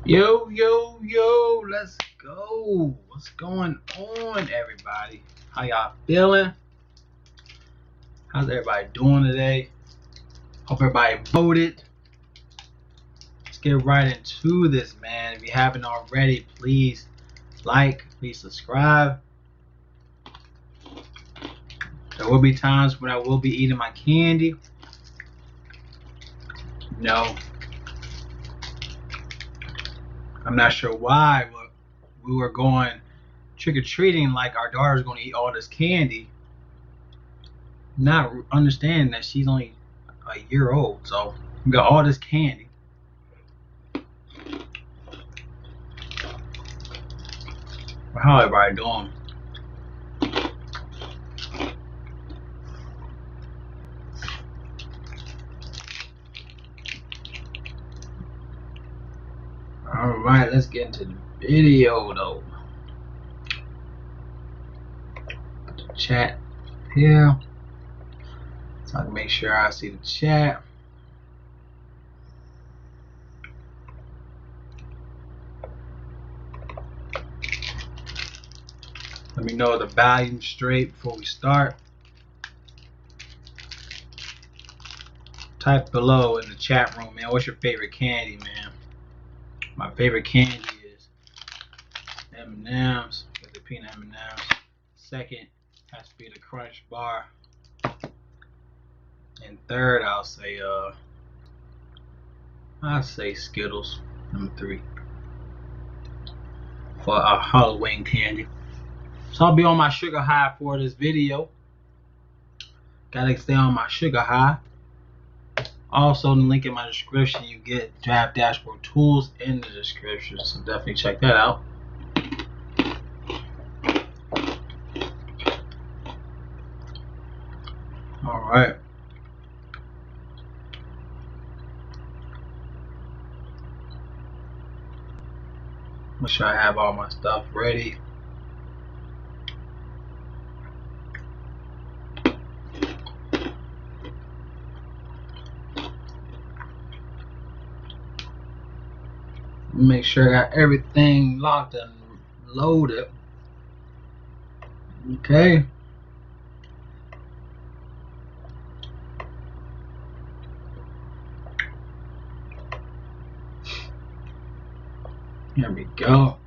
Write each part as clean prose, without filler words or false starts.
Yo, yo, yo, let's go. What's going on, everybody? How y'all feeling? How's everybody doing today? Hope everybody voted. Let's get right into this, man. If you haven't already, please like, please subscribe. There will be times when I will be eating my candy. No, I'm not sure why, but we were going trick-or-treating like our daughter's going to eat all this candy, not understanding that she's only a year old. So we got all this candy. How everybody doing? Alright, let's get into the video though. Put the chat here so I can make sure I see the chat. Let me know the volume's straight before we start. Type below in the chat room, man, what's your favorite candy, man? My favorite candy is M&M's, with the peanut M&M's. Second has to be the Crunch Bar. And third, I'll say Skittles, number 3. For a Halloween candy. So I'll be on my sugar high for this video. Gotta stay on my sugar high. Also, the link in my description, you get Draft Dashboard tools in the description, so definitely check that out. Alright. Make sure I have all my stuff ready. Make sure I got everything locked and loaded. Okay. Here we go.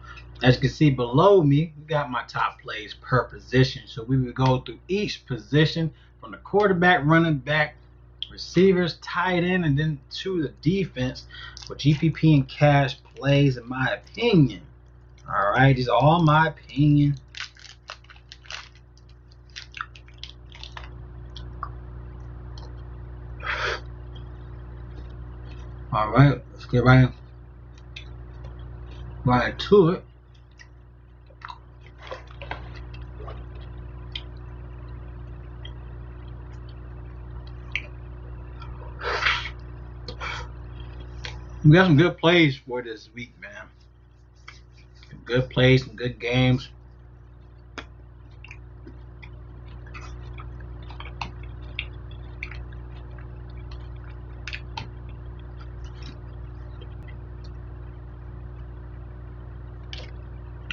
As you can see below me, we got my top plays per position. So we will go through each position from the quarterback, running back, receivers, tight end, and then to the defense for GPP and cash plays, in my opinion. All right, these are all my opinion. All right, let's get right to it. We got some good plays for this week, man. Some good plays, some good games.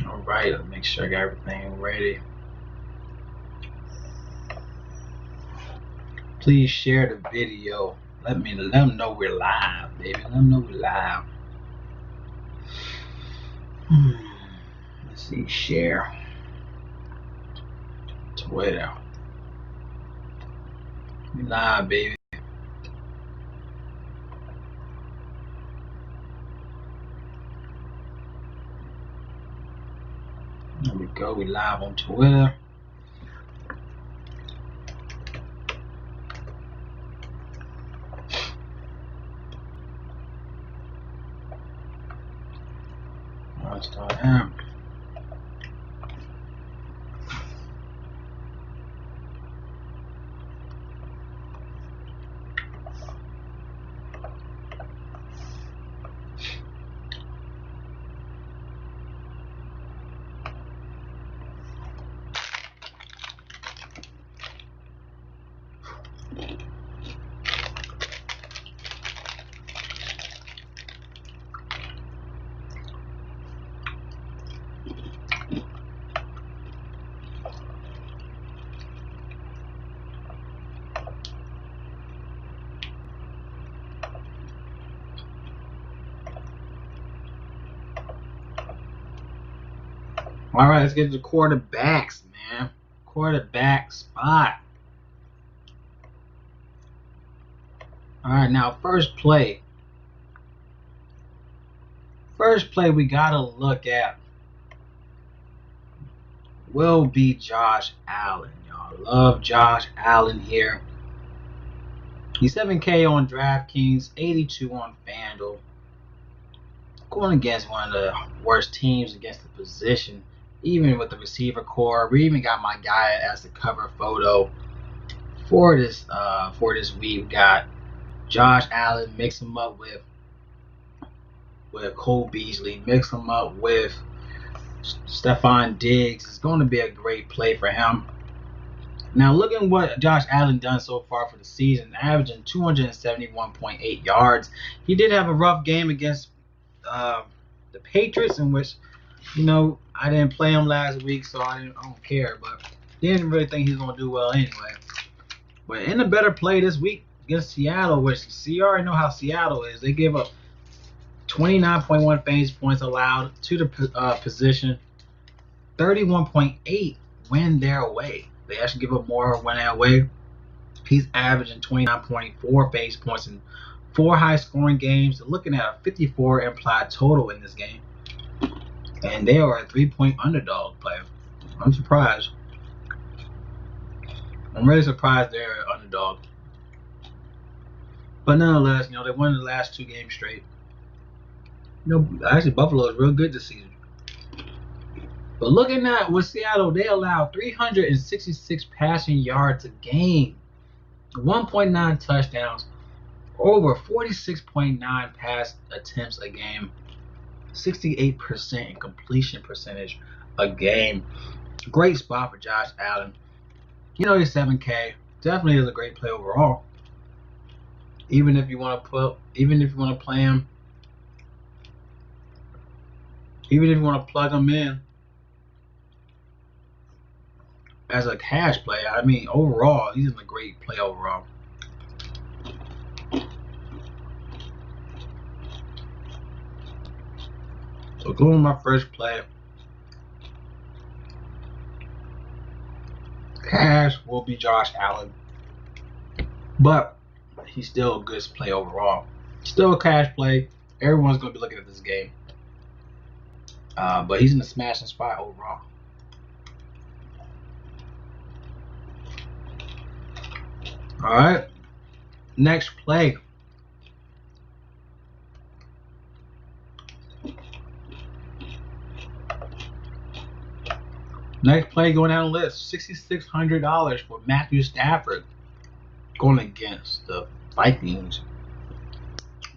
Alright, let's make sure I got everything ready. Please share the video. Let them know we're live, baby. Let them know we're live. Let's see, share. Twitter. We live, baby. There we go. We live on Twitter. Let's start out. All right, let's get to the quarterbacks, man. Quarterback spot. All right, now first play. First play we gotta look at will be Josh Allen. Y'all love Josh Allen here. He's 7K on DraftKings, 82 on FanDuel. Going against one of the worst teams against the position, even with the receiver core. We even got my guy as the cover photo for this week. We got Josh Allen, mix him up with Cole Beasley, mix him up with Stephon Diggs. It's going to be a great play for him. Now, looking what Josh Allen done so far for the season, averaging 271.8 yards. He did have a rough game against the Patriots, in which, I didn't play him last week, so I don't care. But didn't really think he was going to do well anyway. But in a better play this week against Seattle, which you already know how Seattle is. They give up 29.1 fantasy points allowed to the position, 31.8 when they're away. They actually give up more when they're away. He's averaging 29.4 fantasy points in 4 high-scoring games. They're looking at a 54 implied total in this game. And they are a 3-point underdog player. I'm surprised. I'm really surprised they're an underdog. But nonetheless, they won the last 2 games straight. Actually, Buffalo is real good this season. But looking at with Seattle, they allow 366 passing yards a game, 1.9 touchdowns, over 46.9 pass attempts a game, 68% in completion percentage a game. Great spot for Josh Allen. He's 7K. Definitely is a great play overall. Even if you want to play him, even if you want to plug him in as a cash play, overall, he's in a great play overall. So going my first play, cash will be Josh Allen, but he's still a good play overall. Still a cash play. Everyone's going to be looking at this game, but he's in the smashing spot overall. All right, next play. Next play going down the list, $6,600 for Matthew Stafford going against the Vikings.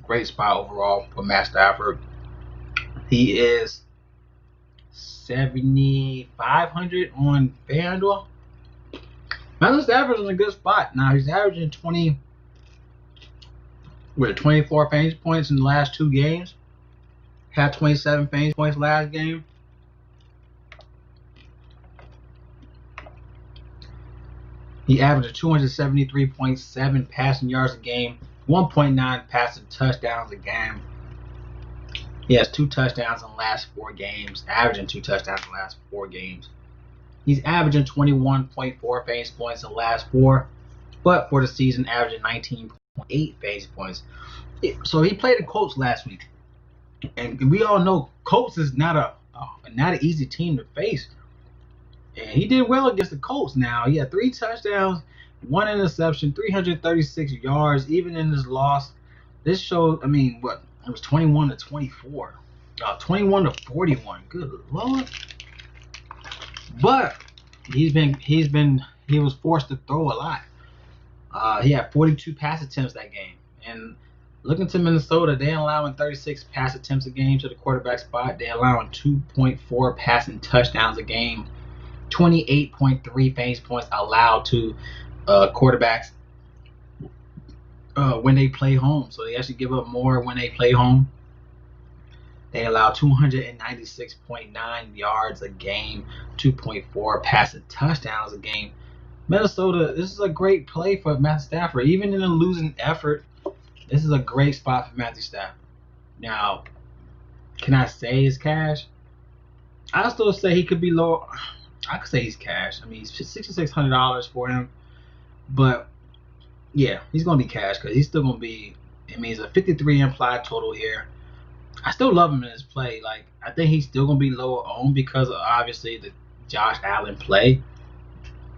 Great spot overall for Matt Stafford. He is 7,500 on FanDuel. Matthew Stafford's in a good spot. Now he's averaging 24 fantasy points in the last 2 games. Had 27 fantasy points last game. He averaged 273.7 passing yards a game, 1.9 passing touchdowns a game. He has 2 touchdowns in the last 4 games, averaging 2 touchdowns in the last 4 games. He's averaging 21.4 fantasy points in the last 4, but for the season, averaging 19.8 fantasy points. So he played the Colts last week, and we all know Colts is not an easy team to face. And he did well against the Colts. Now he had 3 touchdowns, 1 interception, 336 yards. Even in this loss, this showed. It was 21-24, 21-41. Good Lord! But he was forced to throw a lot. He had 42 pass attempts that game. And looking to Minnesota, they're allowing 36 pass attempts a game to the quarterback spot. They're allowing 2.4 passing touchdowns a game. 28.3 fantasy points allowed to quarterbacks when they play home. So they actually give up more when they play home. They allow 296.9 yards a game, 2.4 passing touchdowns a game. Minnesota, this is a great play for Matt Stafford. Even in a losing effort, this is a great spot for Matthew Stafford. Now, can I say it's cash? I still say he could be low. I could say he's cash. I mean, he's $6,600 for him, but yeah, he's gonna be cash because he's still gonna be. I mean, it's a 53 implied total here. I still love him in his play. Like, I think he's still gonna be lower owned because of obviously the Josh Allen play.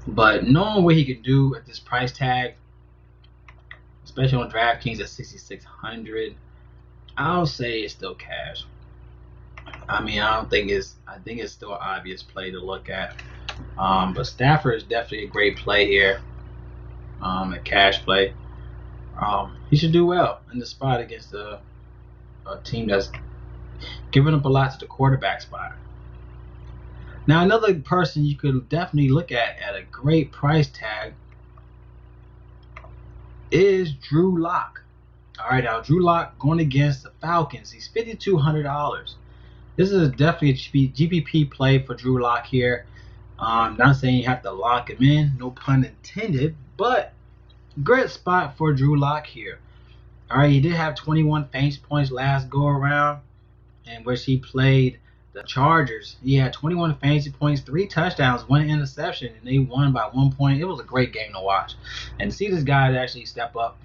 But knowing what he can do at this price tag, especially on DraftKings at 6,600, I'll say it's still cash. I mean, I don't think it's. I think it's still an obvious play to look at. But Stafford is definitely a great play here. A cash play. He should do well in the spot against a team that's giving up a lot to the quarterback spot. Now, another person you could definitely look at a great price tag is Drew Lock. All right, now Drew Lock going against the Falcons. He's $5,200. This is definitely a GPP play for Drew Lock here. Not saying you have to lock him in, no pun intended, but great spot for Drew Lock here. All right, he did have 21 fantasy points last go around, in which he played the Chargers. He had 21 fantasy points, 3 touchdowns, 1 interception, and they won by 1 point. It was a great game to watch, and to see this guy actually step up,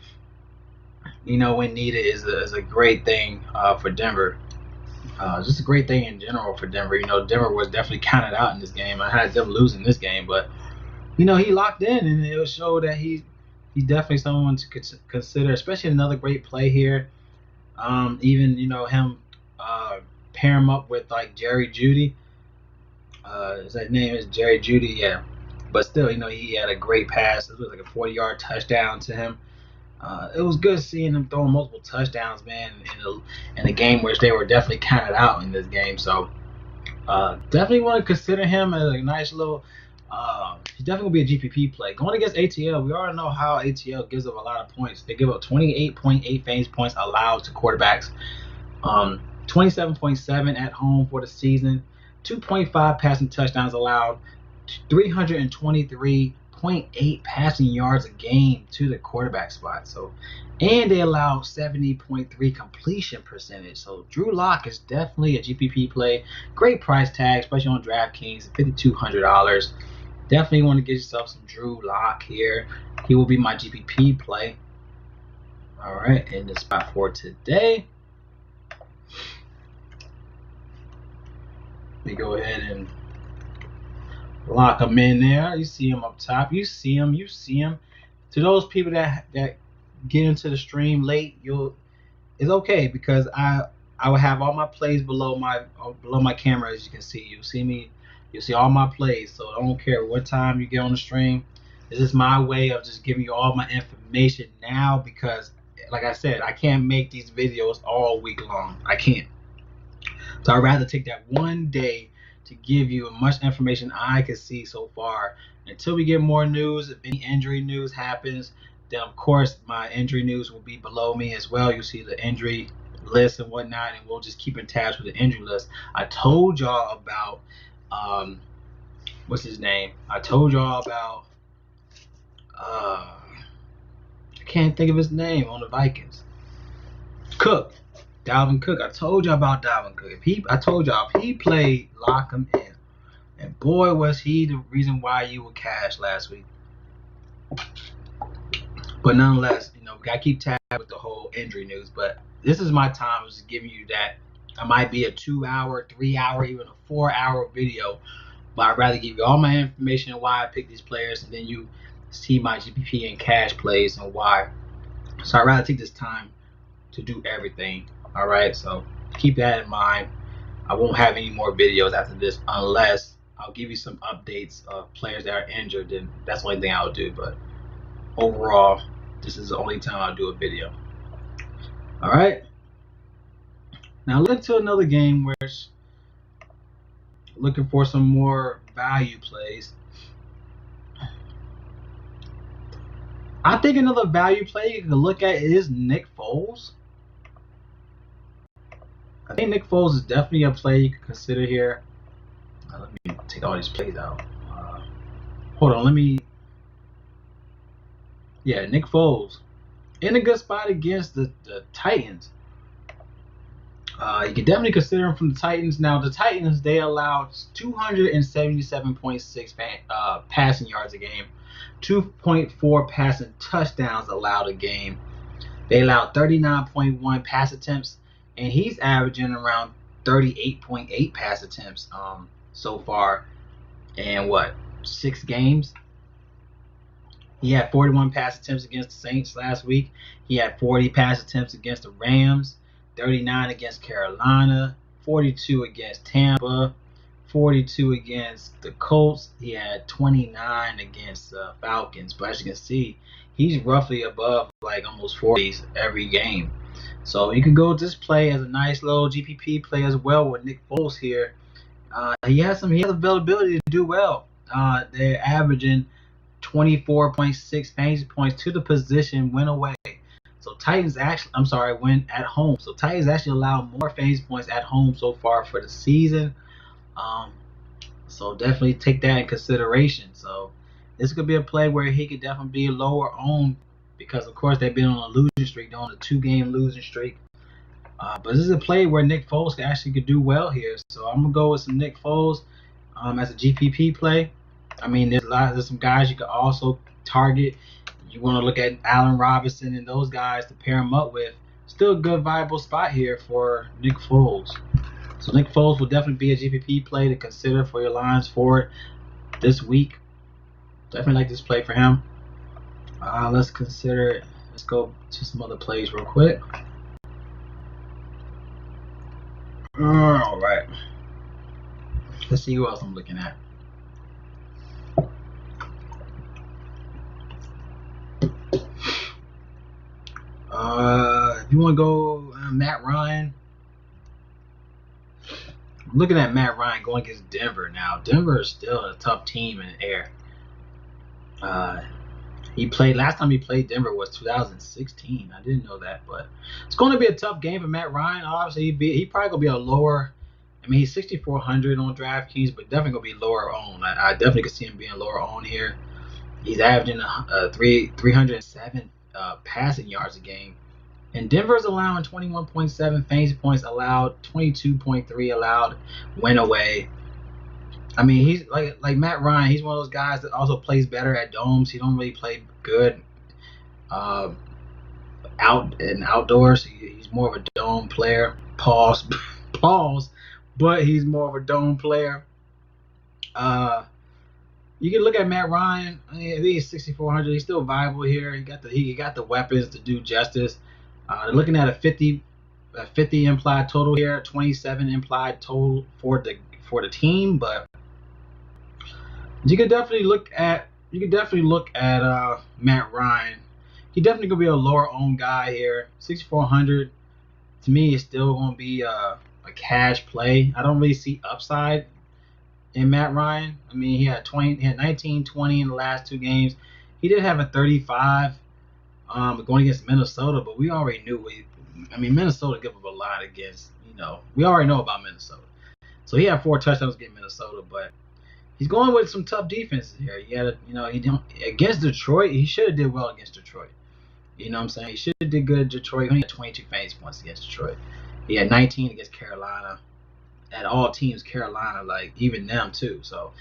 when needed, is a great thing for Denver. Just a great thing in general for Denver. Denver was definitely counted out in this game. I had them losing this game, but he locked in, and it will show that he's definitely someone to consider, especially another great play here. Even him pair him up with like Jerry Jeudy. His name is Jerry Jeudy, yeah. But still, he had a great pass. It was like a 40-yard touchdown to him. It was good seeing him throwing multiple touchdowns, man, in a game which they were definitely counted out in this game. So definitely want to consider him as a nice little. He's definitely going to be a GPP play. Going against ATL, we already know how ATL gives up a lot of points. They give up 28.8 fantasy points allowed to quarterbacks. 27.7 at home for the season. 2.5 passing touchdowns allowed. 323.8 passing yards a game to the quarterback spot. And they allow 70.3 completion percentage. So Drew Lock is definitely a GPP play. Great price tag, especially on DraftKings, $5,200. Definitely want to get yourself some Drew Lock here. He will be my GPP play. All right, in the spot for today. Let me go ahead and lock him in there. You see him up top. You see him. To those people that get into the stream late, it's okay because I will have all my plays below my camera, as you can see. You'll see all my plays. So I don't care what time you get on the stream. This is my way of just giving you all my information now because, like I said, I can't make these videos all week long. I can't. So I'd rather take that one day to give you as much information I can see so far. Until we get more news, if any injury news happens, then of course my injury news will be below me as well. You'll see the injury list and whatnot, and we'll just keep in tabs with the injury list. I told y'all about what's his name? I told y'all about I can't think of his name on the Vikings. Dalvin Cook. I told you about Dalvin Cook. I told y'all if he played, lock him in. And boy, was he the reason why you were cash last week. But nonetheless, we gotta keep tab with the whole injury news. But this is my time, just giving you that. I might be a 2-hour, 3-hour, even a 4-hour video. But I'd rather give you all my information on why I picked these players, and then you see my GPP and cash plays and why. So I'd rather take this time to do everything. All right, so keep that in mind. I won't have any more videos after this unless I'll give you some updates of players that are injured. Then that's the only thing I'll do. But overall, this is the only time I'll do a video. All right. Now look to another game where it's looking for some more value plays. I think another value play you can look at is Nick Foles. I think Nick Foles is definitely a play you can consider here. Let me take all these plays out. Hold on, Nick Foles in a good spot against the Titans. You can definitely consider him from the Titans. Now, the Titans, they allowed 277.6 passing yards a game, 2.4 passing touchdowns allowed a game. They allowed 39.1 pass attempts, and he's averaging around 38.8 pass attempts so far in 6 games. He had 41 pass attempts against the Saints last week. He had 40 pass attempts against the Rams, 39 against Carolina, 42 against Tampa, 42 against the Colts. He had 29 against the Falcons. But as you can see, he's roughly above like almost 40s every game. So you can go with this play as a nice little GPP play as well with Nick Foles here. He has availability to do well. They're averaging 24.6 fantasy points to the position win away. So Titans win at home. So Titans actually allow more fantasy points at home so far for the season. So definitely take that in consideration. So this could be a play where he could definitely be lower owned because of course they've been on a losing streak, they're on a 2-game losing streak. But this is a play where Nick Foles could do well here. So I'm gonna go with some Nick Foles as a GPP play. I mean, there's some guys you could also target. You want to look at Allen Robinson and those guys to pair him up with. Still a good viable spot here for Nick Foles. So Nick Foles will definitely be a GPP play to consider for your lines for this week. Definitely like this play for him. Let's go to some other plays real quick. All right. Let's see who else I'm looking at. If you want to go Matt Ryan, I'm looking at Matt Ryan going against Denver now. Denver is still a tough team in the air. Last time he played Denver was 2016. I didn't know that, but it's going to be a tough game for Matt Ryan. Obviously, he probably going to be a lower. I mean, he's 6,400 on DraftKings, but definitely going to be lower owned. I definitely could see him being lower owned here. He's averaging 307 passing yards a game. And Denver's allowing 21.7 fantasy points allowed, 22.3 allowed win away. I mean, he's like Matt Ryan. He's one of those guys that also plays better at domes. He don't really play good outdoors. He's more of a dome player. Pause, but he's more of a dome player. You can look at Matt Ryan. I think he's 6,400. He's still viable here. He got the weapons to do justice. They're looking at a 50 implied total here, 27 implied total for the team, but you could definitely look at Matt Ryan. He definitely gonna be a lower owned guy here. 6,400 to me is still gonna be a cash play. I don't really see upside in Matt Ryan. I mean, he had 19, 20 in the last 2 games. He did have a 35 going against Minnesota, but we already knew Minnesota give up a lot against, we already know about Minnesota. So he had 4 touchdowns against Minnesota, but he's going with some tough defenses here. Against Detroit, he should have did well against Detroit. You know what I'm saying? He should have did good at Detroit. He only had 22 fantasy points against Detroit. He had 19 against Carolina. At all teams, Carolina, like even them too. So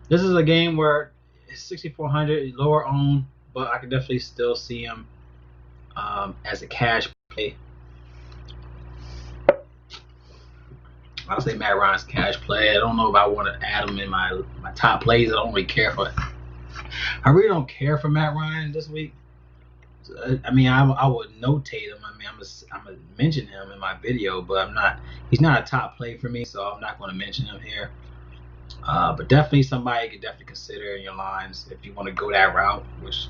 this is a game where it's 6,400 lower owned, but I can definitely still see him as a cash play. I'll say Matt Ryan's cash play. I don't know if I want to add him in my top plays. I don't really care for. I really don't care for Matt Ryan this week. I mean, I would notate him. I mean, I'm gonna mention him in my video, but I'm not. He's not a top play for me, so I'm not going to mention him here. But definitely somebody you could definitely consider in your lines if you want to go that route. Which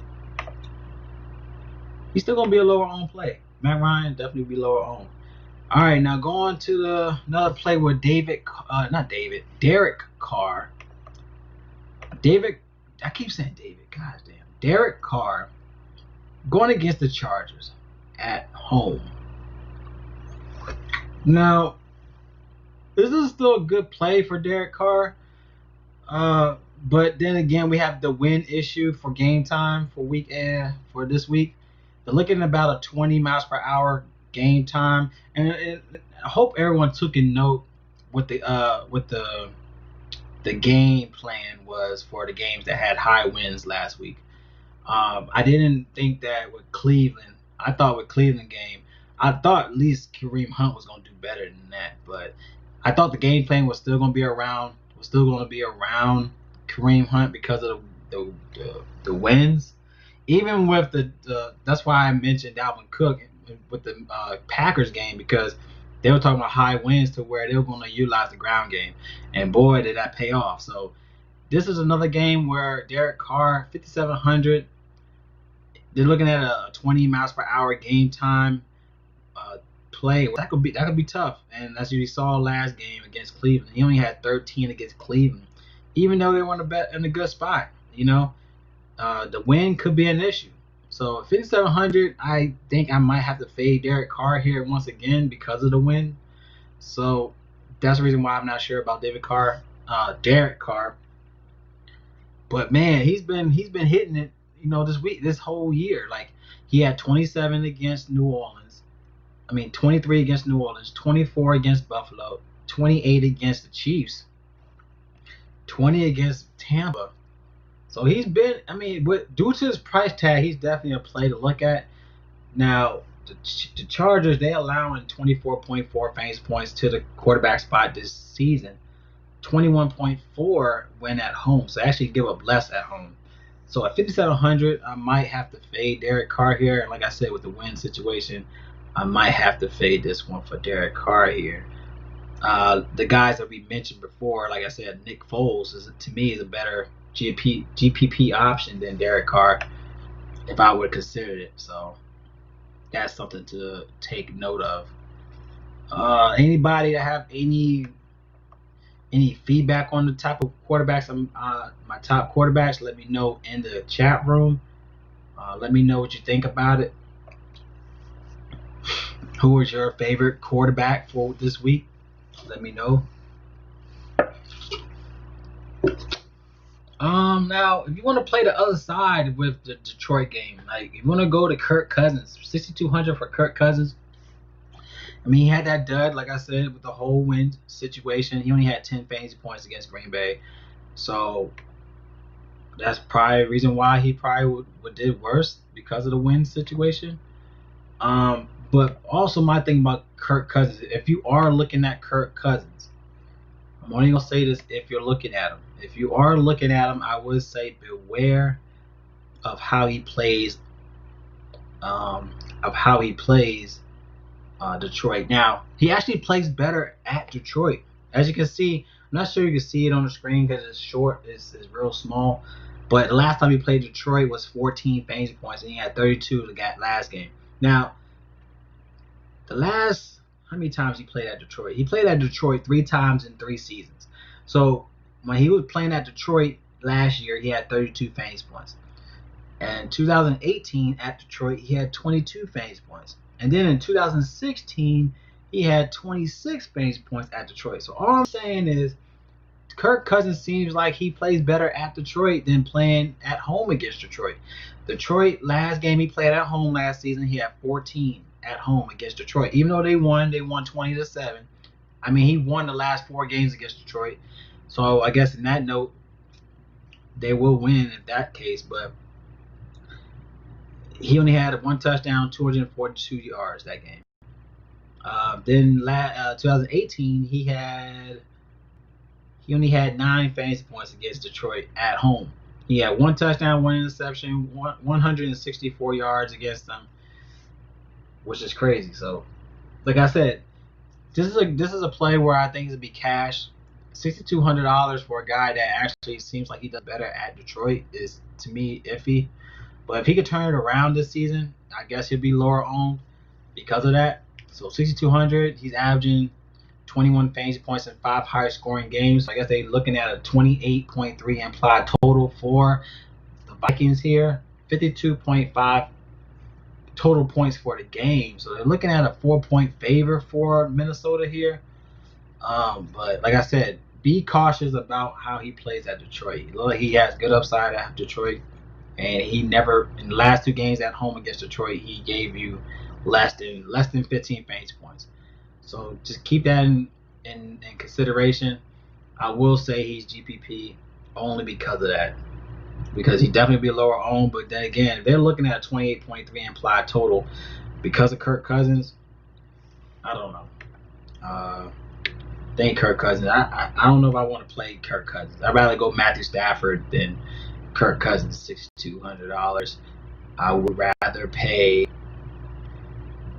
he's still going to be a lower owned play. Matt Ryan definitely be lower owned. All right, now going to another play with Derek Carr. I keep saying David. God damn, Derek Carr. Going against the Chargers at home. Now, this is still a good play for Derek Carr. But then again, we have the win issue for game time for this week. They're looking at about a 20 miles per hour game time, and I hope everyone took a note what the game plan was for the games that had high wins last week. I didn't think that with Cleveland. I thought with Cleveland game, I thought at least Kareem Hunt was going to do better than that. But I thought the game plan was still going to be around. Was still going to be around Kareem Hunt because of the wins. Even with that's why I mentioned Dalvin Cook with the Packers game, because they were talking about high wins to where they were going to utilize the ground game, and boy did that pay off. So this is another game where Derek Carr, 5,700. They're looking at a 20 miles per hour game time play. That could be tough. And as you saw last game against Cleveland, he only had 13 against Cleveland, even though they were in a good spot. The win could be an issue. So 5,700, I think I might have to fade Derek Carr here once again because of the win. So that's the reason why I'm not sure about Derek Carr. But man, he's been hitting it, this whole year. Like, he had 27 against New Orleans. 23 against New Orleans, 24 against Buffalo, 28 against the Chiefs, 20 against Tampa. So he's been, due to his price tag, he's definitely a play to look at. Now, the Chargers, they allowing 24.4 fantasy points to the quarterback spot this season. 21.4 when at home. So actually give up less at home. So at 5,700, I might have to fade Derek Carr here. And like I said, with the win situation, I might have to fade this one for Derek Carr here. The guys that we mentioned before, like I said, Nick Foles to me is a better GPP option than Derek Carr if I would consider it. So that's something to take note of. Anybody that have any feedback on the type of quarterbacks, my top quarterbacks, let me know in the chat room. Let me know what you think about it. Who is your favorite quarterback for this week? Let me know. Now, if you want to play the other side with the Detroit game, like if you want to go to Kirk Cousins, 6,200 for Kirk Cousins. He had that dud, like I said, with the whole win situation. He only had 10 fantasy points against Green Bay. So that's probably the reason why he probably would did worse, because of the win situation. But also my thing about Kirk Cousins, if you are looking at Kirk Cousins, I'm only going to say this if you're looking at him. If you are looking at him, I would say beware of how he plays Detroit. Now, he actually plays better at Detroit. As you can see, I'm not sure you can see it on the screen because it's short, it's real small. But the last time he played Detroit was 14 fantasy points, and he had 32 the last game. Now, how many times he played at Detroit? He played at Detroit 3 times in 3 seasons. So when he was playing at Detroit last year, he had 32 fantasy points. And 2018 at Detroit, he had 22 fantasy points. And then in 2016, he had 26 fantasy points at Detroit. So all I'm saying is, Kirk Cousins seems like he plays better at Detroit than playing at home against Detroit. Detroit, last game he played at home last season, he had 14 at home against Detroit. Even though they won 20-7. He won the last 4 games against Detroit. So I guess in that note, they will win in that case. But he only had 1 touchdown, 242 yards that game. Then 2018, he only had 9 fantasy points against Detroit at home. He had 1 touchdown, 1 interception, 164 yards against them, which is crazy. So, like I said, this is a play where I think it'll be cash. $6,200 for a guy that actually seems like he does better at Detroit is, to me, iffy. But if he could turn it around this season, I guess he'll be lower owned because of that. So 6,200, he's averaging 21 fantasy points in 5 high scoring games. So I guess they're looking at a 28.3 implied total for the Vikings here. 52.5 total points for the game. So they're looking at a 4-point favor for Minnesota here. But like I said, be cautious about how he plays at Detroit. He has good upside at Detroit. And he never, in the last 2 games at home against Detroit, he gave you less than 15 fantasy points. So just keep that in consideration. I will say he's GPP only because of that. Because he definitely be lower owned, but then again, if they're looking at a 28.3 implied total because of Kirk Cousins, I don't know. Think Kirk Cousins. I don't know if I want to play Kirk Cousins. I'd rather go Matthew Stafford than Kirk Cousins, $6,200. I would rather pay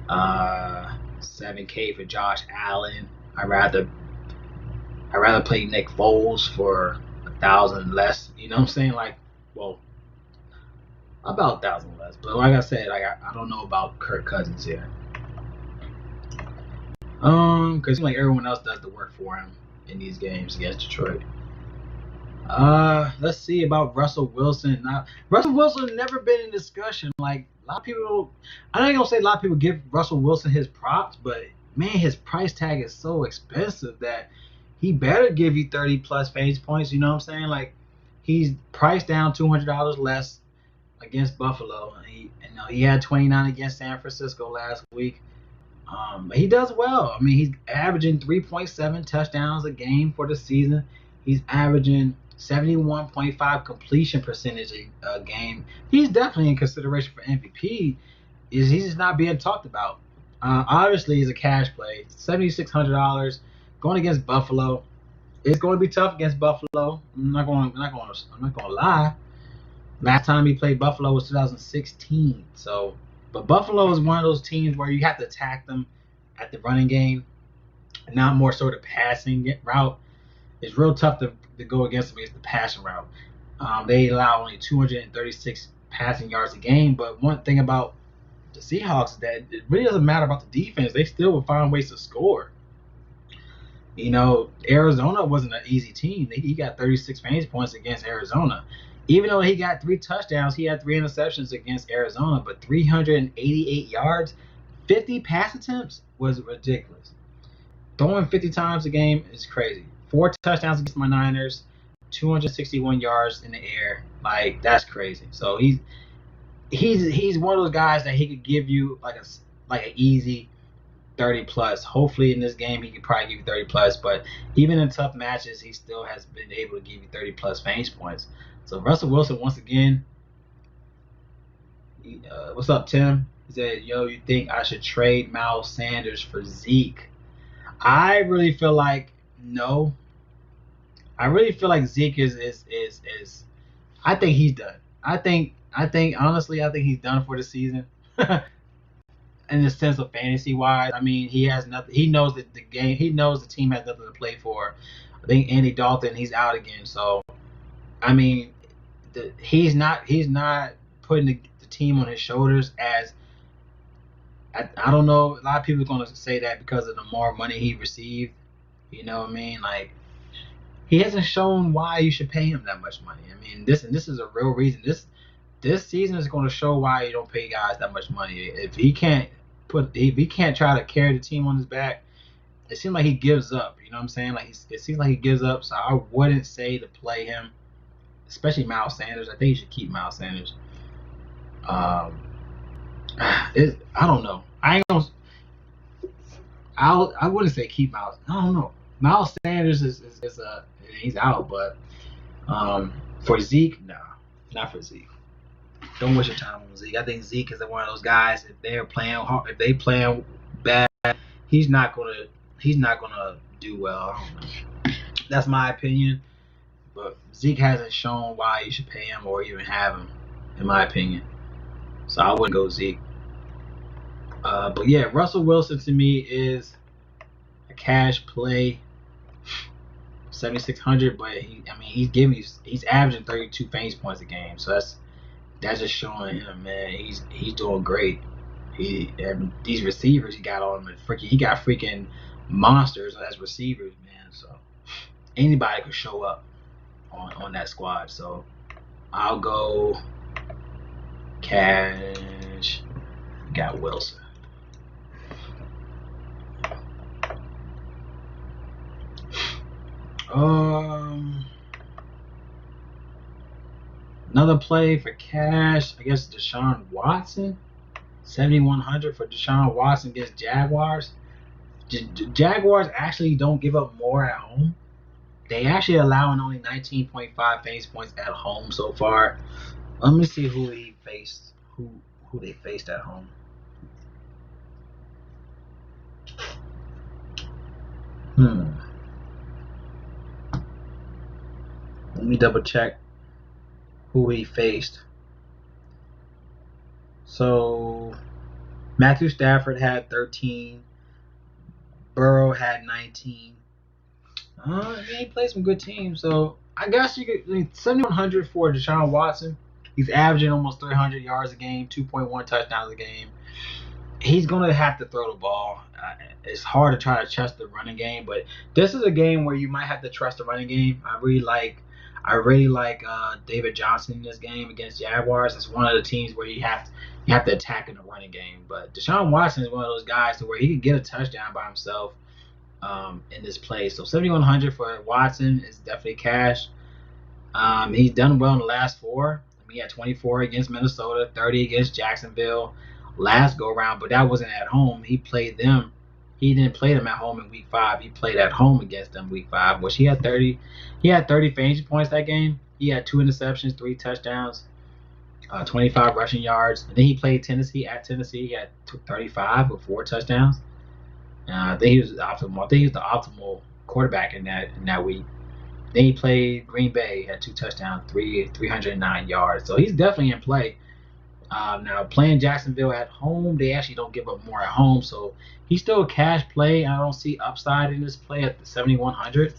$7K for Josh Allen. I'd rather play Nick Foles for $1,000 less. You know what I'm saying? Like, well, about $1,000 less. But like I said, I don't know about Kirk Cousins here. Because like everyone else does the work for him in these games against Detroit. Let's see about Russell Wilson. Now, Russell Wilson never been in discussion. Like a lot of people, I ain't gonna say a lot of people give Russell Wilson his props, but man, his price tag is so expensive that he better give you 30 plus fantasy points. You know what I'm saying? Like he's priced down $200 less against Buffalo. He had 29 against San Francisco last week. He does well. I mean, he's averaging 3.7 touchdowns a game for the season. He's averaging 71.5 completion percentage a game. He's definitely in consideration for MVP. He's just not being talked about. Obviously, he's a cash play. $7,600 going against Buffalo. It's going to be tough against Buffalo. I'm not going to lie. Last time he played Buffalo was 2016. So. But Buffalo is one of those teams where you have to attack them at the running game, not more so the passing route. It's real tough to go against them against the passing route. They allow only 236 passing yards a game. But one thing about the Seahawks is that it really doesn't matter about the defense. They still will find ways to score. You know, Arizona wasn't an easy team. He got 36 fantasy points against Arizona. Even though he got 3 touchdowns, he had 3 interceptions against Arizona, but 388 yards, 50 pass attempts was ridiculous. Throwing 50 times a game is crazy. 4 touchdowns against my Niners, 261 yards in the air. Like, that's crazy. So he's one of those guys that he could give you like an easy 30 plus. Hopefully in this game he could probably give you 30 plus, but even in tough matches he still has been able to give you 30 plus fantasy points. So Russell Wilson once again. What's up, Tim? He said, "Yo, you think I should trade Miles Sanders for Zeke?" I really feel like no. I really feel like Zeke is. I think he's done. I think honestly, I think he's done for the season. In the sense of fantasy wise, I mean, he has nothing. He knows that the game. He knows the team has nothing to play for. I think Andy Dalton, he's out again. So, I mean, he's not putting the team on his shoulders as. I don't know. A lot of people are going to say that because of the more money he received. You know what I mean? Like, he hasn't shown why you should pay him that much money. I mean, this is a real reason. This season is going to show why you don't pay guys that much money. If he can't try to carry the team on his back, it seems like he gives up. You know what I'm saying? Like it seems like he gives up. So I wouldn't say to play him, especially Miles Sanders. I think you should keep Miles Sanders. I don't know. I wouldn't say keep Miles. I don't know. Miles Sanders is he's out, but for Zeke, no, not for Zeke. Don't waste your time on Zeke. I think Zeke is one of those guys. If they're playing hard, if they playing bad, he's not gonna do well. I don't know. That's my opinion. But Zeke hasn't shown why you should pay him or even have him, in my opinion. So I wouldn't go Zeke. But yeah, Russell Wilson to me is a cash play. 7,600, but he's averaging 32 fantasy points a game. So that's just showing him, man, he's doing great. And these receivers he got on him, he got freaking monsters as receivers, man. So anybody could show up on that squad. So I'll go cash. Got Wilson. Another play for cash, I guess DeShaun Watson, 7,100 for DeShaun Watson against Jaguars. Jaguars actually don't give up more at home. They actually allowing only 19.5 fantasy points at home so far. Let me see who he faced. Who they faced at home. Let me double check who he faced. So Matthew Stafford had 13. Burrow had 19. He played some good teams. So I guess you could 7,100 for DeShaun Watson. He's averaging almost 300 yards a game, 2.1 touchdowns a game. He's going to have to throw the ball. It's hard to try to trust the running game, but this is a game where you might have to trust the running game. I really like David Johnson in this game against Jaguars. It's one of the teams where you have to attack in the running game. But DeShaun Watson is one of those guys to where he can get a touchdown by himself in this play. So 7,100 for Watson is definitely cash. He's done well in the last 4. He had 24 against Minnesota, 30 against Jacksonville last go around, but that wasn't at home. He played them. He didn't play them at home in week 5. He played at home against them week 5, which he had 30 fantasy points that game. He had 2 interceptions, 3 touchdowns, 25 rushing yards. And then he played Tennessee at Tennessee. He had 35 with 4 touchdowns. I think he was the optimal. I think he was the optimal quarterback in that week. Then he played Green Bay, had 2 touchdowns, 309 yards. So he's definitely in play. Now playing Jacksonville at home, they actually don't give up more at home, so he's still a cash play. I don't see upside in this play at the 7,100,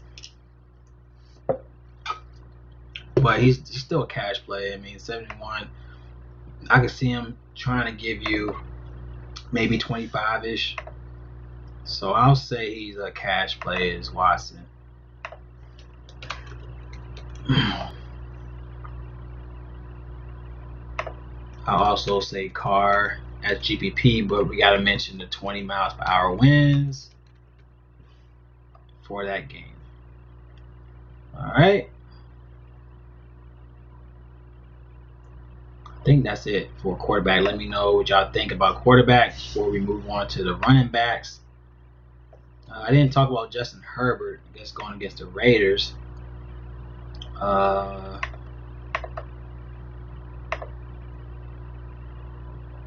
but he's still a cash play. I mean, 71. I could see him trying to give you maybe 25-ish. So I'll say he's a cash play as Watson. I'll also say Carr as GPP, but we got to mention the 20 miles per hour winds for that game. All right. I think that's it for quarterback. Let me know what y'all think about quarterback before we move on to the running backs. I didn't talk about Justin Herbert, I guess, going against the Raiders.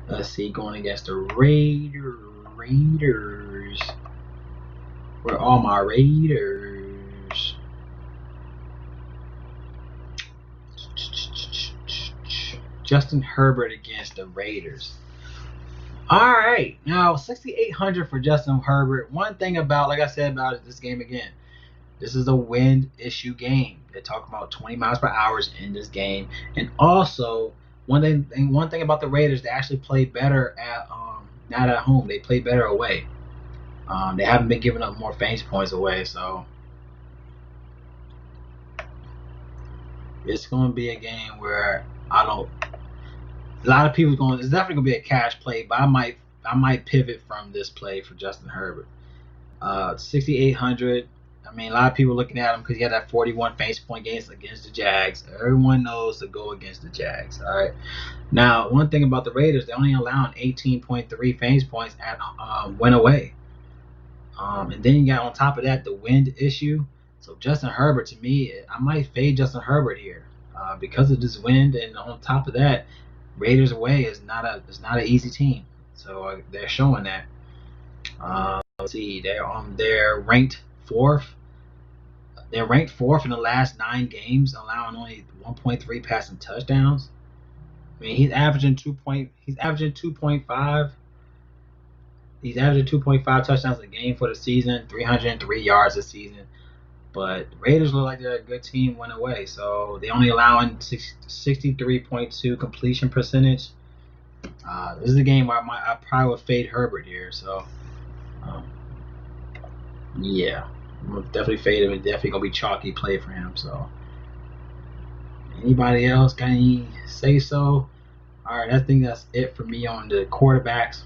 Let's see, going against the Raiders. Where are all my Raiders? Justin Herbert against the Raiders. All right, now 6,800 for Justin Herbert. One thing about, like I said about this game again, this is a wind issue game. They're talking about 20 miles per hour in this game, and also one thing about the Raiders, they actually play better at not at home. They play better away. They haven't been giving up more fantasy points away, so it's going to be a game where a lot of people it's definitely going to be a cash play, but I might pivot from this play for Justin Herbert. 6,800. I mean, a lot of people looking at him because he had that 41 fantasy point games against the Jags. Everyone knows to go against the Jags. All right. Now, one thing about the Raiders, they're only allowing 18.3 fantasy points at win away. And then you got on top of that the wind issue. So Justin Herbert, to me, I might fade Justin Herbert here because of this wind, and on top of that, Raiders away is not an easy team. So they're showing that. Let's see, they're ranked 4th. They're ranked 4th in the last 9 games, allowing only 1.3 passing touchdowns. I mean, he's averaging 2.5. He's averaging 2.5 touchdowns a game for the season, 303 yards a season. But Raiders look like they're a good team went away, so they only allowing 63.2 completion percentage. This is a game where I probably would fade Herbert here. So, yeah, I'm gonna definitely fade him. It's definitely gonna be chalky play for him. So, anybody else got any say so? All right, I think that's it for me on the quarterbacks.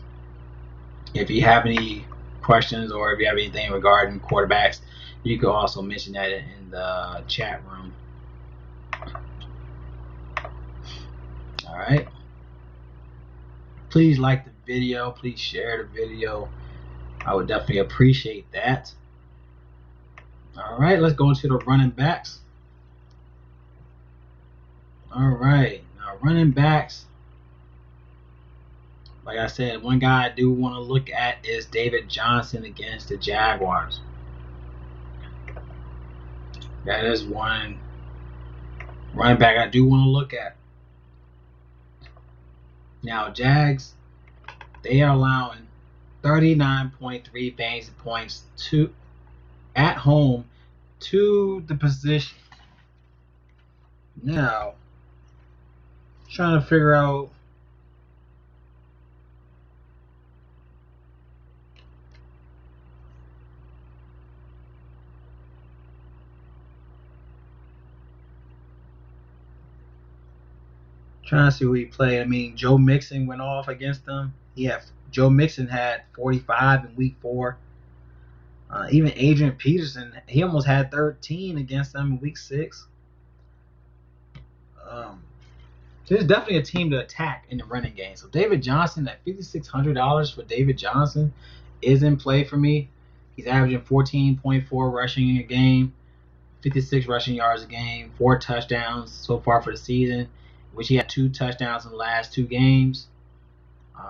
If you have any questions or if you have anything regarding quarterbacks, you can also mention that in the chat room. All right. Please like the video. Please share the video. I would definitely appreciate that. All right, let's go into the running backs. All right, now running backs. Like I said, one guy I do want to look at is David Johnson against the Jaguars. That is one running back I do want to look at. Now, Jags, they are allowing 39.3 fantasy points at home to the position. Now, trying to figure out trying to see who he played. I mean, Joe Mixon went off against them. Joe Mixon had 45 in week 4. Even Adrian Peterson, he almost had 13 against them in week 6. There's definitely a team to attack in the running game. So David Johnson at $5,600 for David Johnson is in play for me. He's averaging 14.4 rushing a game, 56 rushing yards a game, 4 touchdowns so far for the season, which he had 2 touchdowns in the last 2 games.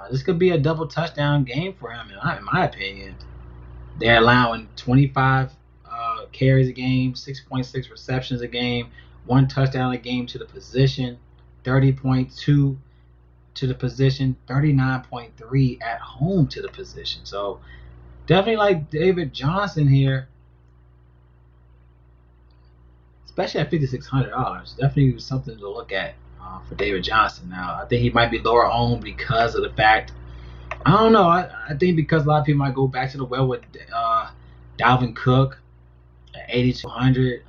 This could be a double touchdown game for him, in my opinion. They're allowing 25 carries a game, 6.6 receptions a game, 1 touchdown a game to the position, 30.2 to the position, 39.3 at home to the position. So definitely like David Johnson here, especially at $5,600. Definitely something to look at for David Johnson. Now, I think he might be lower owned because of the fact, I don't know, I think because a lot of people might go back to the well with Dalvin Cook at $8,200.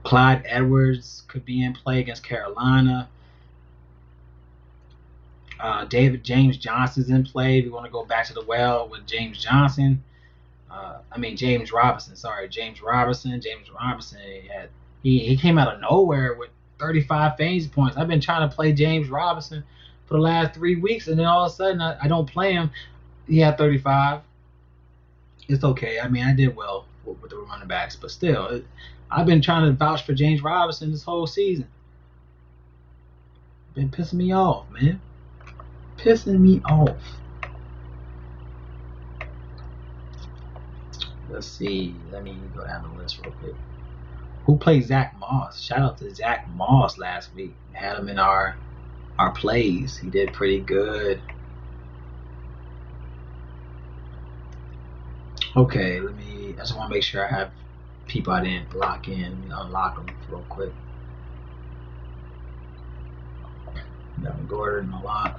Clyde Edwards could be in play against Carolina. James Johnson's in play if you want to go back to the well with James Robinson. James Robinson. He came out of nowhere with 35 fantasy points. I've been trying to play James Robinson for the last 3 weeks, and then all of a sudden I don't play him. He had 35. It's okay. I mean, I did well with the running backs, but still, I've been trying to vouch for James Robinson this whole season. Been pissing me off, man. Pissing me off. Let's see. Let me go down the list real quick. Who played Zach Moss? Shout out to Zach Moss last week. Had him in our plays. He did pretty good. Okay, I just want to make sure I have people I didn't lock in. Let me unlock them real quick. Devin Gordon, a lot.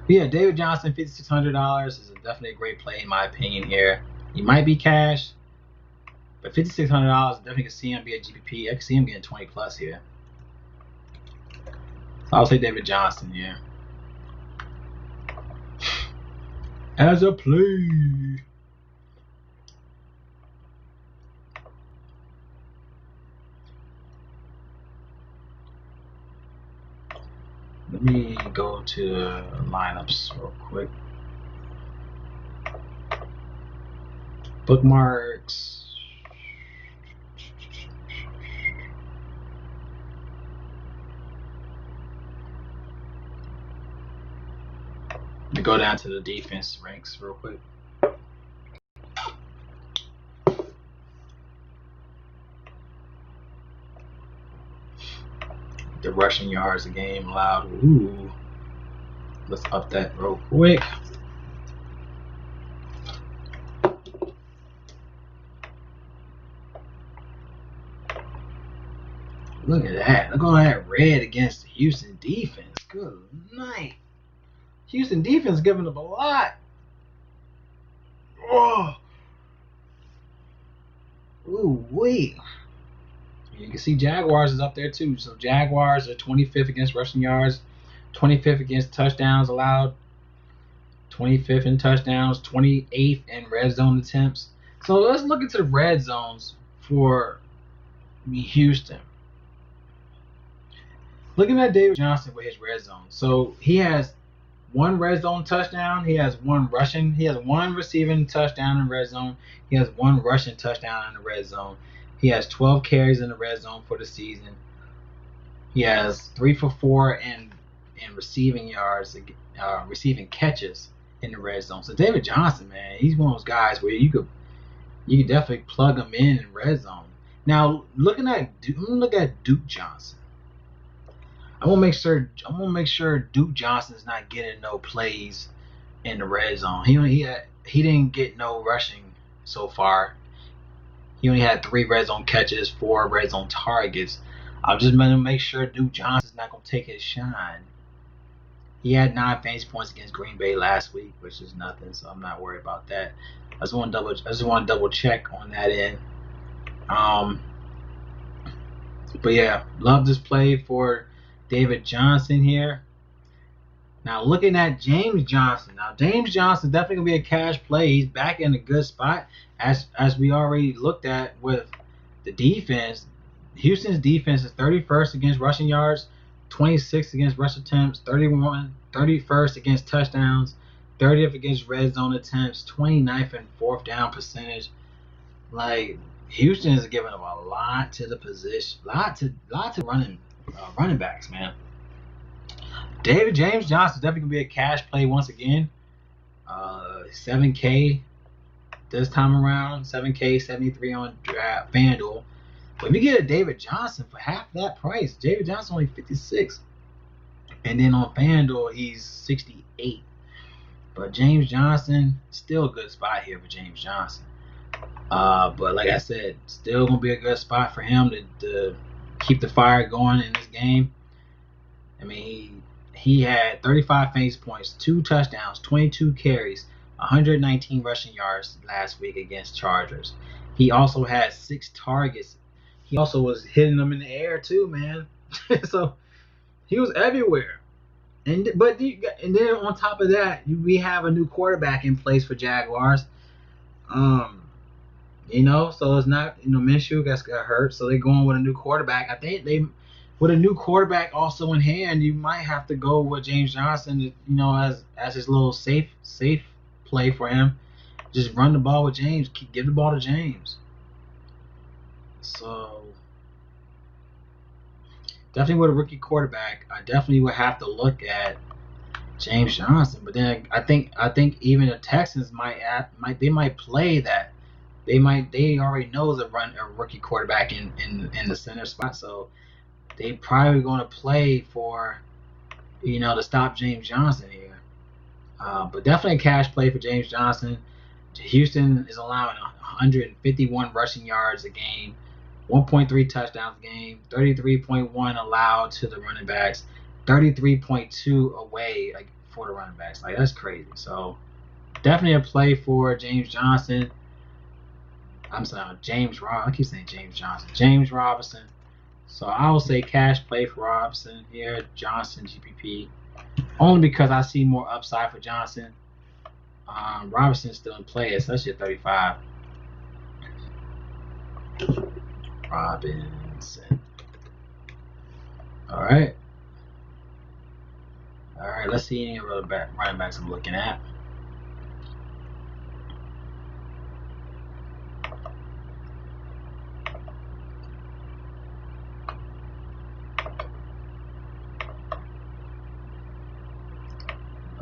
But yeah, David Johnson, $5,600 is definitely a great play in my opinion here. He might be cash, but $5,600 definitely can see him be a GPP. I can see him getting 20 plus here. So I'll say David Johnson here as a play. Let me go to lineups real quick. Bookmarks. Let me go down to the defense ranks real quick. The rushing yards a game allowed. Ooh. Let's up that real quick. Look at that. Look at all that red against the Houston defense. Good night. Houston defense giving up a lot. Oh. Ooh, wait. You can see Jaguars is up there too. So Jaguars are 25th against rushing yards, 25th against touchdowns allowed, 25th in touchdowns, 28th in red zone attempts. So let's look into the red zones for Houston. Looking at David Johnson with his red zone. So he has one red zone touchdown. He has one rushing. He has one receiving touchdown in red zone. He has one rushing touchdown in the red zone. He has 12 carries in the red zone for the season. He has 3 for 4 in receiving yards, receiving catches in the red zone. So David Johnson, man, he's one of those guys where you could definitely plug him in red zone. Now I'm gonna look at Duke Johnson. I'm gonna make sure Duke Johnson's not getting no plays in the red zone. He didn't get no rushing so far. He only had 3 red zone catches, 4 red zone targets. I'm just gonna make sure Duke Johnson's not gonna take his shine. He had 9 fantasy points against Green Bay last week, which is nothing, so I'm not worried about that. I just want to double check on that end. But yeah, love this play for David Johnson here. Now looking at James Johnson. Now James Johnson definitely gonna be a cash play. He's back in a good spot, as we already looked at with the defense. Houston's defense is 31st against rushing yards, 26th against rush attempts, 31st against touchdowns, 30th against red zone attempts, 29th and fourth down percentage. Like, Houston is giving up a lot to the position, lot to running backs, man. James Johnson definitely gonna be a cash play once again. 7K this time around, 7K 73 on FanDuel. But if you get a David Johnson for half that price, David Johnson only 56, and then on FanDuel he's 68. But James Johnson, still a good spot here for James Johnson. But like I said, still gonna be a good spot for him to keep the fire going in this game. I mean, he had 35 fantasy points, 2 touchdowns, 22 carries, 119 rushing yards last week against Chargers. He also had 6 targets. He also was hitting them in the air too, man. So he was everywhere. And then on top of that, we have a new quarterback in place for Jaguars. So it's not, Minshew got hurt, so they're going with a new quarterback. I think with a new quarterback also in hand, you might have to go with James Johnson, as his little safe play for him. Just run the ball with James. Give the ball to James. So definitely with a rookie quarterback, I definitely would have to look at James Johnson. But then I think even the Texans might play that. They already know a rookie quarterback in the center spot, so they probably going to play for to stop James Johnson here. But definitely a cash play for James Johnson. Houston is allowing 151 rushing yards a game, 1.3 touchdowns a game, 33.1 allowed to the running backs, 33.2 away for the running backs. Like, that's crazy. So definitely a play for James Johnson. I'm sorry, I keep saying James Johnson. James Robinson. So I will say cash play for Robinson here. Johnson GPP. Only because I see more upside for Johnson. Robinson's still in play, especially at 35. Robinson. All right. Let's see any other running backs I'm looking at.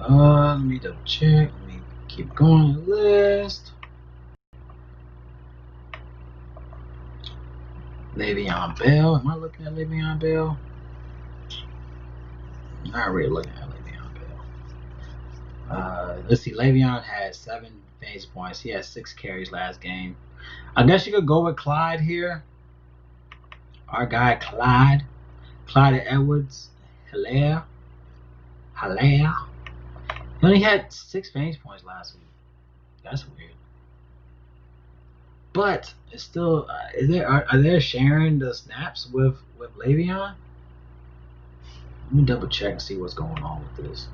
Let me double check. Let me keep going on the list. Le'Veon Bell. Am I looking at Le'Veon Bell? Not really looking at Le'Veon Bell. Let's see. Le'Veon had 7 fantasy points. He had 6 carries last game. I guess you could go with Clyde here. Our guy Clyde Edwards. Hilaire. He only had 6 fantasy points last week. That's weird. But it's still, are they sharing the snaps with Le'Veon? Let me double check and see what's going on with this.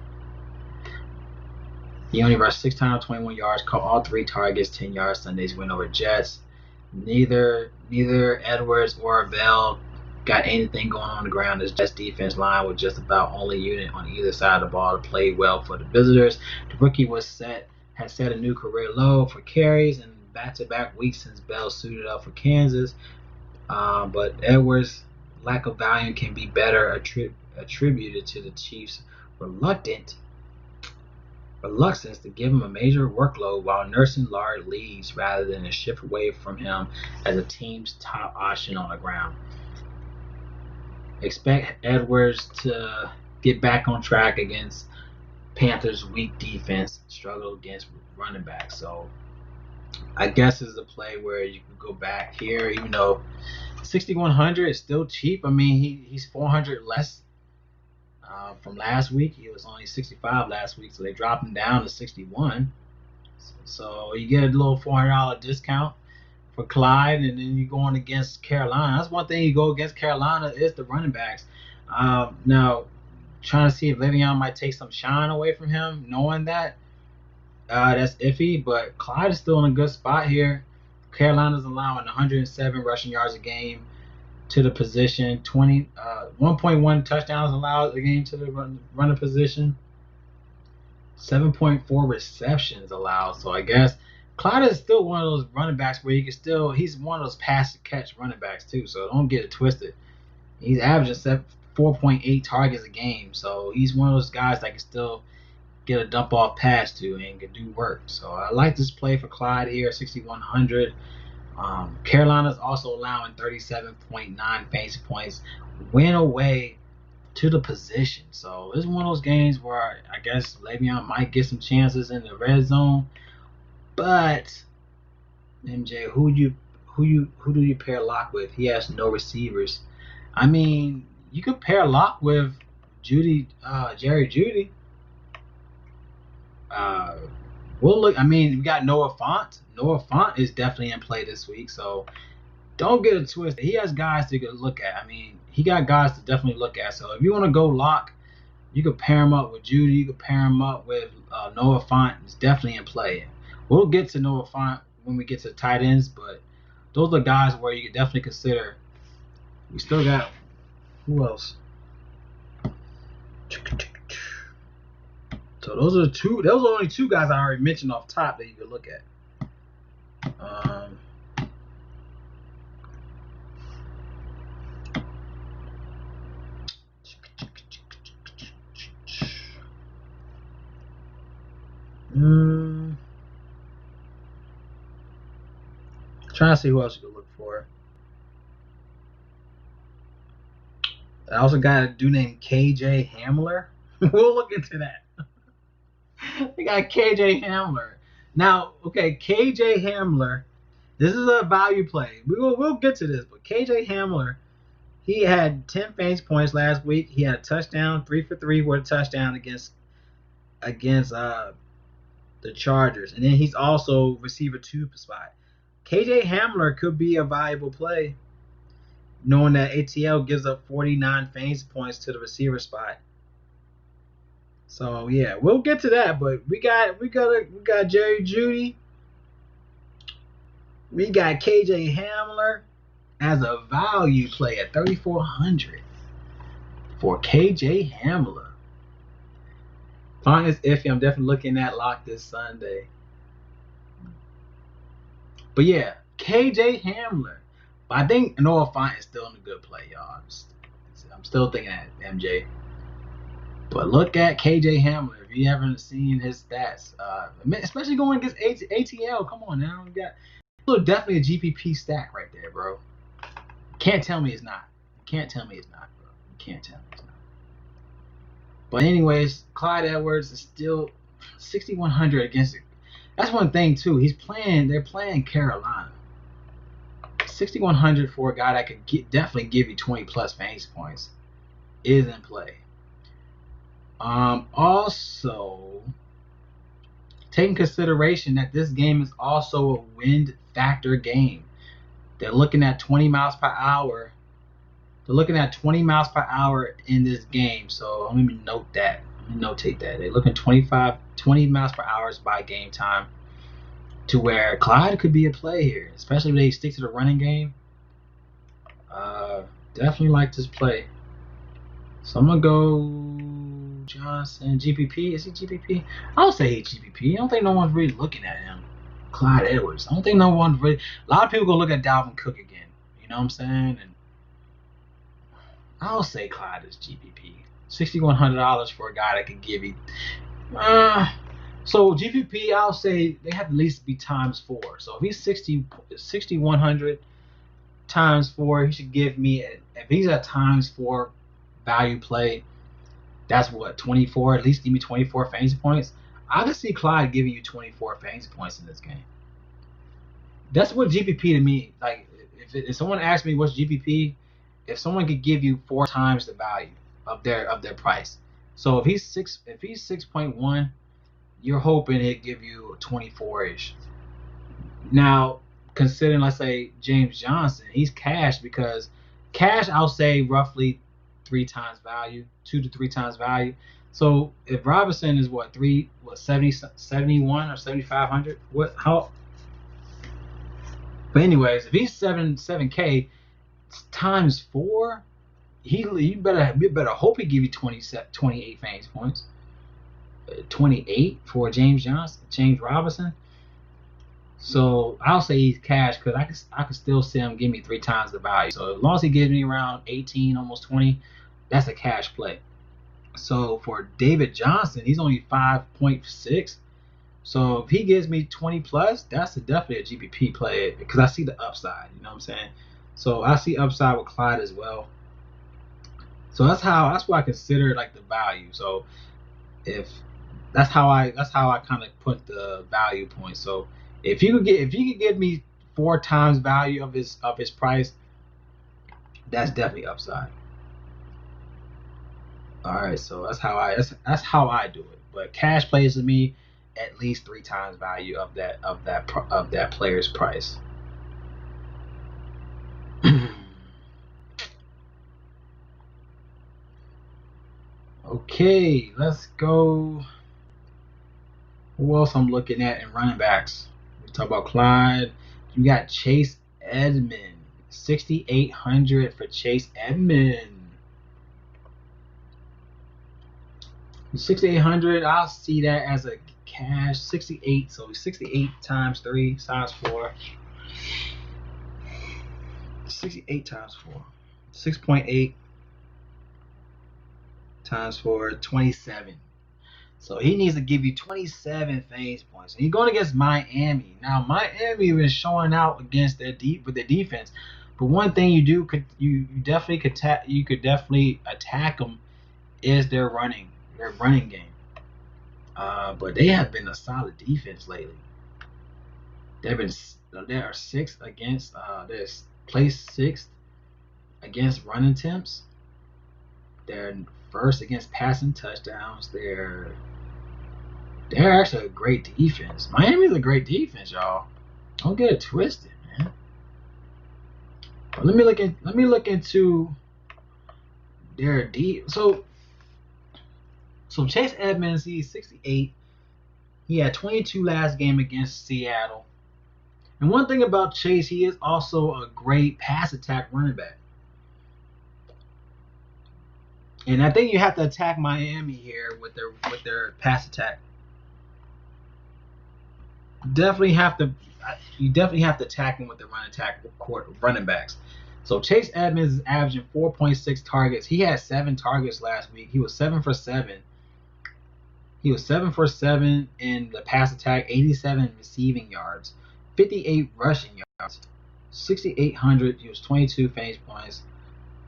He only rushed 6 times, 21 yards, caught all 3 targets, 10 yards. Sunday's win over Jets. Neither Edwards or Bell got anything going on the ground. This Jets defense line was just about only unit on either side of the ball to play well for the visitors. The rookie had set a new career low for carries in back-to-back weeks since Bell suited up for Kansas. But Edwards' lack of volume can be better attributed to the Chiefs' reluctance to give him a major workload while nursing large leads rather than a shift away from him as a team's top option on the ground. Expect Edwards to get back on track against Panthers' weak defense, struggle against running backs. So I guess it's a play where you can go back here, even though 6,100 is still cheap. I mean, he's 400 less from last week. He was only 65 last week, so they dropped him down to 61. So you get a little $400 discount for Clyde, and then you're going against Carolina. That's one thing you go against Carolina is the running backs. Now, trying to see if Le'Veon might take some shine away from him, knowing that. That's iffy, but Clyde is still in a good spot here. Carolina's allowing 107 rushing yards a game to the position, 1.1 touchdowns allowed a game to the running position, 7.4 receptions allowed. So I guess Clyde is still one of those running backs where he's one of those pass-to-catch running backs too, so don't get it twisted. He's averaging 4.8 targets a game, so he's one of those guys that can still get a dump-off pass to and can do work. So I like this play for Clyde here, 6,100. Carolina's also allowing 37.9 fantasy points win away to the position. So this is one of those games where I guess Le'Veon might get some chances in the red zone. But MJ, who do you pair Locke with? He has no receivers. I mean, you could pair Locke with Jerry Jeudy. We'll look. I mean, we got Noah Fant. Noah Fant is definitely in play this week, so don't get it twisted. He has guys to look at. I mean, he got guys to definitely look at. So if you want to go Locke, you could pair him up with Jeudy. You could pair him up with Noah Fant. It's definitely in play. We'll get to Noah Fant when we get to tight ends, but those are guys where you could definitely consider. We still got who else? So those are only two guys I already mentioned off top that you could look at. Trying to see who else you could look for. I also got a dude named KJ Hamler. We'll look into that. We got KJ Hamler. Now, okay, KJ Hamler, this is a value play. We'll get to this, but KJ Hamler, he had 10 fantasy points last week. He had a touchdown, 3 for 3 with a touchdown against the Chargers. And then he's also receiver 2 spot. KJ Hamler could be a valuable play, knowing that ATL gives up 49 fantasy points to the receiver spot. So yeah, we'll get to that, but we got Jerry Jeudy, we got KJ Hamler as a value play at 3,400 for KJ Hamler. Fine is iffy. I'm definitely looking at Lock this Sunday. But yeah, KJ Hamler. But I think Noah Fant is still in a good play, y'all. I'm still thinking that MJ. But look at KJ Hamler. If you haven't seen his stats, especially going against ATL, come on now. Definitely a GPP stack right there, bro. Can't tell me it's not. Can't tell me it's not, bro. Can't tell me it's not. But anyways, Clyde Edwards is still 6,100 against it. That's one thing too. They're playing Carolina. 6,100 for a guy that could definitely give you 20 plus fantasy points is in play. Also, taking consideration that this game is also a wind factor game. They're looking at 20 miles per hour. They're looking at 20 miles per hour in this game. So let me note that. Let me notate that. They're looking 20 miles per hour by game time, to where Clyde could be a play here, especially if they stick to the running game. Definitely like this play. So I'm gonna go Johnson. GPP. Is he GPP? I'll say he's GPP. I don't think no one's really looking at him. Clyde Edwards. I don't think no one's really. A lot of people go look at Dalvin Cook again. You know what I'm saying? And I'll say Clyde is GPP. $6,100 for a guy that can give you. So GPP, I'll say they have to at least be times 4. So if he's 6,100 times 4, he should give me. If he's at times 4 value play, that's what 24. At least give me 24 fantasy points. I can see Clyde giving you 24 fantasy points in this game. That's what GPP to me. Like if someone asks me what's GPP, if someone could give you 4 times the value of their price. So if he's 6.1, you're hoping it give you 24-ish. Now, considering, let's say, James Johnson, he's cash because cash, I'll say roughly 3 times value, 2 to 3 times value. So if Robinson is 71 or 7,500, how? But anyways, if he's 7K times 4, you better hope he give you 28 fantasy points. 28 for James Robinson. So I'll say he's cash because I can still see him give me 3 times the value. So as long as he gives me around 18, almost 20, that's a cash play. So for David Johnson, he's only 5.6. So if he gives me 20 plus, that's definitely a GPP play because I see the upside. You know what I'm saying? So I see upside with Clyde as well. So that's why I consider like the value. So if that's how I kind of put the value point. So if you could give me 4 times value of his price, that's definitely upside. All right, so that's how I do it. But cash plays to me at least 3 times value of that player's price. Okay, let's go. Who else I'm looking at in running backs? We talk about Clyde. You got Chase Edmonds. 6,800 for Chase Edmonds. 6,800, I'll see that as a cash. 68, so 68 times 3 times 4. 68 times 4. 6.8 times 4, 27. So he needs to give you 27 fantasy points. And he's going against Miami. Now Miami is showing out against their defense. But one thing you could definitely attack them is their running game. But they have been a solid defense lately. They are 6th against they're placed 6th against run attempts. They're 1st against passing touchdowns. They're actually a great defense. Miami's a great defense, y'all. Don't get it twisted, man. But let me look into their So Chase Edmonds, he's 68. He had 22 last game against Seattle. And one thing about Chase, he is also a great pass attack running back. And I think you have to attack Miami here with their pass attack. You definitely have to attack him with the running backs. So Chase Edmonds is averaging 4.6 targets. He had 7 targets last week. He was 7 for 7. He was 7 for 7 in the pass attack, 87 receiving yards, 58 rushing yards, 6,800. He was 22 fantasy points.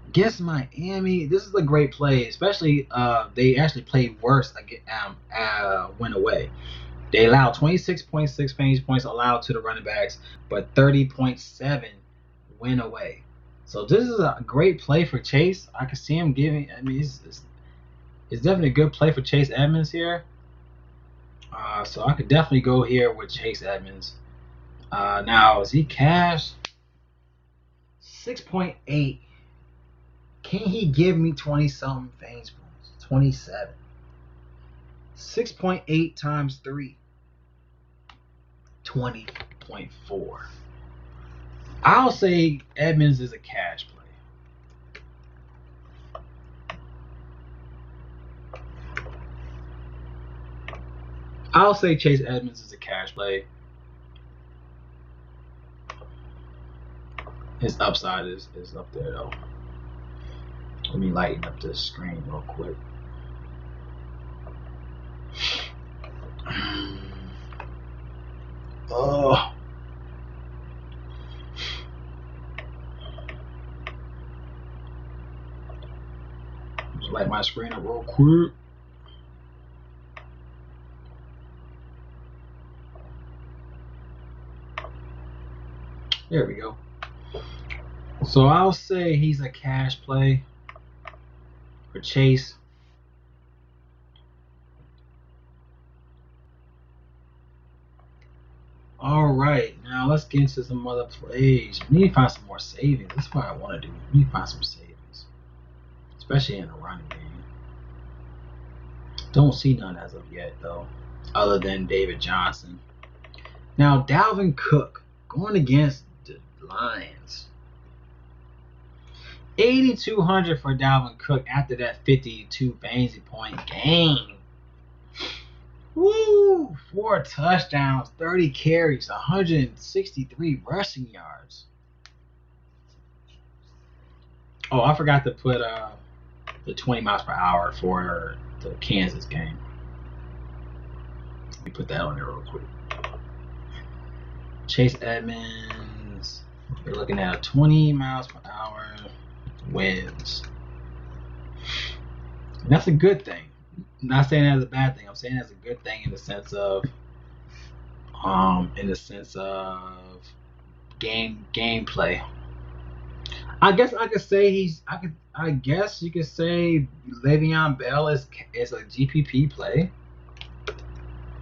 Against Miami, this is a great play, especially they actually played worse went away. They allowed 26.6 fantasy points allowed to the running backs, but 30.7 went away. So this is a great play for Chase. I can see him giving. I mean, it's definitely a good play for Chase Edmonds here. So I could definitely go here with Chase Edmonds. Now, is he cash? 6.8. Can he give me 20-something fantasy points? 27. 6.8 times 3. 20.4. I'll say Edmonds is a cash play. I'll say Chase Edmonds is a cash play. His upside is up there though. Let me lighten up this screen real quick. Oh. Just light my screen up real quick. There we go. So I'll say he's a cash play for Chase. All right, now let's get into some other plays. We need to find some more savings. That's what I want to do. We need to find some savings, especially in the running game. Don't see none as of yet, though, other than David Johnson. Now, Dalvin Cook going against the Lions. 8,200 for Dalvin Cook after that 52 fantasy point game. Woo! 4 touchdowns, 30 carries, 163 rushing yards. Oh, I forgot to put the 20 miles per hour for the Kansas game. Let me put that on there real quick. Chase Edmonds, we're looking at 20 miles per hour wins. And that's a good thing. I'm not saying that as a bad thing. I'm saying that's a good thing in the sense of gameplay. I guess I could say I guess you could say Le'Veon Bell is a GPP play.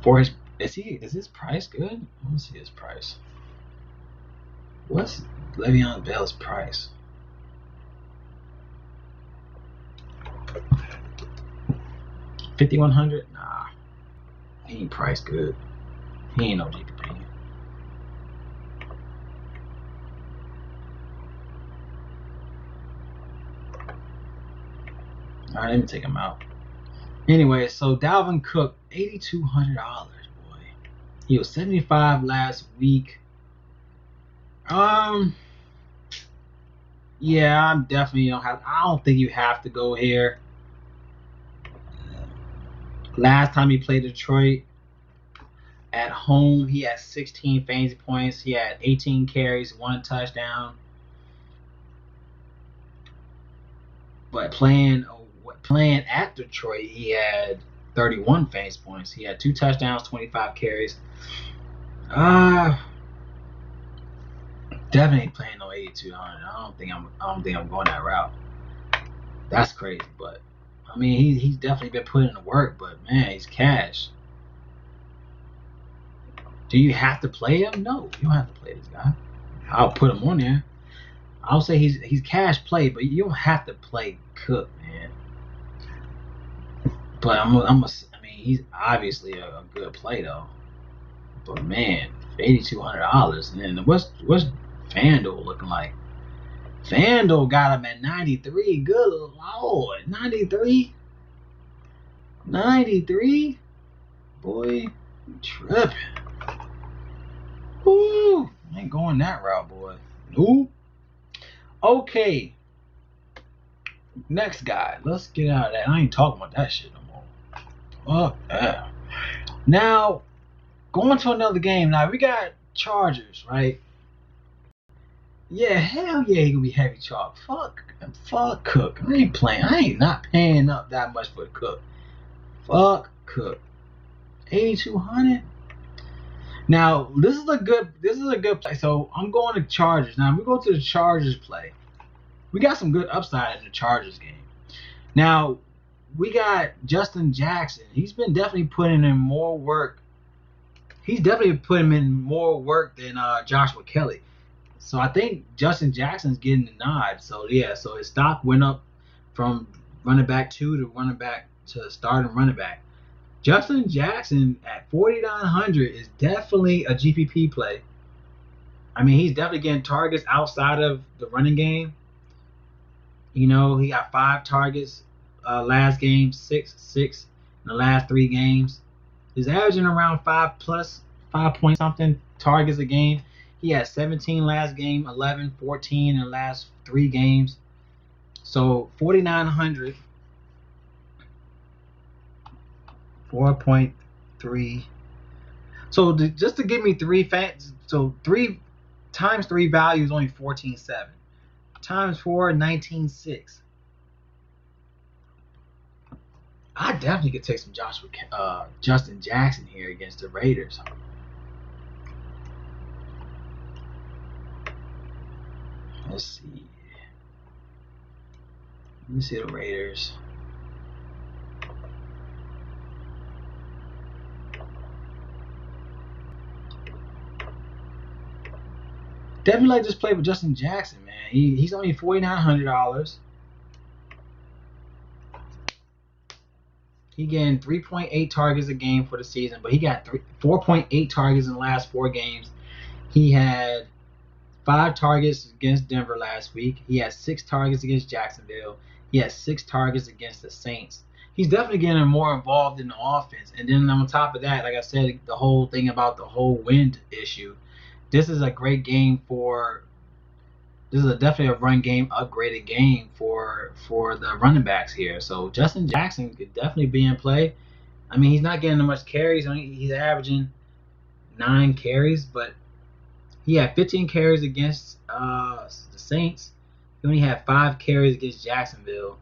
For his is his price good? Let me see his price. What's Le'Veon Bell's price? $5,100? Nah, he ain't price good. He ain't no GPP. All right, let me take him out. Anyway, so Dalvin Cook, $8,200, boy. He was 75 last week. Yeah, I'm definitely I don't think you have to go here. Last time he played Detroit at home, he had 16 fantasy points. He had 18 carries, 1 touchdown. But playing at Detroit, he had 31 fantasy points. He had 2 touchdowns, 25 carries. Definitely playing no 8,200. I don't think I'm going that route. That's crazy, but I mean he's definitely been putting in the work. But man, he's cash. Do you have to play him? No, you don't have to play this guy. I'll put him on there. I'll say he's cash play, but you don't have to play Cook, man. But I mean, he's obviously a good play though. But man, $8,200, and then what's FanDuel looking like? FanDuel got him at 93. Good Lord, 93. Boy, you tripping. Woo, ain't going that route, boy. Nope. Okay. Next guy. Let's get out of that. I ain't talking about that shit no more. Fuck that. Now, going to another game. Now, we got Chargers, right? Yeah, hell yeah, he gonna be heavy chalk. Fuck Cook. I ain't not paying up that much for Cook. Fuck Cook. 8,200. Now, this is a good play. So I'm going to Chargers. Now, if we go to the Chargers play, we got some good upside in the Chargers game. Now, we got Justin Jackson. He's been definitely putting in more work. He's definitely putting in more work than Joshua Kelly. So I think Justin Jackson's getting the nod. So yeah, so his stock went up from running back 2 to running back to starting running back. Justin Jackson at 4,900 is definitely a GPP play. I mean, he's definitely getting targets outside of the running game. You know, he got 5 targets last game, 6 in the last 3 games. He's averaging around 5 point something targets a game. He had 17 last game, 11, 14 in the last 3 games. So 4,900, 4.3. So just to give me three times three value is only 14.7. Times four, 19.6. I definitely could take some Justin Jackson here against the Raiders. Let's see. Let me see the Raiders. Definitely like this play with Justin Jackson, man. He's only $4,900. He getting 3.8 targets a game for the season, but he got 4.8 targets in the last 4 games. He had 5 targets against Denver last week. He had 6 targets against Jacksonville. He had 6 targets against the Saints. He's definitely getting more involved in the offense. And then on top of that, like I said, the whole thing about the whole wind issue. This is a great game for. This is definitely a run game, upgraded game for the running backs here. So Justin Jackson could definitely be in play. I mean, he's not getting much carries. He's averaging 9 carries, but he had 15 carries against the Saints. He only had 5 carries against Jacksonville.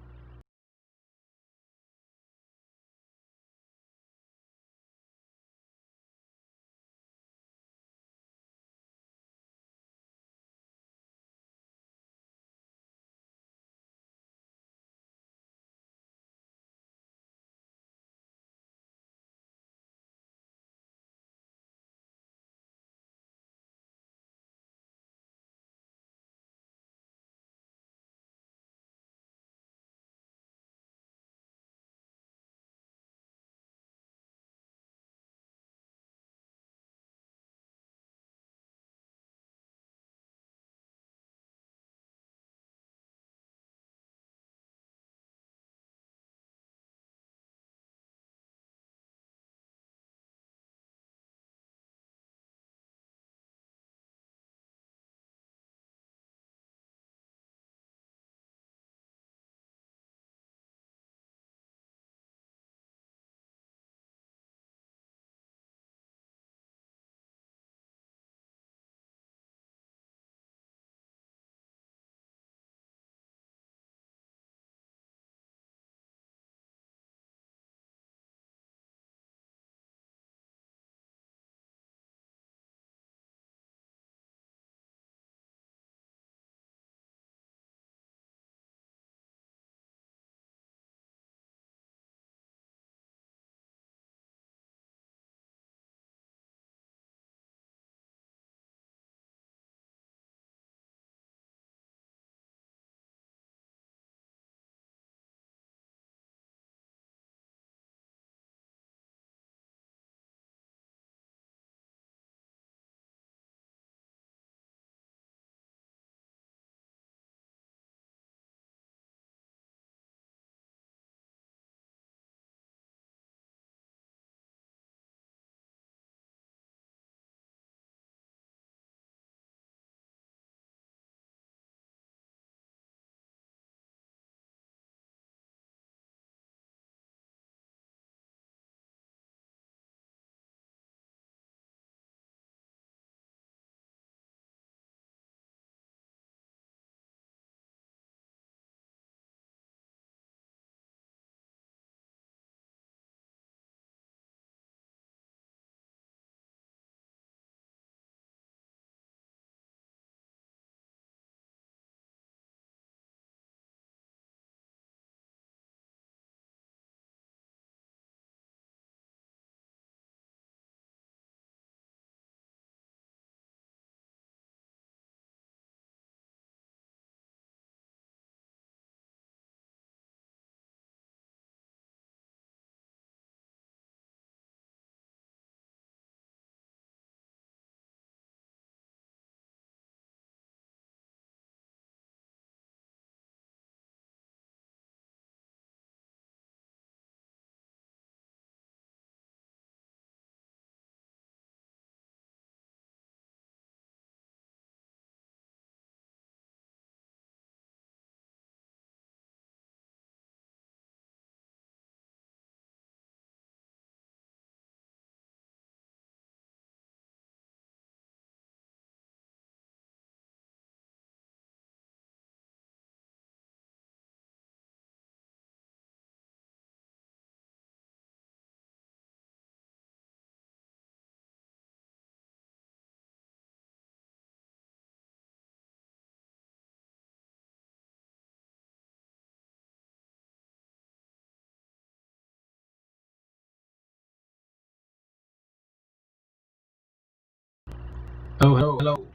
Hello, hello, hello.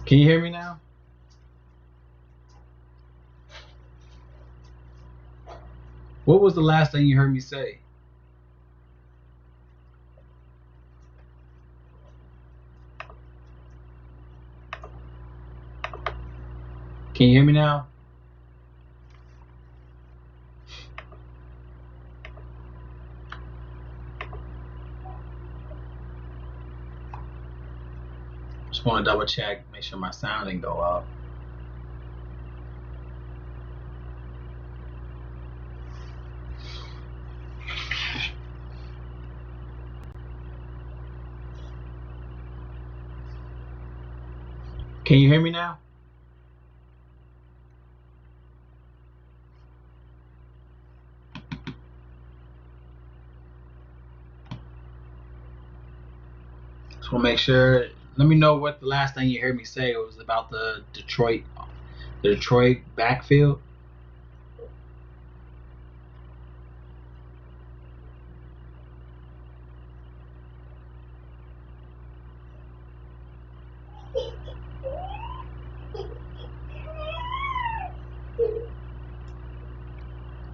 Can you hear me now? What was the last thing you heard me say? Can you hear me now? Just want to double check, make sure my sound didn't go out. Can you hear me now? Just want to make sure. Let me know what the last thing you heard me say was about the Detroit backfield.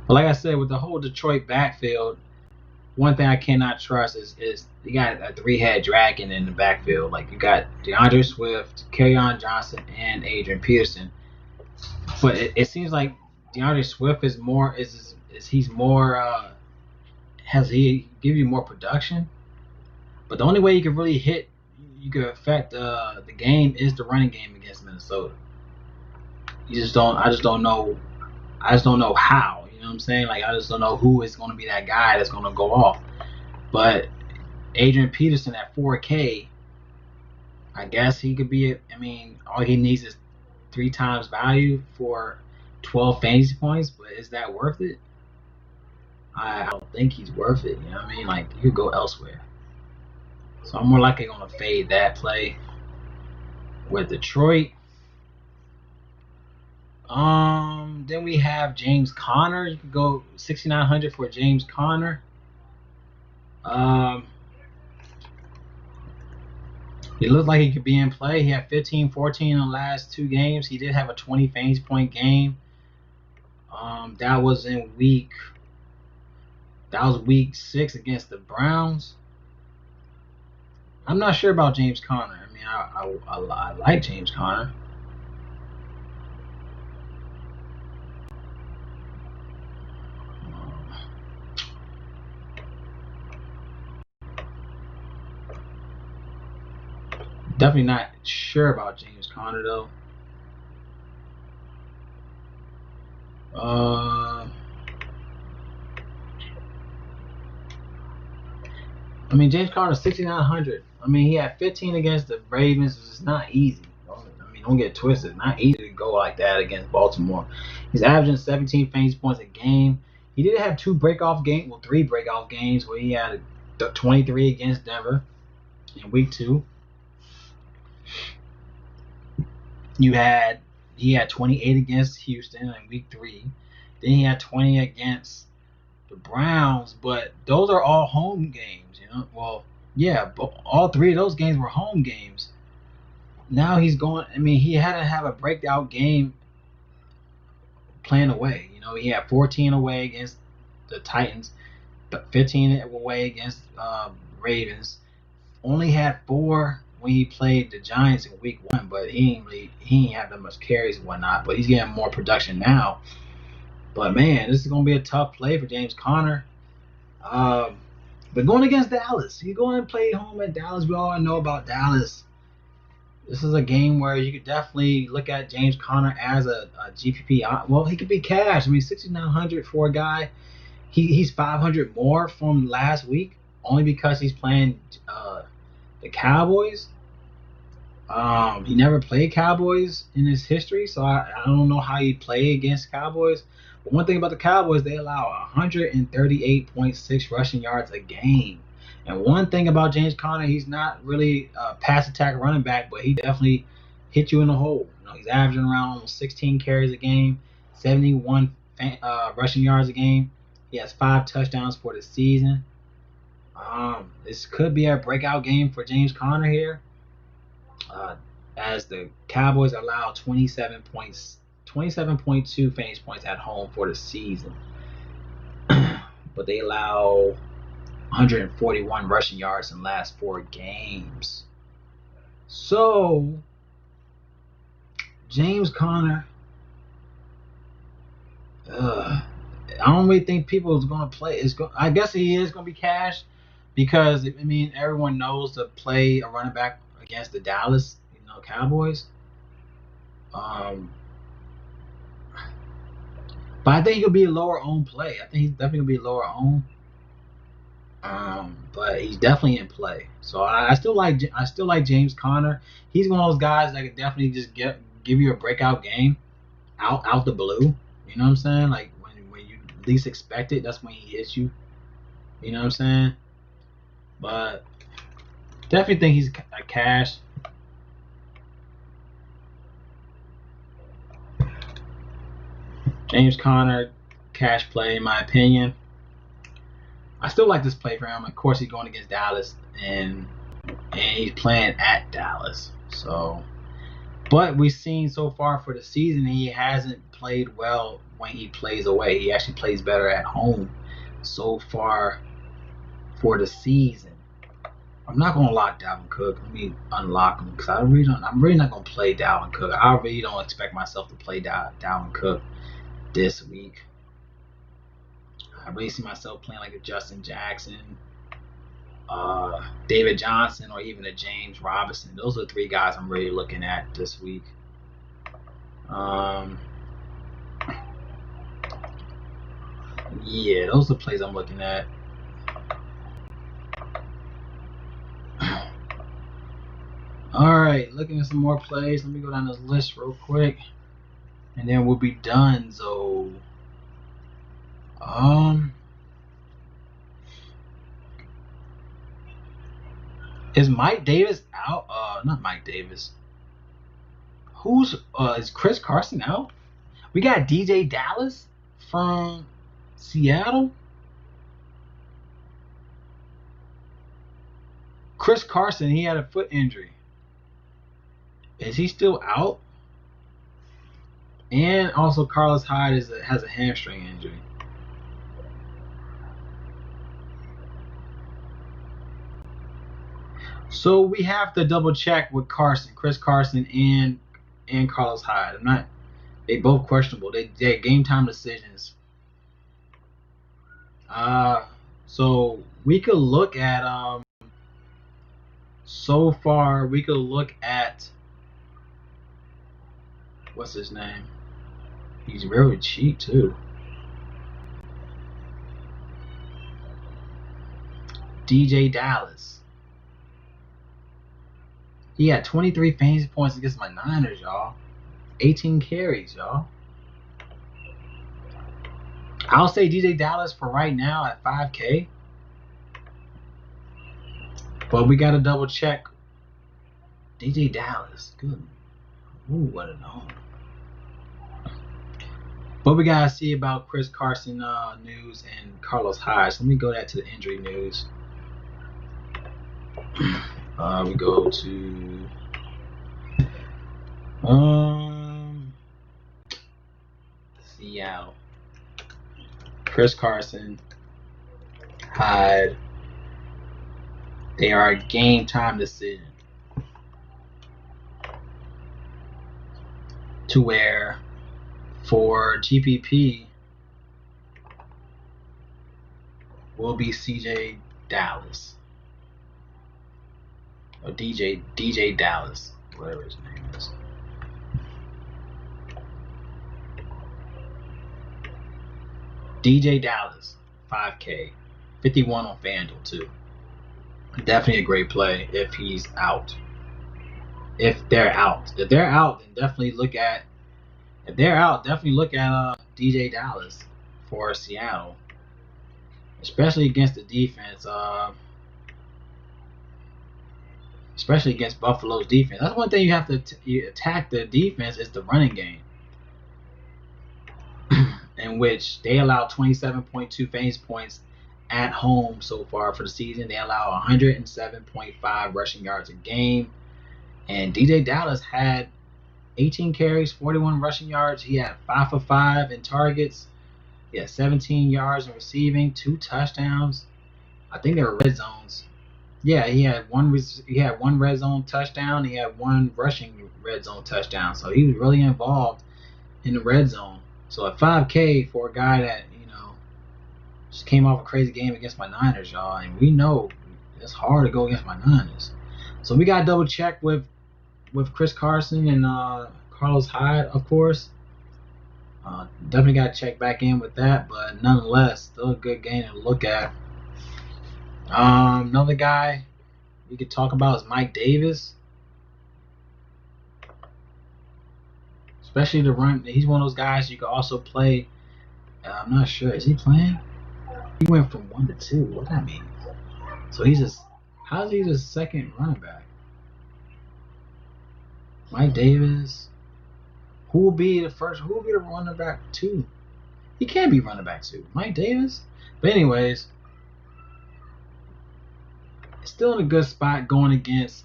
But like I said, with the whole Detroit backfield, one thing I cannot trust is you got a three-head dragon in the backfield. Like you got DeAndre Swift, Kerryon Johnson, and Adrian Peterson. But it seems like DeAndre Swift is more he's more has he give you more production. But the only way you can really you can affect the game is the running game against Minnesota. You just don't. I just don't know. I just don't know how. You know what I'm saying? Like I just don't know who is going to be that guy that's going to go off. But Adrian Peterson at 4K, I guess he could be. I mean, all he needs is 3 times value for 12 fantasy points. But is that worth it? I don't think he's worth it. You know what I mean? Like you could go elsewhere. So I'm more likely going to fade that play with Detroit. Then we have James Conner. You could go 6,900 for James Conner. He looked like he could be in play. He had 15, 14 in the last 2 games. He did have a 20 fantasy point game. That was week 6 against the Browns. I'm not sure about James Conner. I mean, I like James Conner. Definitely not sure about James Conner though. I mean, James Conner 6,900. I mean, he had 15 against the Ravens. It's not easy. I mean, don't get twisted. Not easy to go like that against Baltimore. He's averaging 17 fantasy points a game. He did have 3 breakoff games where he had 23 against Denver in week 2. He had 28 against Houston in week 3. Then he had 20 against the Browns, but those are all home games, you know. Well, yeah, but all 3 of those games were home games. Now he's going. I mean, he had to have a breakout game playing away. You know, he had 14 away against the Titans, 15 away against Ravens. Only had 4 when he played the Giants in week 1, but he ain't have that much carries and whatnot. But he's getting more production now. But man, this is gonna be a tough play for James Conner. But going against Dallas, he's going to play home at Dallas. We all know about Dallas. This is a game where you could definitely look at James Conner as a GPP. Well, he could be cash. I mean, 6,900 for a guy. He's 500 more from last week only because he's playing the Cowboys. He never played Cowboys in his history, so I don't know how he play against Cowboys. But one thing about the Cowboys, they allow 138.6 rushing yards a game. And one thing about James Conner, he's not really a pass attack running back, but he definitely hit you in the hole. You know, he's averaging around almost 16 carries a game, 71 rushing yards a game. He has 5 touchdowns for the season. This could be a breakout game for James Conner here, as the Cowboys allow 27.2 fantasy points at home for the season, but they allow 141 rushing yards in the last 4 games. So James Conner, I don't really think people is going to play. I guess he is going to be cashed because everyone knows to play a running back against the Dallas Cowboys. But I think he'll be a lower owned play. I think he's definitely gonna be a lower owned. But he's definitely in play. So I still like James Conner. He's one of those guys that could definitely just give you a breakout game out the blue. You know what I'm saying? Like when you least expect it, that's when he hits you. You know what I'm saying? But definitely think he's a cash. James Conner, cash play in my opinion. I still like this play for him. Of course, he's going against Dallas, and he's playing at Dallas. So, but we've seen so far for the season, he hasn't played well when he plays away. He actually plays better at home so far for the season. I'm not going to lock Dalvin Cook. Let me unlock him because I'm really not going to play Dalvin Cook. I really don't expect myself to play Dalvin Cook this week. I really see myself playing like a Justin Jackson, David Johnson, or even a James Robinson. Those are 3 guys I'm really looking at this week. Yeah, those are the plays I'm looking at. All right, looking at some more plays. Let me go down this list real quick, and then we'll be done. So, is Mike Davis out? Not Mike Davis. Is Chris Carson out? We got DJ Dallas from Seattle. Chris Carson, he had a foot injury. Is he still out? And also Carlos Hyde has a hamstring injury. So we have to double check with Chris Carson and Carlos Hyde. They both questionable. They're game time decisions. So we could look at so far we could look at what's his name? He's really cheap too. DJ Dallas. He had 23 fantasy points against my Niners, y'all. 18 carries, y'all. I'll say DJ Dallas for right now at 5K. But we got to double check. DJ Dallas. Good. Ooh, what a known. But we got to see about Chris Carson news and Carlos Hyde. So let me go back to the injury news. We go to Seattle. Chris Carson, Hyde. They are a game time decision. To where for GPP will be CJ Dallas. Or DJ Dallas, whatever his name is. DJ Dallas, 5K, 51 on FanDuel too. Definitely a great play if he's out. If they're out, then definitely look at. If they're out, definitely look at DJ Dallas for Seattle, especially against the defense. Especially against Buffalo's defense. That's one thing you have to attack the defense is the running game, in which they allow 27.2 fantasy points at home so far for the season. They allow 107.5 rushing yards a game. And DJ Dallas had 18 carries, 41 rushing yards. He had 5 for 5 in targets. He had 17 yards in receiving, 2 touchdowns. I think they were red zones. Yeah, he had one red zone touchdown. He had 1 rushing red zone touchdown. So he was really involved in the red zone. So at 5K for a guy that, just came off a crazy game against my Niners, y'all. And we know it's hard to go against my Niners. So we got to double check with Chris Carson and Carlos Hyde, of course. Definitely got to check back in with that. But nonetheless, still a good game to look at. Another guy we could talk about is Mike Davis. Especially the run. He's one of those guys you could also play. I'm not sure. Is he playing? He went from 1 to 2. What that mean? So how's he the second running back? Mike Davis. Who will be the running back 2? He can't be running back 2. Mike Davis? But anyways, still in a good spot going against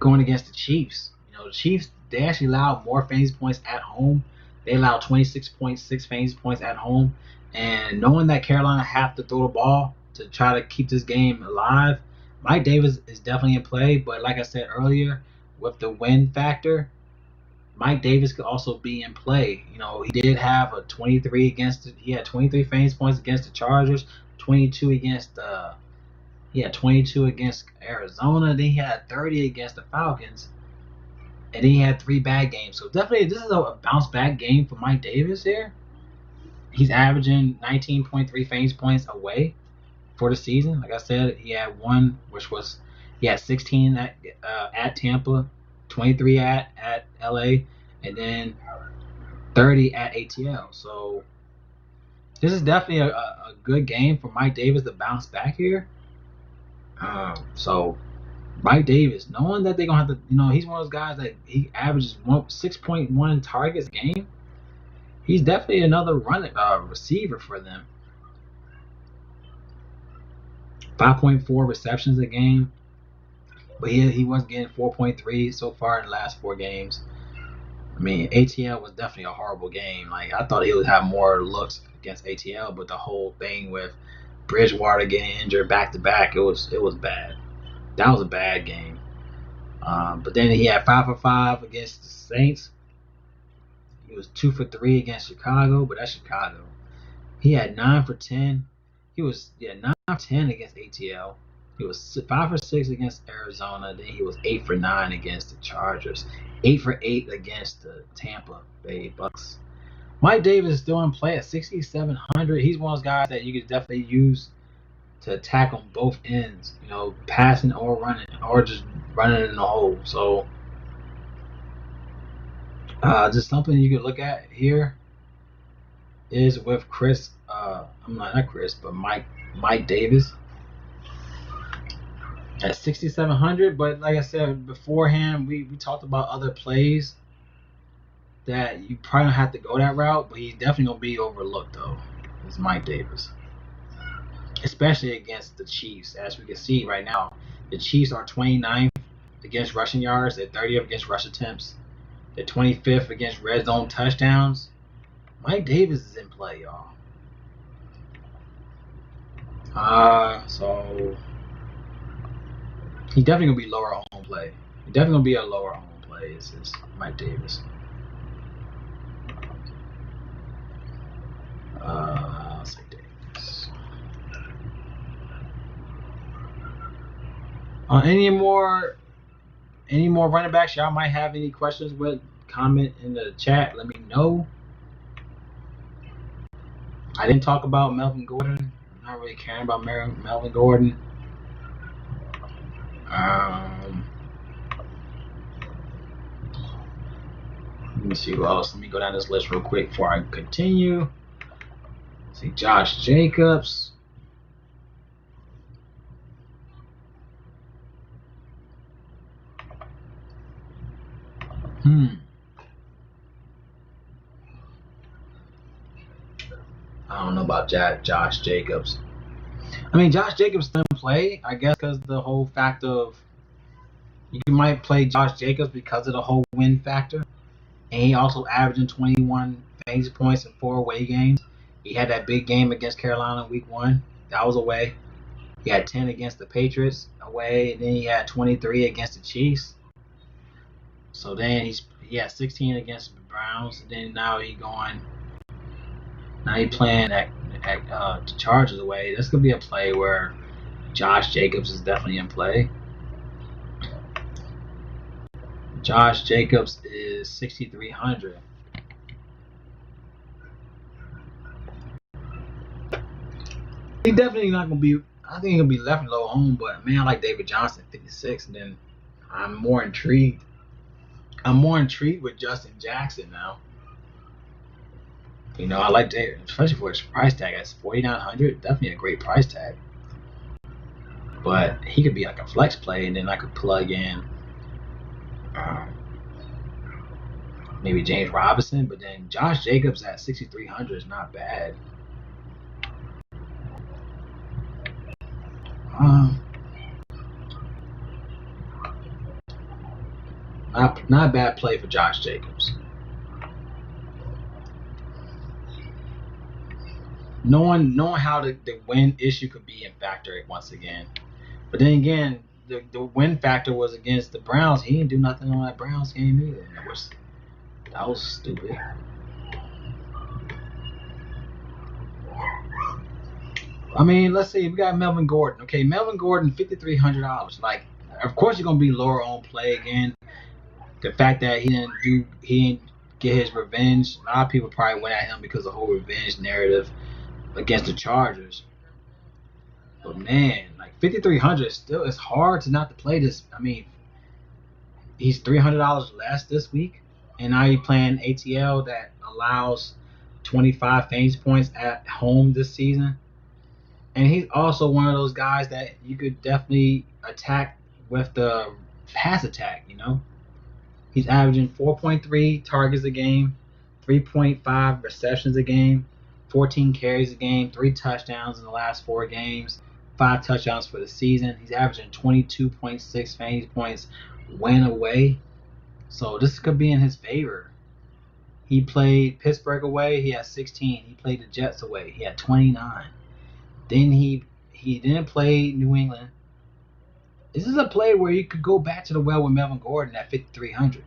the Chiefs. The Chiefs, they actually allow more fantasy points at home. They allow 26.6 fantasy points at home. And knowing that Carolina have to throw the ball to try to keep this game alive, Mike Davis is definitely in play. But like I said earlier, with the win factor, Mike Davis could also be in play. He did have a 23 he had 23 fantasy points against the Chargers, 22 against Arizona, then he had 30 against the Falcons. And then he had 3 bad games. So definitely this is a bounce back game for Mike Davis here. He's averaging 19.3 fantasy points away for the season. Like I said, he had 1, he had 16 at Tampa, 23 at LA, and then 30 at ATL. So this is definitely a good game for Mike Davis to bounce back here. So Mike Davis, knowing that they're going to have to, he's one of those guys that he averages 6.1 targets a game. He's definitely another receiver for them. 5.4 receptions a game. But he was getting 4.3 so far in the last 4 games. I mean, ATL was definitely a horrible game. Like, I thought he would have more looks against ATL, but the whole thing with Bridgewater getting injured back-to-back, it was bad. That was a bad game. But then he had 5 for 5 against the Saints. He was 2 for 3 against Chicago, but that's Chicago. He had 9 for 10. He was 9 for 10 against ATL. He was 5 for 6 against Arizona. Then he was 8 for 9 against the Chargers. 8 for 8 against the Tampa Bay Bucks. Mike Davis is still in play at 6,700. He's one of those guys that you could definitely use to attack on both ends, passing or running, or just running in the hole. So, just something you could look at here is with Mike Davis at 6,700. But like I said beforehand, we talked about other plays that you probably don't have to go that route, but he's definitely gonna be overlooked though. It's Mike Davis. Especially against the Chiefs. As we can see right now, the Chiefs are 29th against rushing yards. They're 30th against rush attempts. They're 25th against red zone touchdowns. Mike Davis is in play, y'all. So he's definitely going to be lower on home play. He's definitely going to be a lower on home play. It's Mike Davis. Let's say Davis. Any more running backs y'all might have any questions with? Comment in the chat. Let me know. I didn't talk about Melvin Gordon. I'm not really caring about Melvin Gordon. Let me see who else. Let me go down this list real quick before I continue. Let's see, Josh Jacobs. about Josh Jacobs. I mean, Josh Jacobs didn't play, I guess, because the whole fact of you might play Josh Jacobs because of the whole win factor. And he also averaging 21 fantasy points in 4 away games. He had that big game against Carolina week 1. That was away. He had 10 against the Patriots away. And then he had 23 against the Chiefs. So then he had 16 against the Browns. And then now he playing at the Chargers away. This could be a play where Josh Jacobs is definitely in play. Josh Jacobs is 6,300. He definitely not gonna be. I think he'll be left low home, but man, I like David Johnson 56, and then I'm more intrigued. With Justin Jackson now. You know, I like David, especially for his price tag. That's 4,900. Definitely a great price tag. But he could be like a flex play, and then I could plug in maybe James Robinson. But then Josh Jacobs at 6,300 is not bad. Not a bad play for Josh Jacobs. Knowing how the win issue could be in factor once again. But then again, the win factor was against the Browns. He didn't do nothing on that Browns game either. That was stupid. I mean, let's see. We got Melvin Gordon. Okay, Melvin Gordon, $5,300. Like, of course, you're gonna be lower on play again. The fact that he didn't get his revenge. A lot of people probably went at him because of the whole revenge narrative against the Chargers. But man, like 5,300 still, it's hard to not to play this. I mean, he's $300 less this week, and now you're playing ATL that allows 25 fantasy points at home this season. And he's also one of those guys that you could definitely attack with the pass attack, you know. He's averaging 4.3 targets a game, 3.5 receptions a game, 14 carries a game, 3 touchdowns in the last 4 games, 5 touchdowns for the season. He's averaging 22.6 fantasy points when away. So this could be in his favor. He played Pittsburgh away. He had 16. He played the Jets away. He had 29. Then he didn't play New England. This is a play where you could go back to the well with Melvin Gordon at 5,300.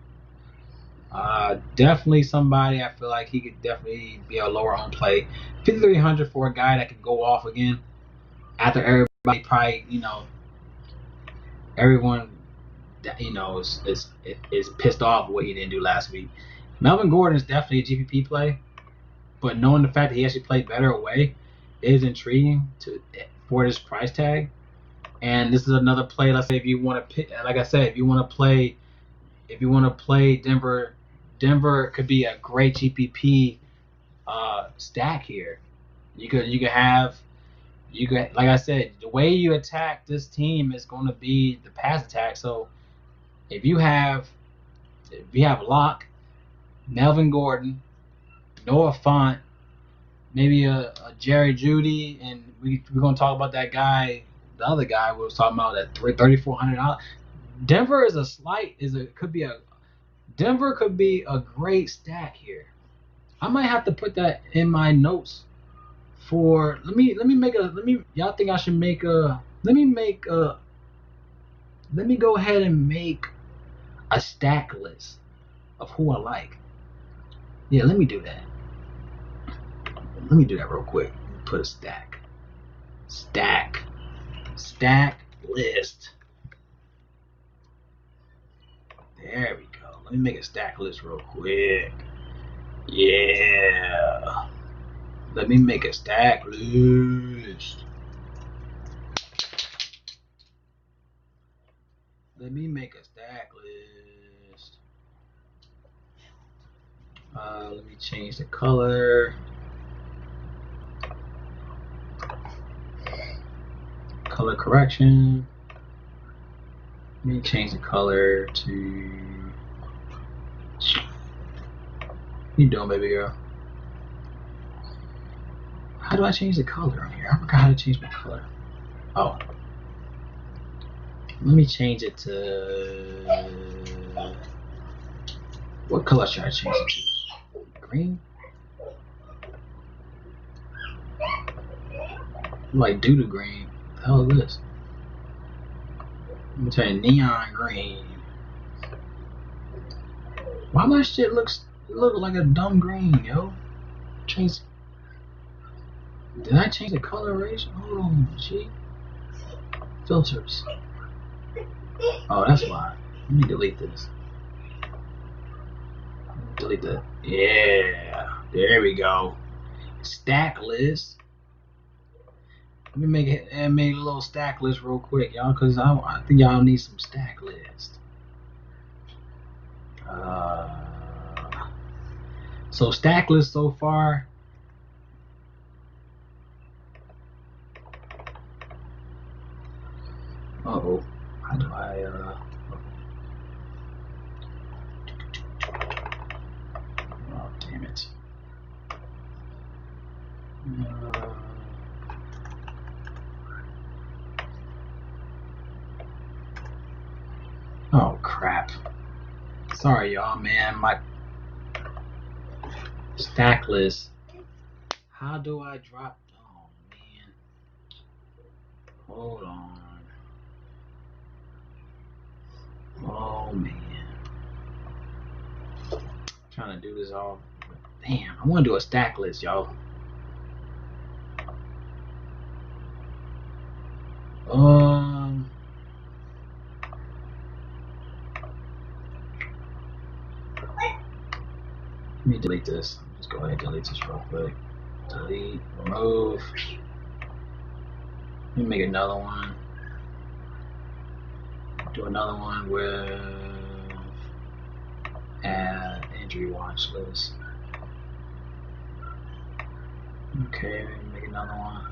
Definitely somebody I feel like he could definitely be a lower on play. 5,300 for a guy that could go off again after everybody probably, you know, everyone, you know, is pissed off what he didn't do last week. Melvin Gordon is definitely a GPP play, but knowing the fact that he actually played better away is intriguing for this price tag. And this is another play. Let's say if you want to pick, like I said, if you want to play Denver could be a great GPP stack here. You could like I said, the way you attack this team is going to be the pass attack. So if you have Locke, Melvin Gordon, Noah Fant, maybe a Jerry Jeudy, and we're going to talk about that guy. The other guy we was talking about at $3,400. Denver Denver could be a great stack here. I might have to put that in my notes for let me go ahead and make a stack list of who I like. Yeah, let me do that. Let me do that real quick. Put a stack list. There we go. Let me make a stack list real quick. Yeah. Let me make a stack list. Let me change the color. Color correction. Let me change the color to. What you doing, baby girl? How do I change the color on here? I forgot how to change my color. Oh. Let me change it to... What color should I change it to? Green? Like doo-doo green. What the hell is this? I'm gonna turn neon green. Why my shit look like a dumb green, yo? Change. Did I change the coloration? Hold on, gee. Filters. Oh, that's why. Let me delete this. Delete that. Yeah. There we go. Stack list. Let me make it and make a little stack list real quick, y'all, because I think y'all need some stack list. So stack list so far. Uh-oh. How do I oh, damn it. Oh crap. Sorry y'all, man. My stack list. How do I drop? Oh man. Hold on. Oh man. I'm trying to do this all. Damn, I want to do a stack list, y'all. Let me delete this. Just go ahead and delete this real quick. Delete, remove. Let me make another one. Do another one with add injury watch list. Okay, let me make another one.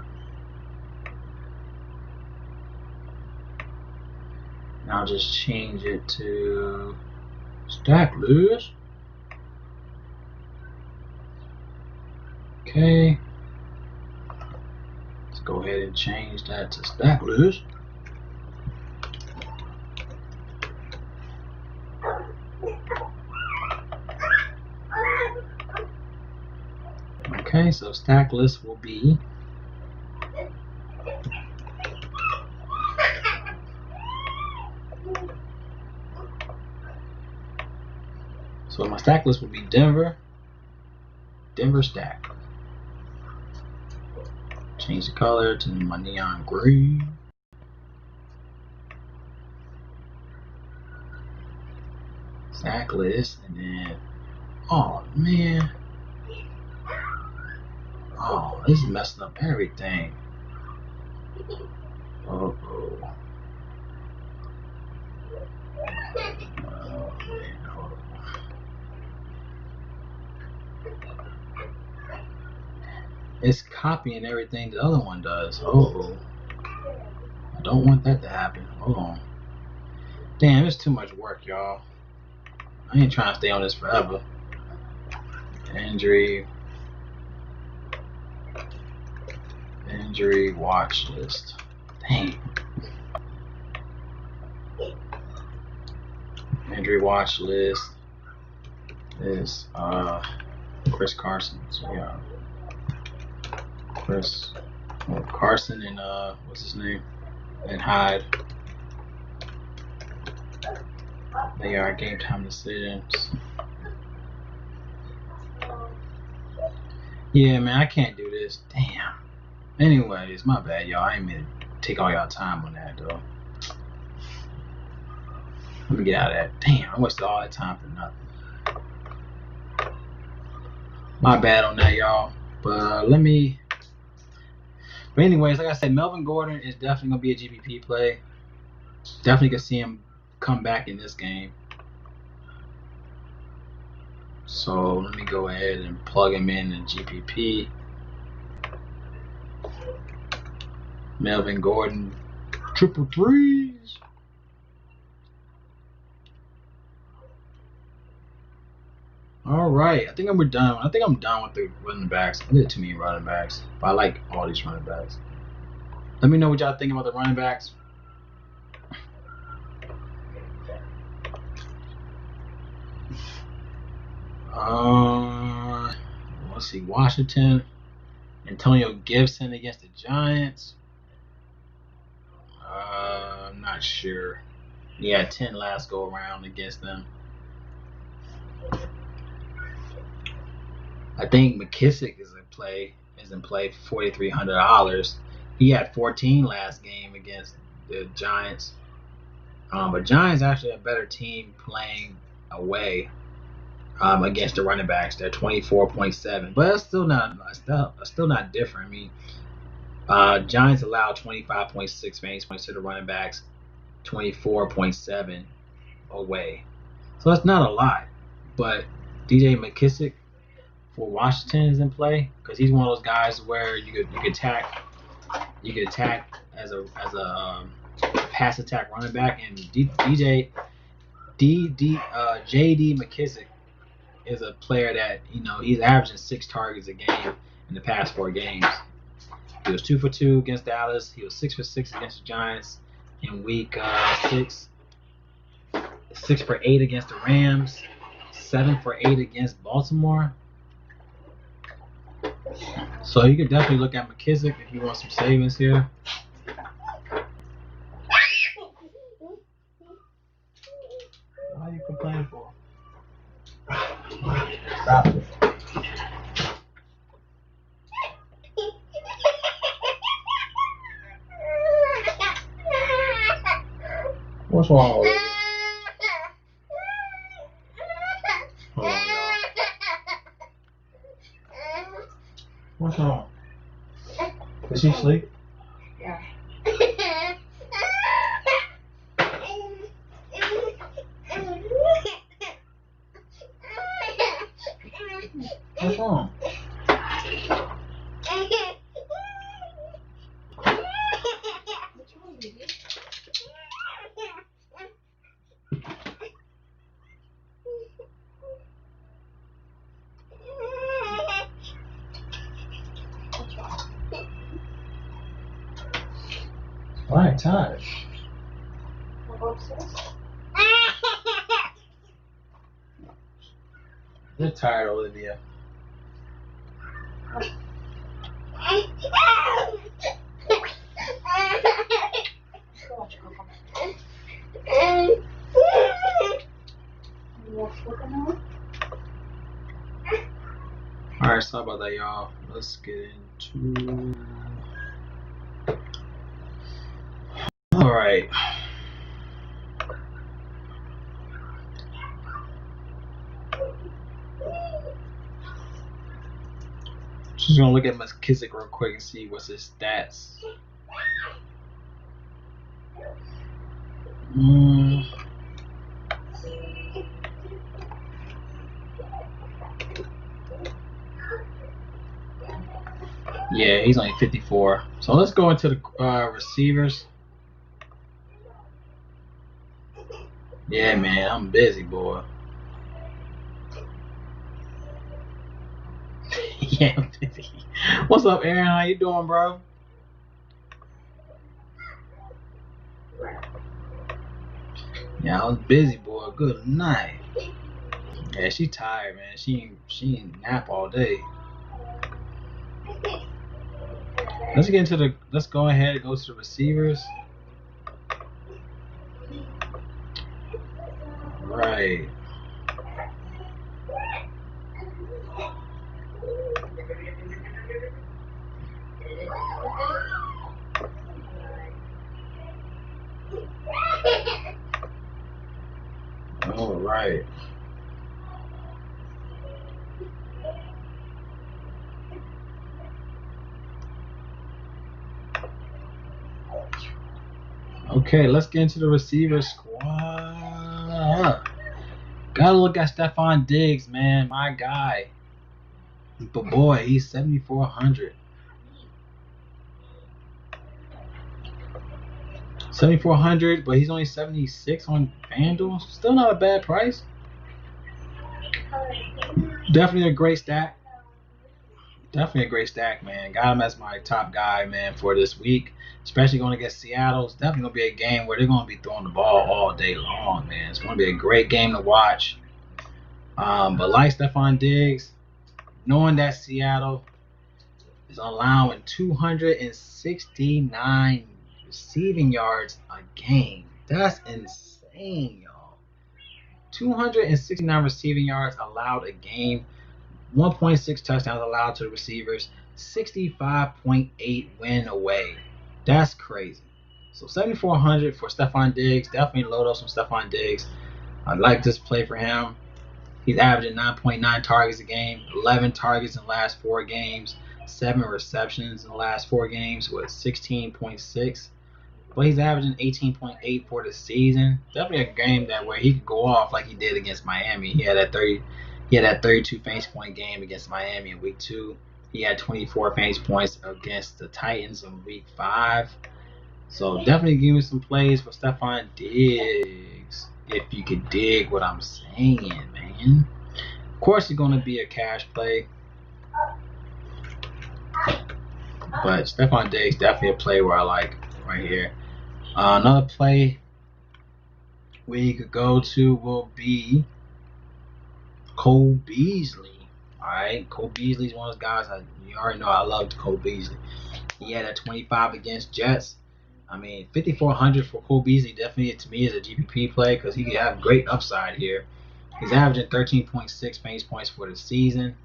And I'll just change it to stack list. Okay. Let's go ahead and change that to stack list. Okay, so stack list will be so my stack list will be Denver stack. Change the color to my neon green. Stack list, and then oh man. Oh, this is messing up everything. Oh, man, hold on. It's copying everything the other one does. Oh, I don't want that to happen. Hold on. Damn, it's too much work, y'all. I ain't trying to stay on this forever. Injury watch list. Dang. Injury watch list is Chris Carson. So yeah, Chris Carson and what's his name? And Hyde. They are game time decisions. Yeah, man, I can't do this. Damn. Anyways, my bad, y'all. I ain't mean to take all y'all time on that, though. Let me get out of that. Damn, I wasted all that time for nothing. My bad on that, y'all. But But anyways, like I said, Melvin Gordon is definitely gonna be a GPP play. Definitely can see him come back in this game. So let me go ahead and plug him in GPP. Melvin Gordon, triple threes. All right, I think we're done. I think I'm done with the running backs. I did too many running backs, but I like all these running backs. Let me know what y'all think about the running backs. Let's see, Washington, Antonio Gibson against the Giants. I'm not sure. He had 10 last go around against them. I think McKissick is in play. $4,300. He had 14 last game against the Giants. But Giants actually a better team playing away against the running backs. They're 24.7, but it's still not different. I mean, Giants allow 25.6 fantasy points to the running backs, 24.7 away. So that's not a lot. But DJ McKissick for Washington is in play because he's one of those guys where you could attack as a pass attack running back, and JD McKissick is a player that he's averaging 6 targets a game in the past 4 games. He was 2 for 2 against Dallas. He was 6 for 6 against the Giants in week 6. 6 for 8 against the Rams. 7 for 8 against Baltimore. So you could definitely look at McKissick if you want some savings here. What are you complaining for? Stop it. What's wrong with you? Hold on, y'all. What's wrong? Did she sleep? Yeah. What's wrong? Why tired? We'll go upstairs. You're tired, Olivia. Alright, sorry about that, y'all. Let's get into... Alright. Just gonna look at McKissick real quick and see what's his stats. Yeah, he's only 54. So let's go into the receivers. Yeah, man, I'm busy, boy. Yeah, I'm busy. What's up, Aaron? How you doing, bro? Yeah, I was busy, boy. Good night. Yeah, she tired, man. She ain't nap all day. Let's go ahead and go to the receivers. Right. All right. Okay, let's get into the receiver squad. Gotta look at Stephon Diggs, man. My guy. But boy, he's 7,400. 7,400, but he's only 76 on FanDuel. Still not a bad price. Definitely a great stack. Definitely a great stack, man. Got him as my top guy, man, for this week. Especially going against Seattle. It's definitely going to be a game where they're going to be throwing the ball all day long, man. It's going to be a great game to watch. But like Stephon Diggs, knowing that Seattle is allowing 269 receiving yards a game. That's insane, y'all. 269 receiving yards allowed a game. 1.6 touchdowns allowed to the receivers, 65.8 win away. That's crazy. So 7,400 for Stephon Diggs. Definitely load up some Stephon Diggs. I like this play for him. He's averaging 9.9 targets a game, 11 targets in the last 4 games, 7 receptions in the last 4 games with 16.6. But he's averaging 18.8 for the season. Definitely a game that where he could go off like he did against Miami. He had that 32 fantasy point game against Miami in week 2. He had 24 fantasy points against the Titans in week 5. So definitely give me some plays for Stephon Diggs. If you could dig what I'm saying, man. Of course, it's going to be a cash play. But Stephon Diggs definitely a play where I like right here. Another play where you could go to will be Cole Beasley. Alright, Cole Beasley's one of those guys. You already know I loved Cole Beasley. He had a 25 against Jets. I mean, 5,400 for Cole Beasley definitely to me is a GPP play because he could have great upside here. He's averaging 13.6 fantasy points for the season.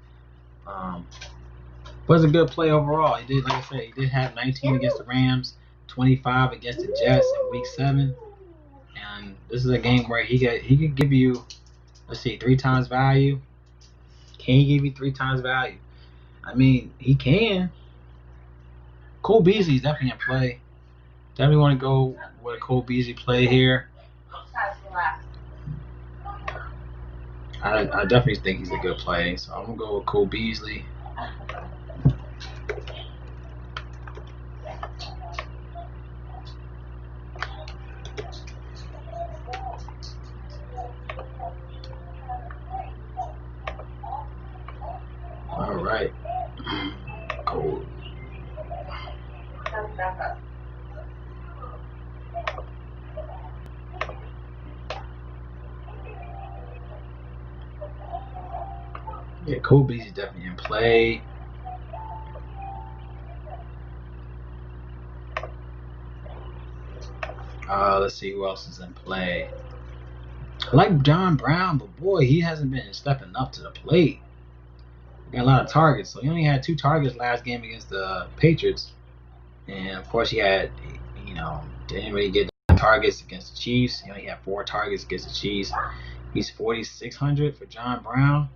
Was a good play overall. He did, like I said, he did have 19 against the Rams, 25 against the Jets in week 7. And this is a game where he could give you, let's see, 3 times value. Can he give you 3 times value? I mean, he can. Cole Beasley's definitely in play. Definitely want to go with a Cole Beasley play here. I definitely think he's a good play. So I'm going to go with Cole Beasley. All right. Cool. Yeah, Cole Beasley's definitely in play. Let's see who else is in play. I like John Brown, but boy, he hasn't been stepping up to the plate. He got a lot of targets, so he only had 2 targets last game against the Patriots. And of course, he had, didn't really get targets against the Chiefs. He only had 4 targets against the Chiefs. He's 4,600 for John Brown.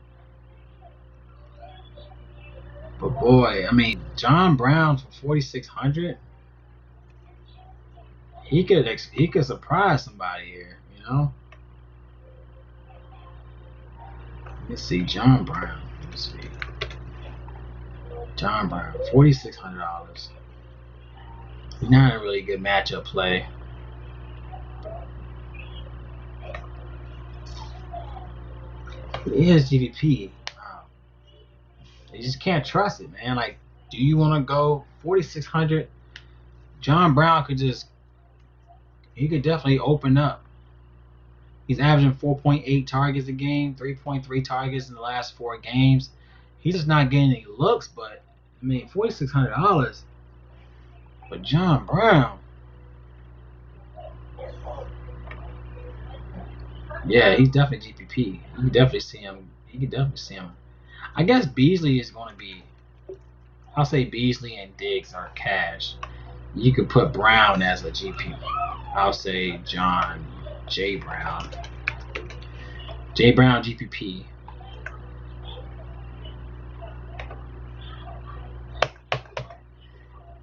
But boy, I mean, John Brown for 4,600. He could surprise somebody here, you know. Let's see, John Brown. Let's see, John Brown, $4,600. He's not a really good matchup play. He is GVP. You just can't trust it, man. Like, do you want to go 4,600? John Brown could definitely open up. He's averaging 4.8 targets a game, 3.3 targets in the last 4 games. He's just not getting any looks, but I mean, $4,600 for John Brown. Yeah, he's definitely GPP. You can definitely see him. I guess Beasley is going to be. I'll say Beasley and Diggs are cash. You could put Brown as a GP. I'll say J. Brown. J. Brown GPP.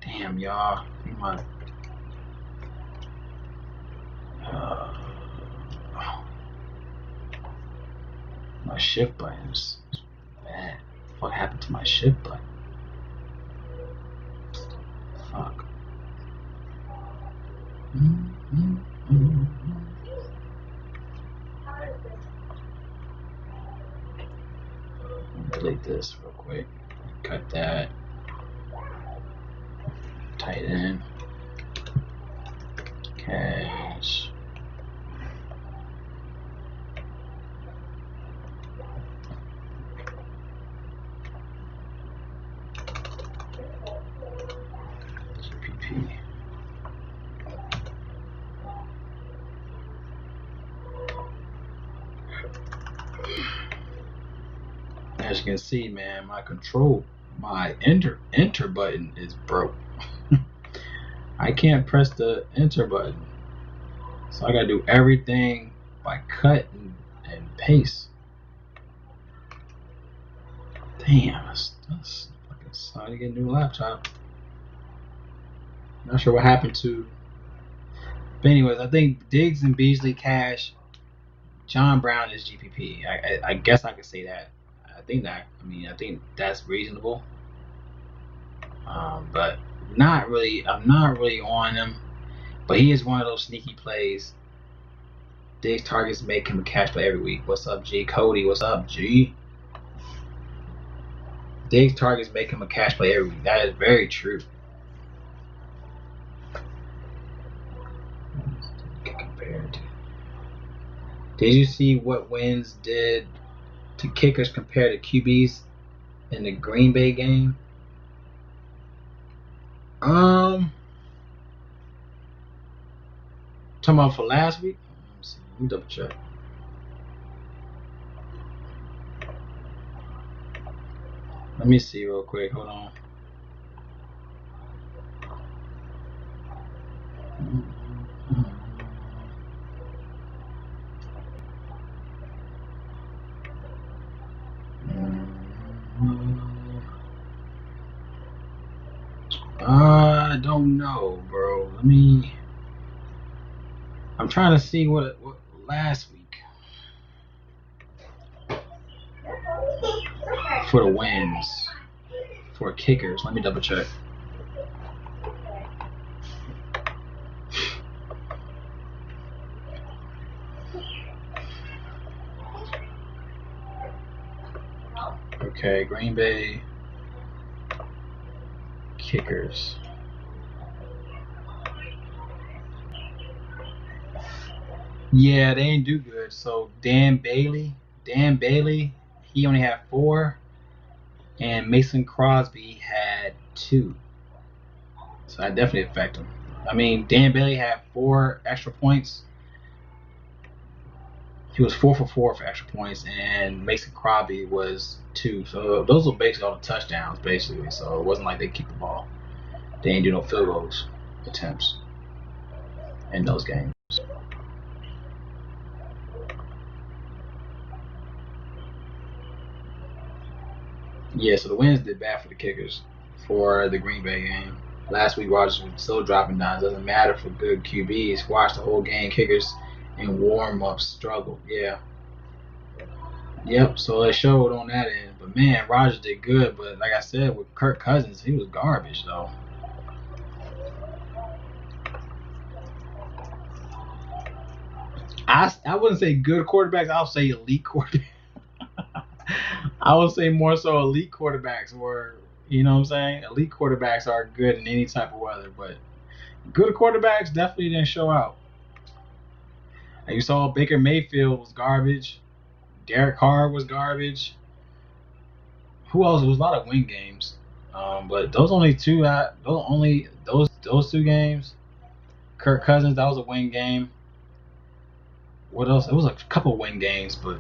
Damn, y'all. My shift button is bad. What happened to my shift button? Fuck. delete this real quick. Cut that. Tight end. Cash. GPP. As you can see, man, my enter button is broke. I can't press the enter button, so I gotta do everything by cut and paste. Damn, that's fucking sorry to get a new laptop. Not sure what happened to. But anyways, I think Diggs and Beasley cash. John Brown is GPP. I guess I could say that. I think that's reasonable. But not really. I'm not really on him. But he is one of those sneaky plays. Diggs targets make him a cash play every week. What's up, G? Cody, what's up, G? Diggs targets make him a cash play every week. That is very true. Compared to. Did you see what wins did to kickers compared to QBs in the Green Bay game? Talking about for last week? Let me see. Let me double check. Let me see real quick. Hold on. I don't know, bro. I'm trying to see what last week for the wins for kickers. Let me double check. Okay, Green Bay kickers. Yeah, they didn't do good. So Dan Bailey, he only had 4, and Mason Crosby had 2. So that definitely affected him. I mean, Dan Bailey had 4 extra points. He was 4 for 4 for extra points, and Mason Crosby was 2. So those were basically all the touchdowns, basically. So it wasn't like they kicked the ball. They didn't do no field goals attempts in those games. Yeah, so the wins did bad for the kickers for the Green Bay game. Last week, Rodgers was still dropping down. It doesn't matter for good QBs. Watch the whole game. Kickers in warm-ups struggled. Yeah. Yep, so it showed on that end. But, man, Rodgers did good. But, like I said, with Kirk Cousins, he was garbage, though. I wouldn't say good quarterbacks. I would say elite quarterbacks. I would say more so elite quarterbacks were, you know what I'm saying? Elite quarterbacks are good in any type of weather, but good quarterbacks definitely didn't show out. And you saw Baker Mayfield was garbage. Derek Carr was garbage. Who else? It was a lot of win games. But those two games. Kirk Cousins, that was a win game. What else? It was a couple win games, but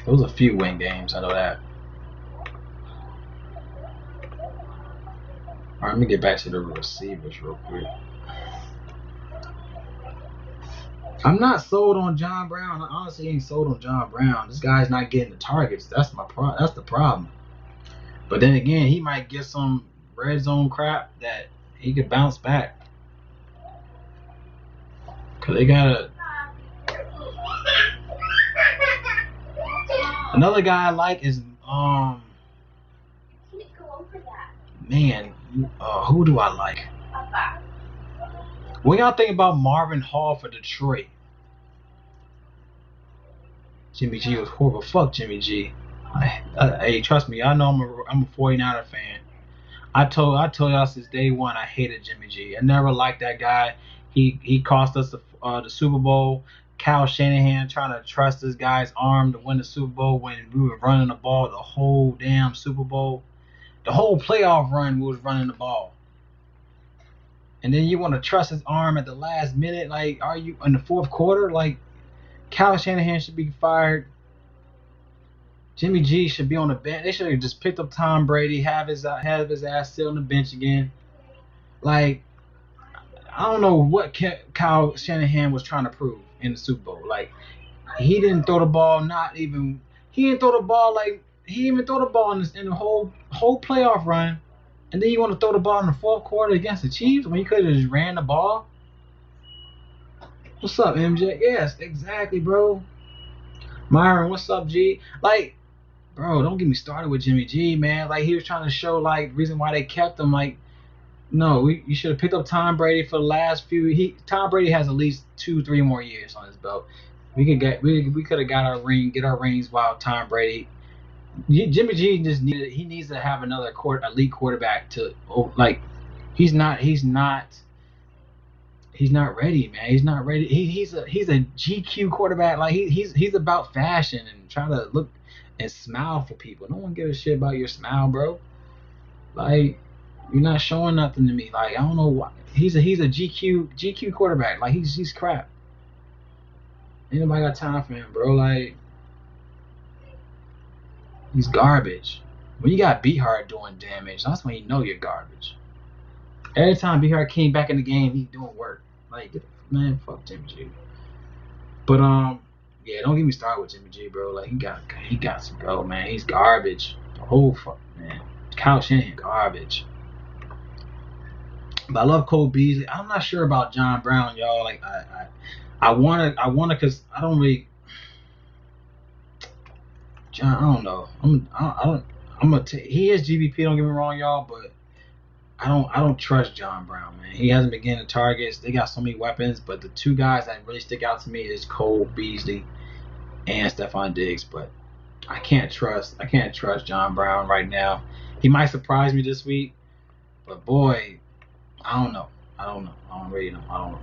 it was a few win games. I know that. All right, let me get back to the receivers real quick. I'm not sold on John Brown. I honestly ain't sold on John Brown. This guy's not getting the targets. That's the problem. But then again, he might get some red zone crap that he could bounce back. Cause they got another guy I like is man, who do I like? What y'all think about Marvin Hall for Detroit? Jimmy G was horrible. Fuck Jimmy G. Hey, trust me, I know I'm a 49er fan. I told y'all since day one I hated Jimmy G. I never liked that guy. He cost us the Super Bowl. Kyle Shanahan trying to trust this guy's arm to win the Super Bowl when we were running the ball the whole damn Super Bowl. The whole playoff run we was running the ball. And then you want to trust his arm at the last minute? Like, are you in the fourth quarter? Like, Kyle Shanahan should be fired. Jimmy G should be on the bench. They should have just picked up Tom Brady, have his ass sit on the bench again. Like, I don't know what Kyle Shanahan was trying to prove in the Super Bowl. Like, he didn't throw the ball. He didn't throw the ball like he didn't even throw the ball in the whole playoff run. And then you want to throw the ball in the fourth quarter against the Chiefs when you could have just ran the ball? What's up, MJ? Yes, exactly, bro. Myron, what's up, G? Like, bro, don't get me started with Jimmy G, man. Like, he was trying to show, like, reason why they kept him. Like, no, you should have picked up Tom Brady for the last few. Tom Brady has at least 2-3 more years on his belt. We could have got get our rings while Tom Brady. Jimmy G needs to have another elite quarterback to like. He's not ready, man. He's not ready. He's a GQ quarterback. Like he's about fashion and trying to look and smile for people. No one gives a shit about your smile, bro. Like, you're not showing nothing to me. Like, I don't know why. He's a GQ quarterback. Like, he's crap. Ain't nobody got time for him, bro. Like, he's garbage. When you got Beathard doing damage, that's when you know you're garbage. Every time Beathard came back in the game, he's doing work. Like, man, fuck Jimmy G. But yeah, don't get me started with Jimmy G, bro. Like, he got to go, man. He's garbage. The whole fuck, man. Kyle Shanahan, garbage. But I love Cole Beasley. I'm not sure about John Brown, y'all. Like, I wanna, cause I don't really. John, I don't know. He is GBP. Don't get me wrong, y'all, but I don't trust John Brown, man. He hasn't been getting the targets. They got so many weapons, but the two guys that really stick out to me is Cole Beasley and Stephon Diggs. But I can't trust John Brown right now. He might surprise me this week, but boy, I don't know. I don't really know. I don't know.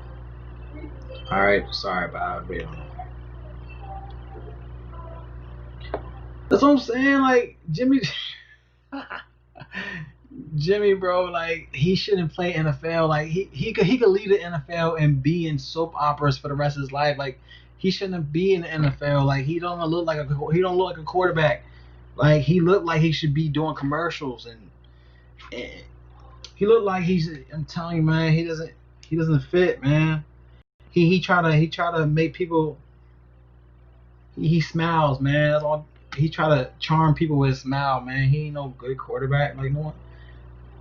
All right, sorry about it. I really don't know. That's what I'm saying. Like, Jimmy, bro, like, he shouldn't play NFL. Like, he could lead the NFL and be in soap operas for the rest of his life. Like, he shouldn't be in the NFL. Like, he don't look like a quarterback. Like, he looked like he should be doing commercials, and he looked like I'm telling you, man, he doesn't fit, man. He try to make people. He smiles, man. That's all. He try to charm people with his smile, man. He ain't no good quarterback. Like, no one.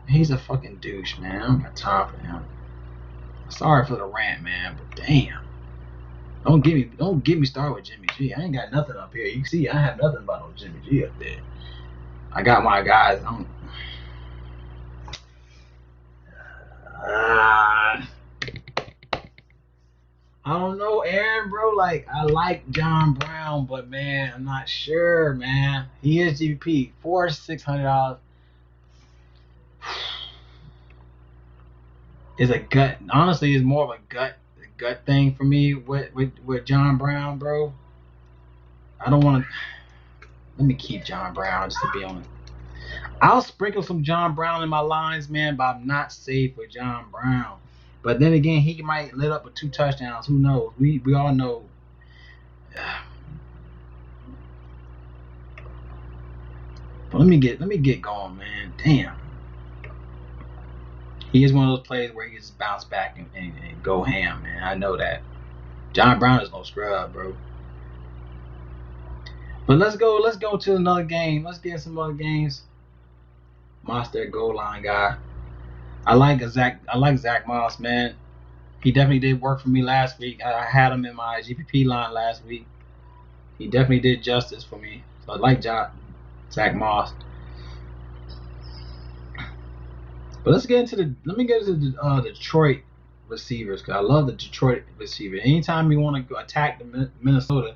He's a fucking douche, man. I don't got time for him. Sorry for the rant, man, but damn. Don't get me started with Jimmy G. I ain't got nothing up here. You see, I have nothing about no Jimmy G up there. I got my guys. I don't know, Aaron, bro. Like, I like John Brown, but man, I'm not sure, man. He is GBP. $600. Is a gut. Honestly, it's more of a gut thing for me with John Brown, bro. I don't want to. Let me keep John Brown just to be honest. I'll sprinkle some John Brown in my lines, man, but I'm not safe with John Brown. But then again, he might lit up with 2 touchdowns. Who knows? We all know. But let me get going, man. Damn. He is one of those players where he can just bounce back and go ham, man. I know that. John Brown is no scrub, bro. But let's go to another game. Let's get some other games. Monster goal line guy. I like Zach Moss, man. He definitely did work for me last week. I had him in my GPP line last week. He definitely did justice for me. So I like Zach Moss. But let me get into the Detroit receivers, because I love the Detroit receiver. Anytime you want to attack the Minnesota,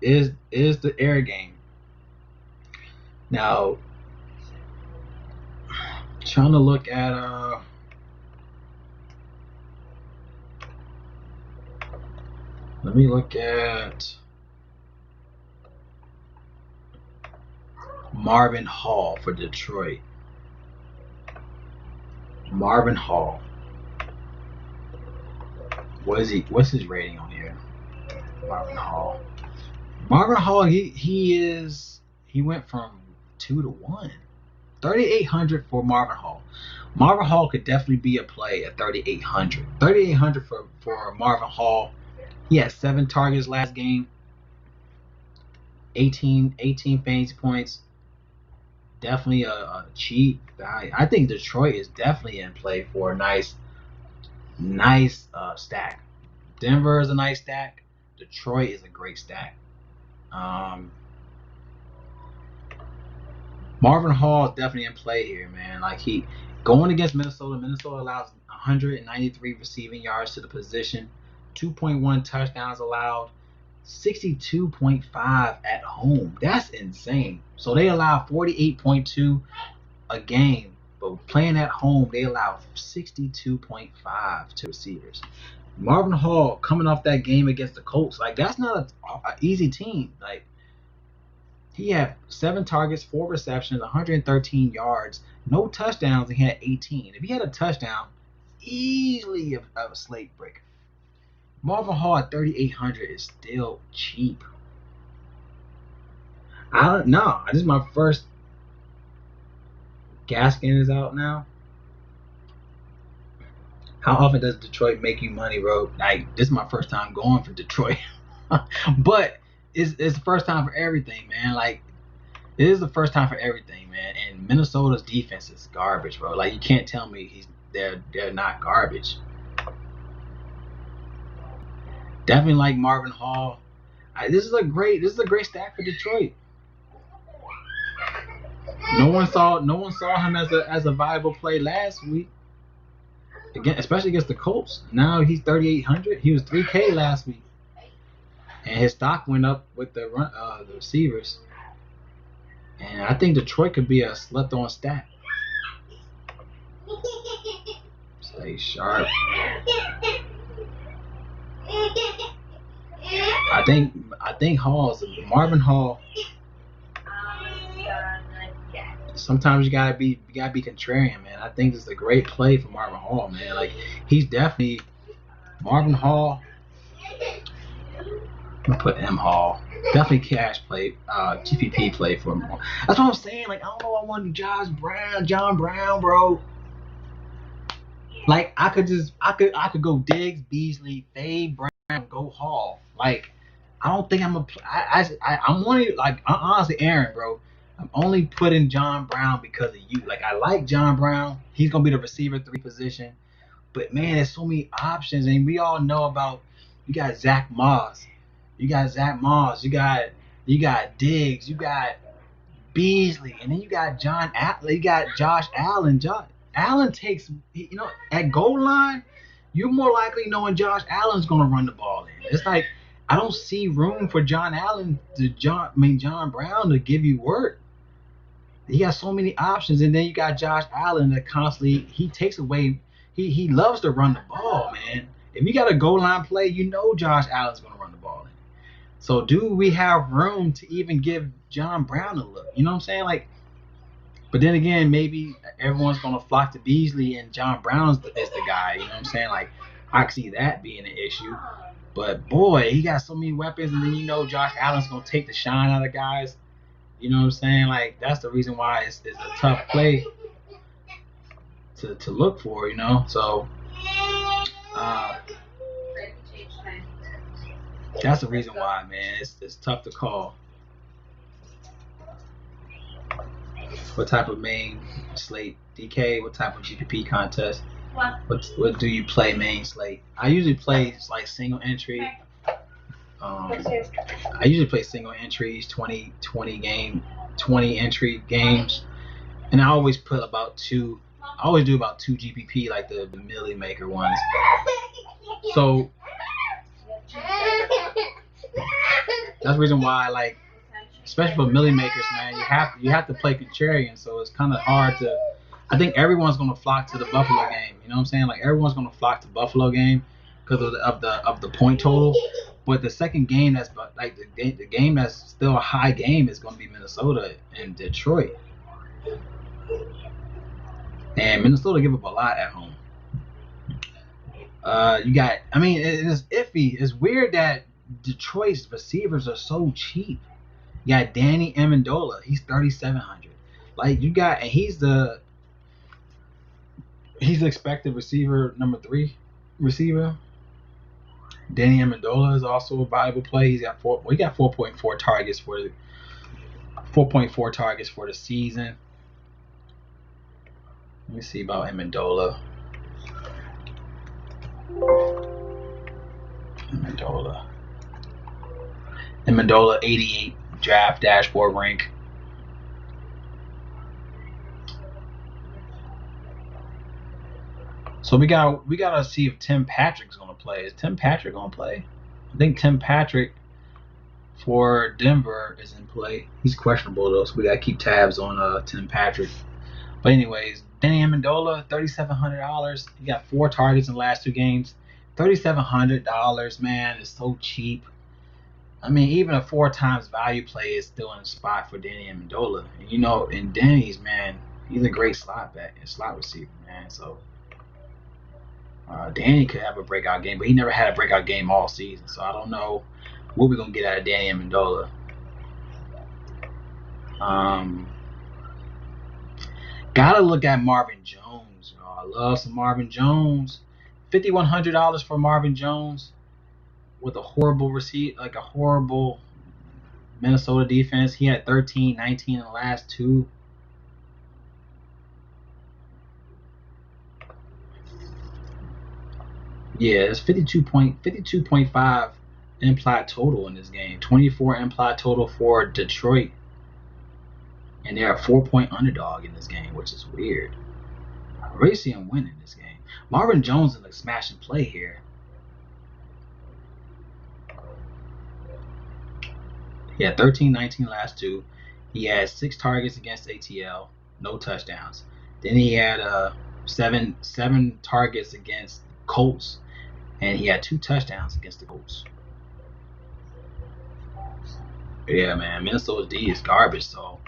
is the air game. Now, trying to look at let me look at Marvin Hall for Detroit. Marvin Hall. What's his rating on here? Marvin Hall. Marvin Hall, he went from 2 to 1. 3,800 for Marvin Hall. Marvin Hall could definitely be a play at 3,800. 3,800 for Marvin Hall. He had 7 targets last game. 18 fantasy points. Definitely a cheap value. I think Detroit is definitely in play for a nice stack. Denver is a nice stack. Detroit is a great stack. Marvin Hall is definitely in play here, man. Like he going against Minnesota. Minnesota allows 193 receiving yards to the position, 2.1 touchdowns allowed, 62.5 at home. That's insane. So they allow 48.2 a game, but playing at home, they allow 62.5 to receivers. Marvin Hall coming off that game against the Colts, like that's not an easy team. Like he had 7 targets, 4 receptions, 113 yards, no touchdowns, and he had 18. If he had a touchdown, easily a slate breaker. Marvin Hall at 3,800 is still cheap. I don't know. This is my first. Gaskin is out now. How often does Detroit make you money, bro? Like this is my first time going for Detroit, but it's the first time for everything, man. Like it is the first time for everything, man. And Minnesota's defense is garbage, bro. Like you can't tell me they're not garbage. Definitely like Marvin Hall. This is a great stack for Detroit. No one saw him as a viable play last week. Again, especially against the Colts. Now he's 3,800. He was 3K last week, and his stock went up with the receivers. And I think Detroit could be a slept-on stack. Stay sharp. I think Marvin Hall. Sometimes you gotta be contrarian, man. I think this is a great play for Marvin Hall, man. Like he's definitely Marvin Hall. I'm gonna put M Hall. Definitely cash play, GPP play for him. That's what I'm saying. Like I don't know. I want John Brown, bro. Like I could go Diggs, Beasley, Fade, Brown, go Hall. Like I don't think I'm honestly, Aaron, bro. I'm only putting John Brown because of you. Like I like John Brown. He's gonna be the receiver 3 position. But man, there's so many options, and we all know about. You got Zach Moss. You got Diggs. You got Beasley, and then you got Josh Allen. Allen takes, at goal line, you're more likely knowing Josh Allen's gonna run the ball in. It's like I don't see room for John Brown to give you work. He got so many options, and then you got Josh Allen that constantly he takes away. He loves to run the ball, man. If you got a goal line play, Josh Allen's gonna run the ball in. So do we have room to even give John Brown a look? You know what I'm saying? Like, but then again, maybe everyone's gonna flock to Beasley and John Brown is the guy. You know what I'm saying? Like, I can see that being an issue. But boy, he got so many weapons, and then Josh Allen's gonna take the shine out of guys. You know what I'm saying? Like that's the reason why it's a tough play to look for. So that's the reason why, man. It's tough to call. What type of main slate? DK? What type of GPP contest? What do you play main slate? I usually play like single entry. I usually play single entries, 20 entry games, and I always put about 2. I always do about 2 GPP, like the Millie Maker ones. So that's the reason why I like especially for millie makers, man. You have to play contrarian, so it's kind of hard to. I think everyone's gonna flock to the Buffalo game. You know what I'm saying? Like everyone's gonna flock to Buffalo game because of the point total. But the second game that's like the game that's still a high game is gonna be Minnesota and Detroit. And Minnesota give up a lot at home. You got. I mean, it's iffy. It's weird that Detroit's receivers are so cheap. You got Danny Amendola. He's 3,700. Like you got, and he's the expected receiver number 3 receiver. Danny Amendola is also a valuable play. He got 4.4 targets for the 4.4 targets for the season. Let me see about Amendola. Amendola 88 draft dashboard rank. So we gotta see if Tim Patrick's gonna play. Is Tim Patrick gonna play? I think Tim Patrick for Denver is in play. He's questionable though, so we gotta keep tabs on Tim Patrick. But anyways, Danny Amendola, $3,700. He got 4 targets in the last 2 games. $3,700, man, is so cheap. I mean, even a 4 times value play is still in the spot for Danny Amendola. And you know, and Danny's, man, he's a great slot receiver, man. So Danny could have a breakout game, but he never had a breakout game all season. So I don't know what we're gonna get out of Danny Amendola. Gotta look at Marvin Jones. I love some Marvin Jones. $5,100 for Marvin Jones with a horrible horrible Minnesota defense. He had 13, 19 in the last 2. Yeah, it's 52.5 implied total in this game. 24 implied total for Detroit. And they're a 4-point underdog in this game, which is weird. I really see him winning this game. Marvin Jones is like smash and play here. He had 13, 19 last 2. He had 6 targets against ATL, no touchdowns. Then he had 7 targets against Colts, and he had 2 touchdowns against the Colts. Yeah, man, Minnesota's D is garbage, so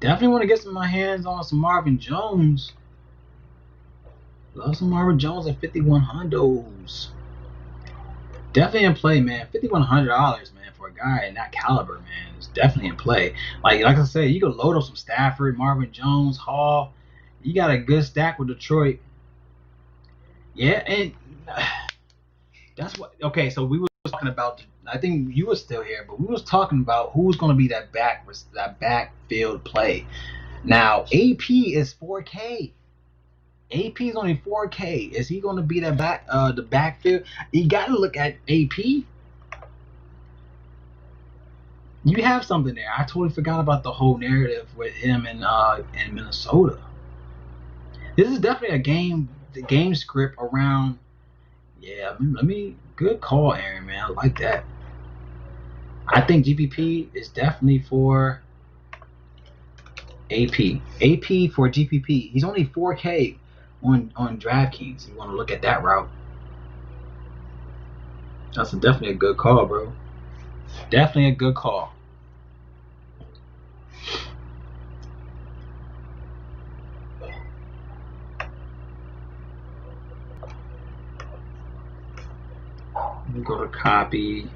definitely want to get my hands on some Marvin Jones. Love some Marvin Jones at $5,100. Definitely in play, man. $5,100, man, for a guy in that caliber, man, is definitely in play. Like I said, you could load up some Stafford, Marvin Jones, Hall. You got a good stack with Detroit. Yeah, and that's what. Okay, so we were talking about. I think you were still here, but we was talking about who's going to be that backfield play. Now AP is 4K. AP is only 4K. Is he going to be that the backfield? You got to look at AP. You have something there. I totally forgot about the whole narrative with him in Minnesota. This is definitely the game script around. Yeah, good call, Aaron, man. I like that. I think GPP is definitely for AP. AP for GPP. He's only 4K on Draftkings. You want to look at that route. That's definitely a good call, bro. Definitely a good call. Let me go to copy.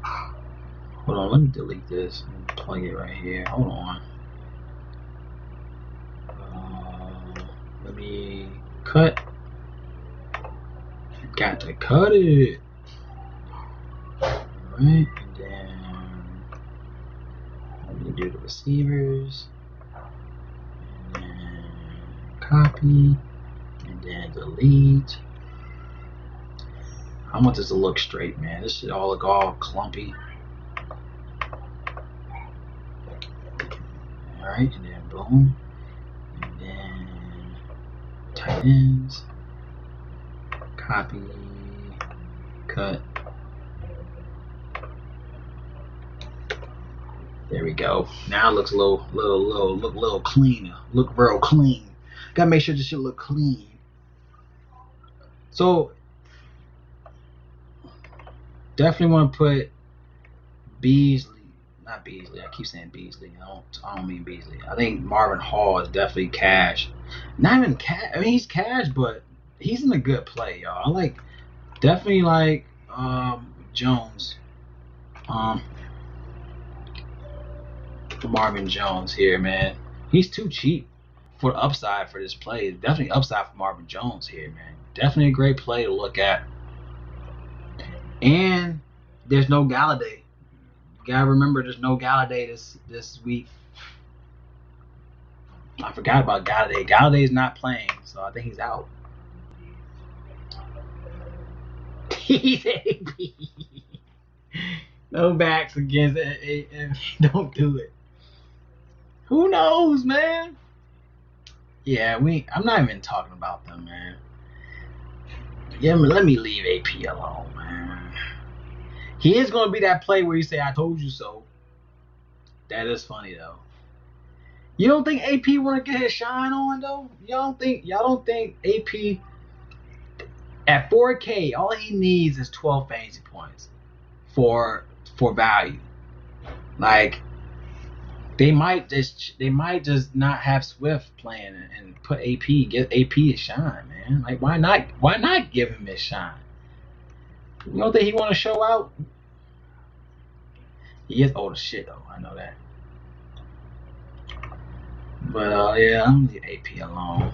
Hold on, let me delete this and plug it right here. Hold on. Let me cut. Got to cut it. Alright, and then let me do the receivers. And then copy. And then delete. I want this to look straight, man. This should all look all clumpy. Alright, and then boom. And then tight ends. Copy. Cut. There we go. Now it looks a little cleaner. Look real clean. Gotta make sure this shit look clean. So definitely want to put Beasley, not Beasley. I keep saying Beasley. I don't mean Beasley. I think Marvin Hall is definitely cash. Not even cash. I mean, he's cash, but he's in a good play, y'all. I definitely like Jones. Marvin Jones here, man. He's too cheap for the upside for this play. Definitely upside for Marvin Jones here, man. Definitely a great play to look at. And there's no Galladay. You gotta remember there's no Galladay this week. I forgot about Galladay. Galladay's not playing, so I think he's out. He's AP. No backs against don't do it. Who knows, man? Yeah, I'm not even talking about them, man. Yeah, let me leave AP alone, man. He is gonna be that play where you say, "I told you so." That is funny though. You don't think AP want to get his shine on though? Y'all don't think AP at 4K all he needs is 12 fantasy points for value. Like they might just not have Swift playing and put get AP his shine, man. Like why not give him his shine? You don't think he want to show out? He is old as shit though. I know that. But yeah, I'm gonna leave AP alone.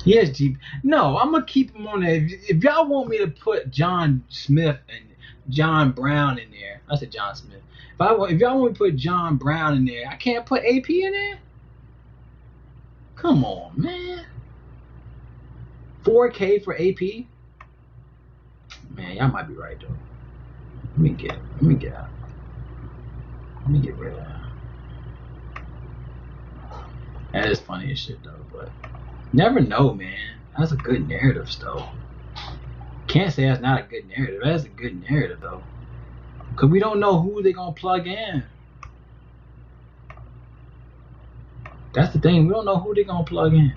He has GP. No, I'm gonna keep him on there. If y'all want me to put John Smith and John Brown in there, I said John Smith. If y'all want me to put John Brown in there, I can't put AP in there. Come on, man. 4K for AP. Man, y'all might be right though. Let me get out. Let me get rid of that. That is funny as shit though, but never know, man. That's a good narrative though. Can't say that's not a good narrative. That's a good narrative though. Cause we don't know who they're gonna plug in. That's the thing. We don't know who they're gonna plug in.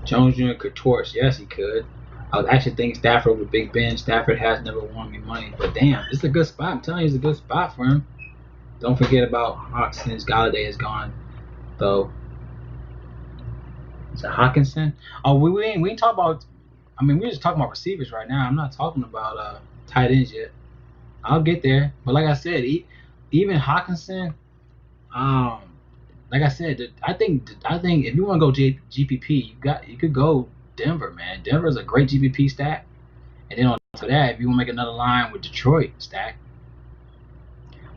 Jones Jr. could torch. Yes, he could. I was actually thinking Stafford with Big Ben. Stafford has never won me money, but damn, it's a good spot. I'm telling you, it's a good spot for him. Don't forget about Hawkins. Galladay is gone, though. Is it Hawkinson? Oh, we ain't talk about. I mean, we're just talking about receivers right now. I'm not talking about tight ends yet. I'll get there, but like I said, even Hawkinson. Like I said, I think if you want to go GPP, you could go Denver, man. Denver's a great GPP stack, and then on top of that, if you want to make another line with Detroit stack.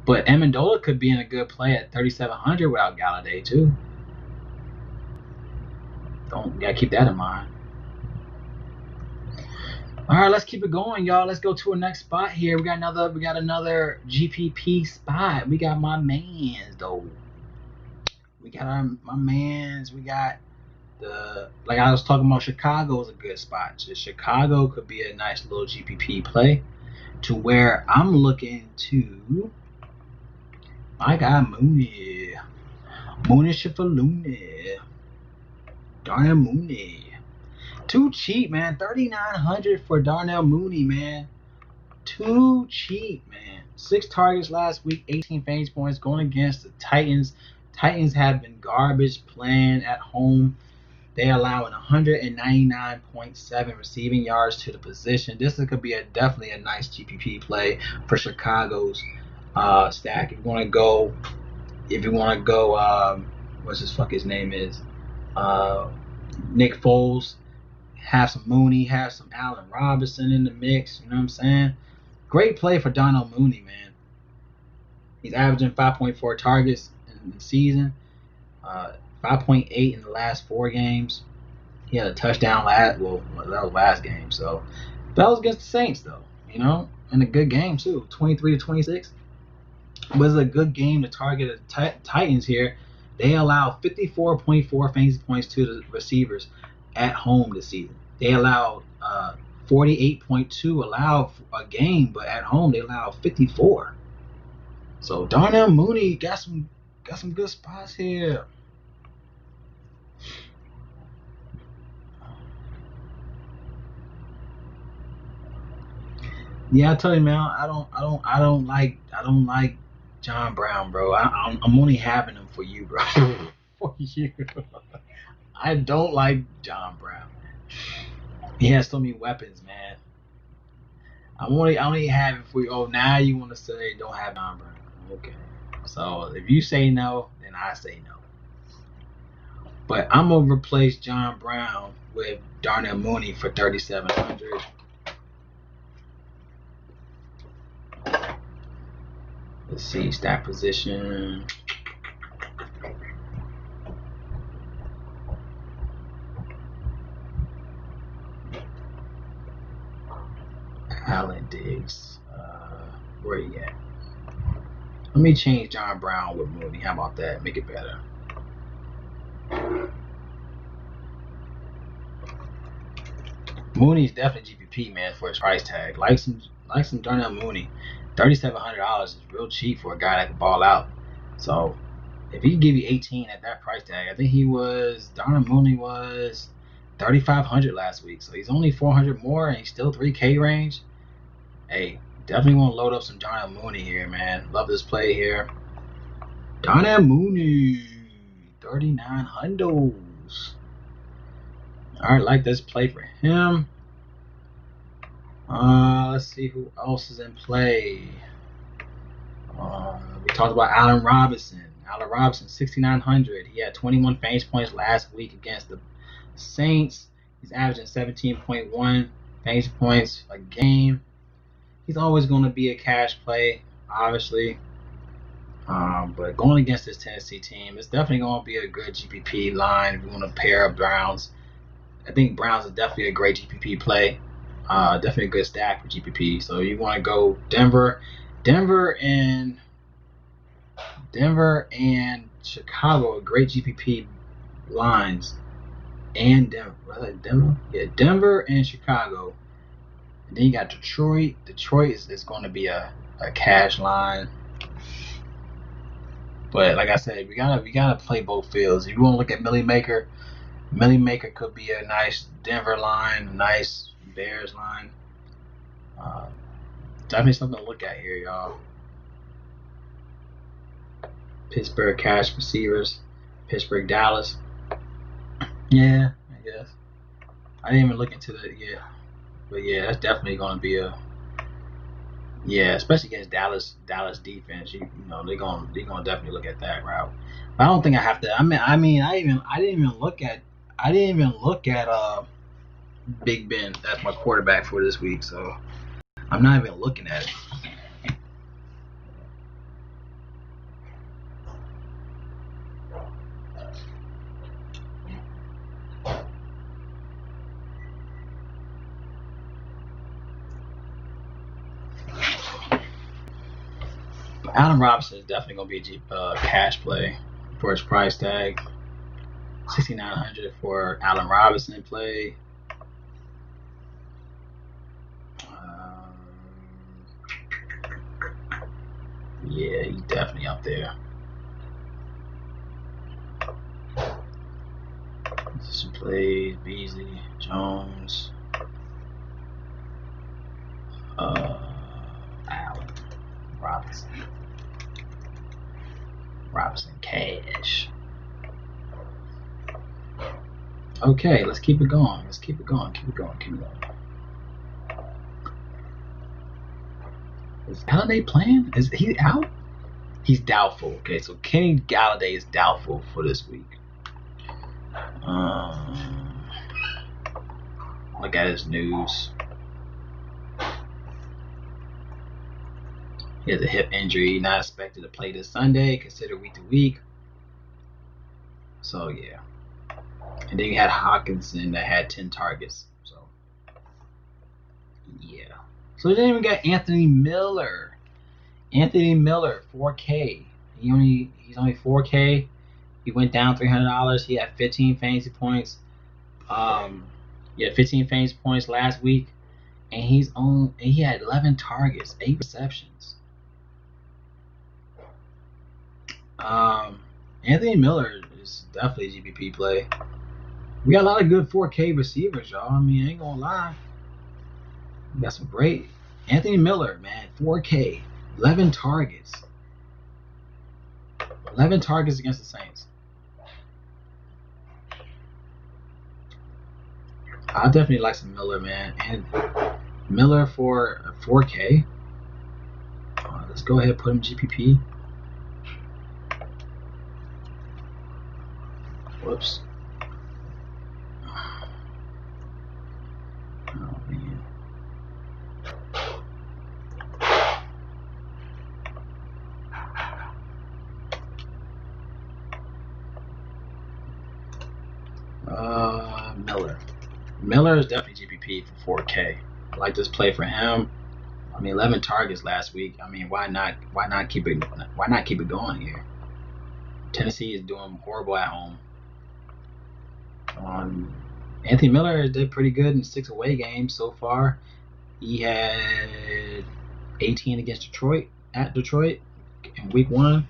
But Amendola could be in a good play at 3,700 without Galladay too. Gotta keep that in mind. All right, let's keep it going, y'all. Let's go to our next spot here. We got another GPP spot. We got my mans though. We got my mans. We got like I was talking about. Chicago is a good spot. So Chicago could be a nice little GPP play, to where I'm looking to. I got Mooney Shifaluni, Darnell Mooney. Too cheap, man. 3,900 for Darnell Mooney, man. Too cheap, man. 6 targets last week, 18 fantasy points going against the Titans. Titans have been garbage playing at home. They allowing 199.7 receiving yards to the position. This could be definitely a nice GPP play for Chicago's stack. If you want to go, what's his name is, Nick Foles. Have some Mooney, have some Allen Robinson in the mix. You know what I'm saying? Great play for Darnell Mooney, man. He's averaging 5.4 targets in the season, 5.8 in the last 4 games. He had a touchdown that was last game. So that was against the Saints, though. You know, and a good game too, 23-26. But it's a good game to target the Titans here. They allow 54.4 fantasy points to the receivers at home this season. They allowed 48.2 allowed a game, but at home they allowed 54. So Darnell Mooney got some good spots here. Yeah, I tell you, man, I don't like John Brown, bro. I'm only having him for you, bro. For you. I don't like John Brown. He has so many weapons, man. I only have it for you. Oh, now you want to say don't have John Brown? Okay. So if you say no, then I say no. But I'm gonna replace John Brown with Darnell Mooney for 3,700. Let's see, stat position. Allen Diggs. Where you at? Let me change John Brown with Mooney. How about that? Make it better. Mooney's definitely GPP, man, for his price tag. Like some Darnell Mooney. $3,700 is real cheap for a guy that can ball out. So if he can give you 18 at that price tag, I think Darnell Mooney was 3,500 last week. So he's only 400 more and he's still 3K range. Hey, definitely want to load up some Darnell Mooney here, man. Love this play here. Darnell Mooney, 3,900. All right, like this play for him. Let's see who else is in play. We talked about Allen Robinson. Allen Robinson, 6,900. He had 21 fantasy points last week against the Saints. He's averaging 17.1 fantasy points a game. He's always going to be a cash play, obviously. But going against this Tennessee team, it's definitely going to be a good GPP line if you want to pair up Browns. I think Browns is definitely a great GPP play. Definitely a good stack for GPP. So you want to go Denver and Chicago are great GPP lines. And Denver? Yeah, Denver and Chicago. And then you got Detroit. Detroit is going to be a cash line. But like I said, we gotta play both fields. If you want to look at Millie Maker could be a nice Denver line, a nice Bears line. Definitely something to look at here, y'all. Pittsburgh cash receivers, Pittsburgh, Dallas. Yeah, I guess. I didn't even look into that yet. But yeah, that's definitely going to be especially against Dallas defense. You know, they're going to definitely look at that route. But I don't think I have to. I didn't even look at Big Ben. That's my quarterback for this week, so I'm not even looking at it. Allen Robinson is definitely going to be a cash play for his price tag. 6,900 for Allen Robinson play. Yeah, he's definitely up there. Some plays: Beasley, Jones, Allen Robinson cash. Okay, let's keep it going. Keep it going. Is Galladay playing? Is he out? He's doubtful. Okay, so Kenny Galladay is doubtful for this week. Look at his news. He has a hip injury, not expected to play this Sunday, considered week to week. So, yeah. And then you had Hawkinson that had 10 targets. So, yeah. So then we got Anthony Miller. 4K. He's only 4K. He went down $300. He had 15 fantasy points. He had 15 fantasy points last week, and he had 11 targets, 8 receptions. Anthony Miller is definitely a GPP play. We got a lot of good 4K receivers, y'all. I mean, I ain't gonna lie. We got some great Anthony Miller, man. 4K, 11 targets. 11 targets against the Saints. I definitely like some Miller, man. And Miller for 4K. Let's go ahead and put him GPP. Whoops. Oh, man. Miller. Miller is definitely GPP for 4K. I like this play for him. I mean, 11 targets last week. I mean, why not keep it? Why not keep it going here? Tennessee is doing horrible at home. Anthony Miller did pretty good in 6 away games so far. He had 18 against Detroit at Detroit in week 1,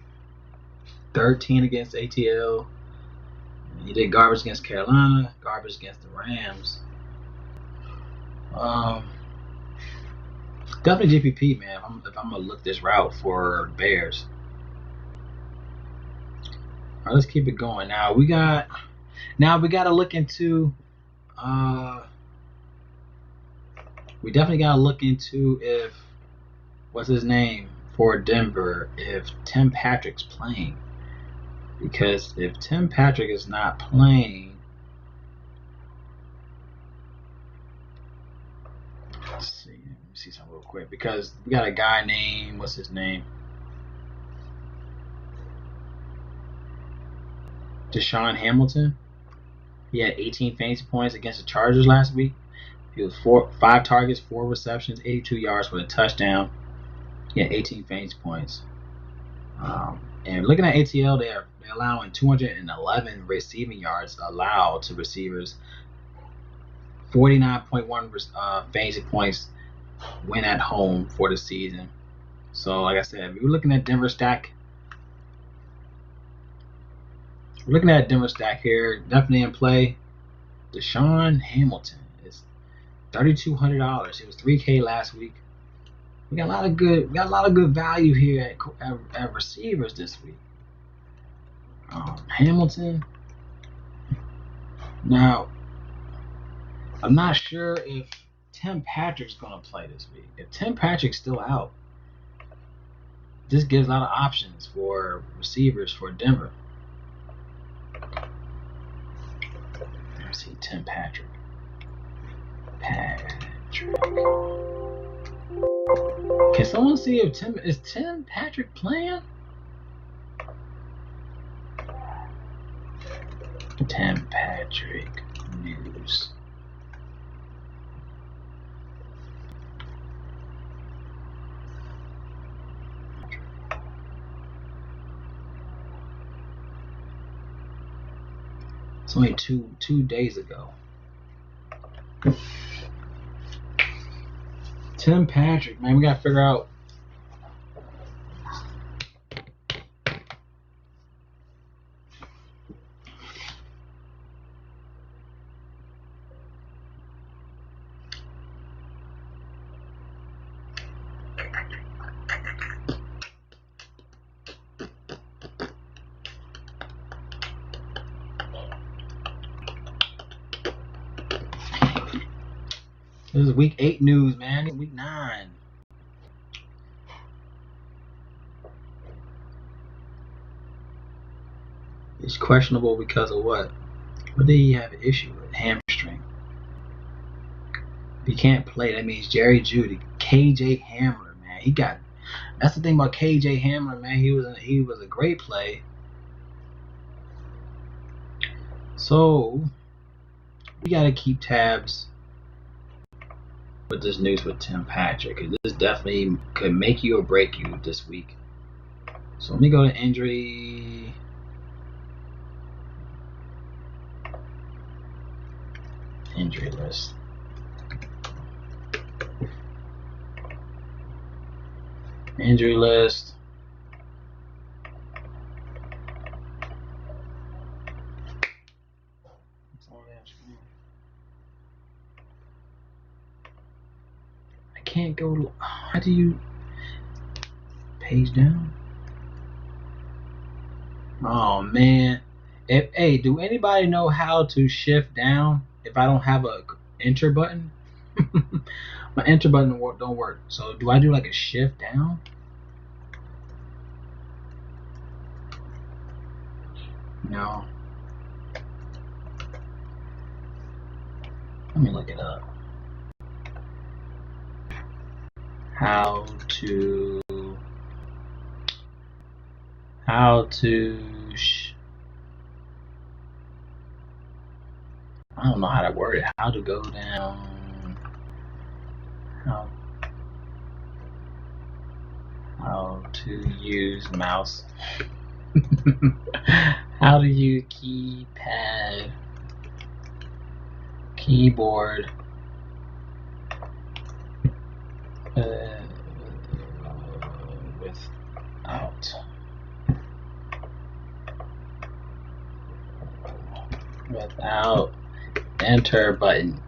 13 against ATL. He did garbage against Carolina, garbage against the Rams. Definitely GPP, man. If I'm gonna look this route for Bears. All right, let's keep it going. Now we got to look into. We definitely got to look into if what's his name for Denver, if Tim Patrick's playing, because if Tim Patrick is not playing, let's see. Let me see something real quick, because we got a guy named, what's his name? DeShaun Hamilton. He had 18 fantasy points against the Chargers last week. He was 5 targets, 4 receptions, 82 yards for a touchdown. He had 18 fantasy points. And looking at ATL, they're allowing 211 receiving yards allowed to receivers. 49.1 fantasy points win at home for the season. So, like I said, if you're looking at Denver stack, here, definitely in play. DeShaun Hamilton is $3,200. It was $3K last week. We got a lot of good value here at receivers this week. Hamilton. Now, I'm not sure if Tim Patrick's gonna play this week. If Tim Patrick's still out, this gives a lot of options for receivers for Denver. Let's see, Tim Patrick. Can someone see if Tim Patrick playing? Tim Patrick news. It's only two days ago. Tim Patrick, man, we gotta figure out. This is week 8 news, man. Week 9. It's questionable because of what? What did he have an issue with? Hamstring. If he can't play, that means Jerry Jeudy, KJ Hamler, man. That's the thing about KJ Hamler, man. He was a great play. So we gotta keep tabs with this news with Tim Patrick, because this definitely could make you or break you this week. So let me go to injury list. Injury list. How do you page down? Oh man. Hey, do anybody know how to shift down if I don't have a enter button? My enter button don't work. So do I do like a shift down? No. Let me look it up. How to I don't know how to word it. How to go down. How to use mouse. How to use keyboard without enter button.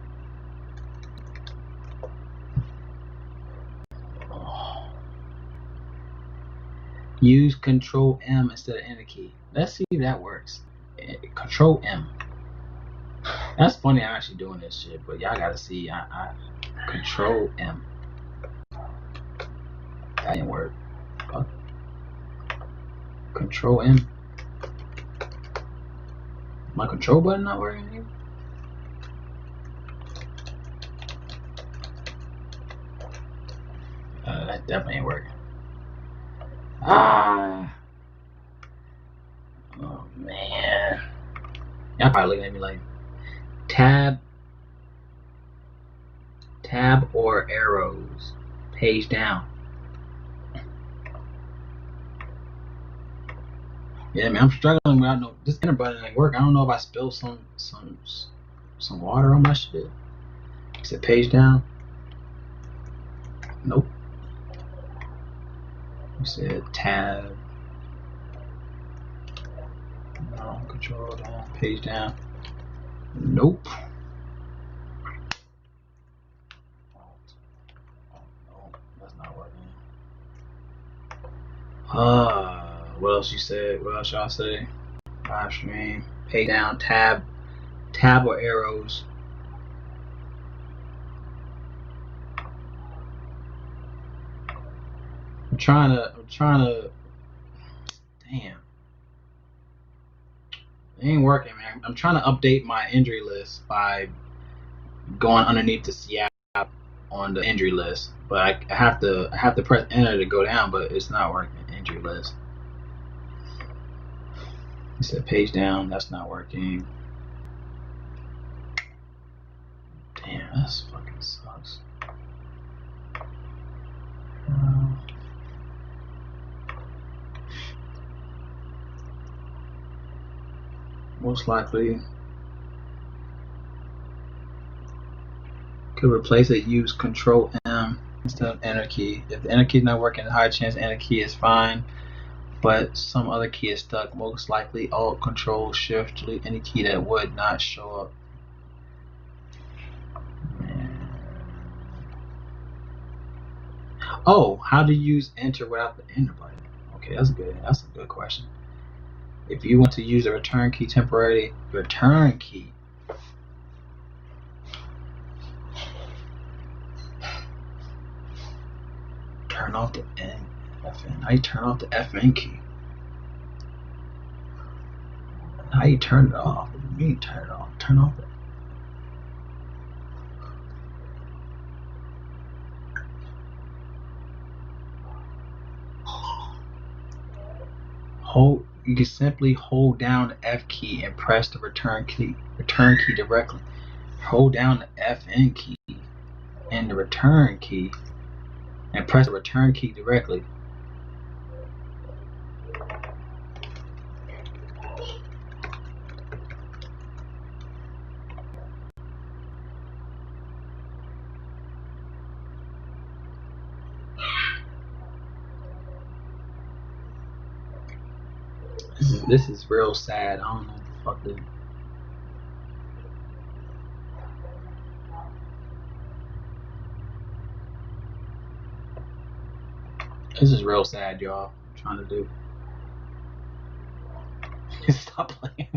Use Control M instead of enter key. Let's see if that works. Control M. That's funny. I'm actually doing this shit, but y'all gotta see. I Control M. That didn't work. Control M. My control button not working here? That definitely ain't working. Oh man. Y'all probably looking at me like tab or arrows. Page down. Yeah, man, I'm struggling without this enter button ain't work. I don't know if I spilled some water on my shit. Is it page down? Nope. You said tab. No, control down, page down. Nope. No, that's not working. What else you said? What else y'all say? Live stream, page down, tab or arrows. I'm trying to. Damn. It ain't working, man. I'm trying to update my injury list by going underneath the Seattle on the injury list, but I have to press enter to go down, but it's not working. Injury list. It said page down. That's not working. Damn, that fucking sucks. Most likely could replace it. Use Control M instead of enter key. If the enter key is not working, high chance enter key is fine, but some other key is stuck. Most likely Alt Control Shift delete any key that would not show up. Oh, how to use enter without the enter button? Okay, that's good. That's a good question. If you want to use the return key temporarily, return key. Turn off the FN. How you turn off the FN key? How you turn it off? What do you mean turn it off? Turn off it. You can simply hold down the F key and press the return key directly. Hold down the FN key and the return key and press the return key directly. This is real sad. I don't know what the fuck this. This is real sad, y'all. I'm trying to do. Stop playing.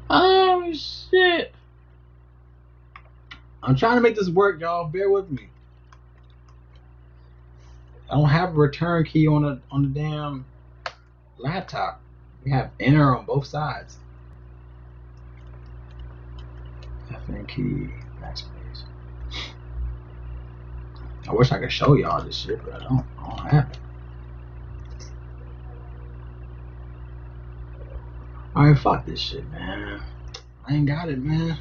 Oh shit! I'm trying to make this work, y'all. Bear with me. I don't have a return key on the damn laptop. We have enter on both sides. FN key, backspace. I wish I could show y'all this shit, but I don't have it. Alright, fuck this shit, man. I ain't got it, man.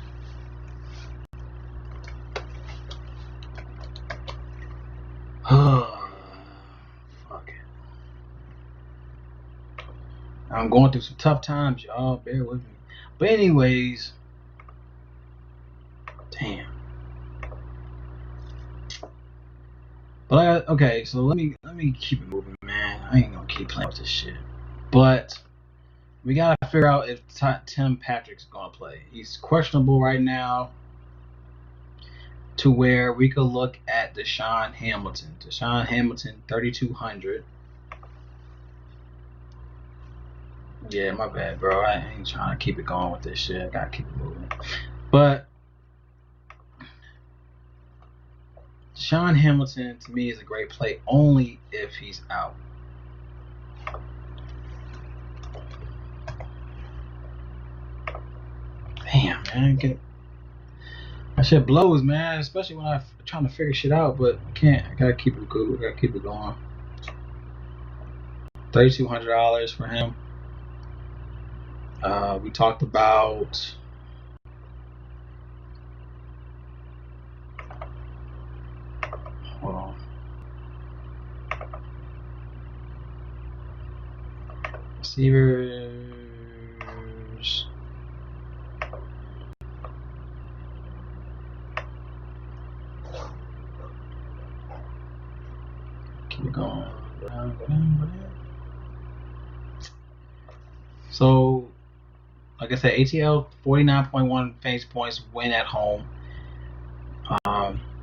Fuck it. I'm going through some tough times, y'all. Bear with me. But anyways, damn. But okay, so let me keep it moving, man. I ain't gonna keep playing with this shit. But we gotta figure out if Tim Patrick's gonna play. He's questionable right now, to where we could look at DeShaun Hamilton. DeShaun Hamilton, 3,200. Yeah, my bad, bro. I ain't trying to keep it going with this shit. I gotta keep it moving. But DeShaun Hamilton, to me, is a great play only if he's out. Damn, man. My shit blows, man. Especially when I'm trying to figure shit out, but I can't. I gotta keep it cool. I gotta keep it going. $3,200 for him. We talked about hold on. Receivers. Keep it going. So, like I said, ATL 49.1 fantasy points win at home.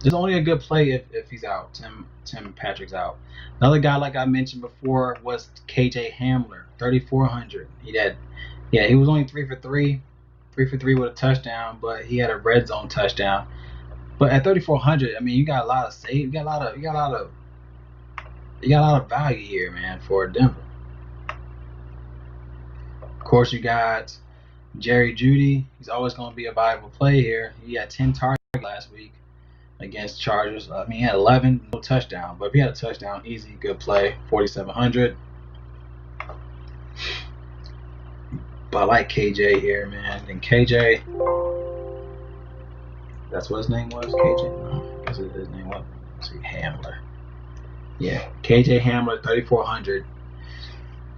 There's only a good play if he's out. Tim Patrick's out. Another guy, like I mentioned before, was KJ Hamler, 3,400. He was only 3 for 3 with a touchdown, but he had a red zone touchdown. But at 3,400, I mean, you got a lot of save. You got a lot of value here, man, for Denver. Of course, you got Jerry Jeudy. He's always going to be a viable play here. He had 10 targets last week against Chargers. I mean, he had 11, no touchdown. But if he had a touchdown, easy, good play, 4,700. But I like KJ here, man. And KJ, that's what his name was? KJ? No, I guess his name was. Let's see, Hamler. Yeah, KJ Hamler, 3,400.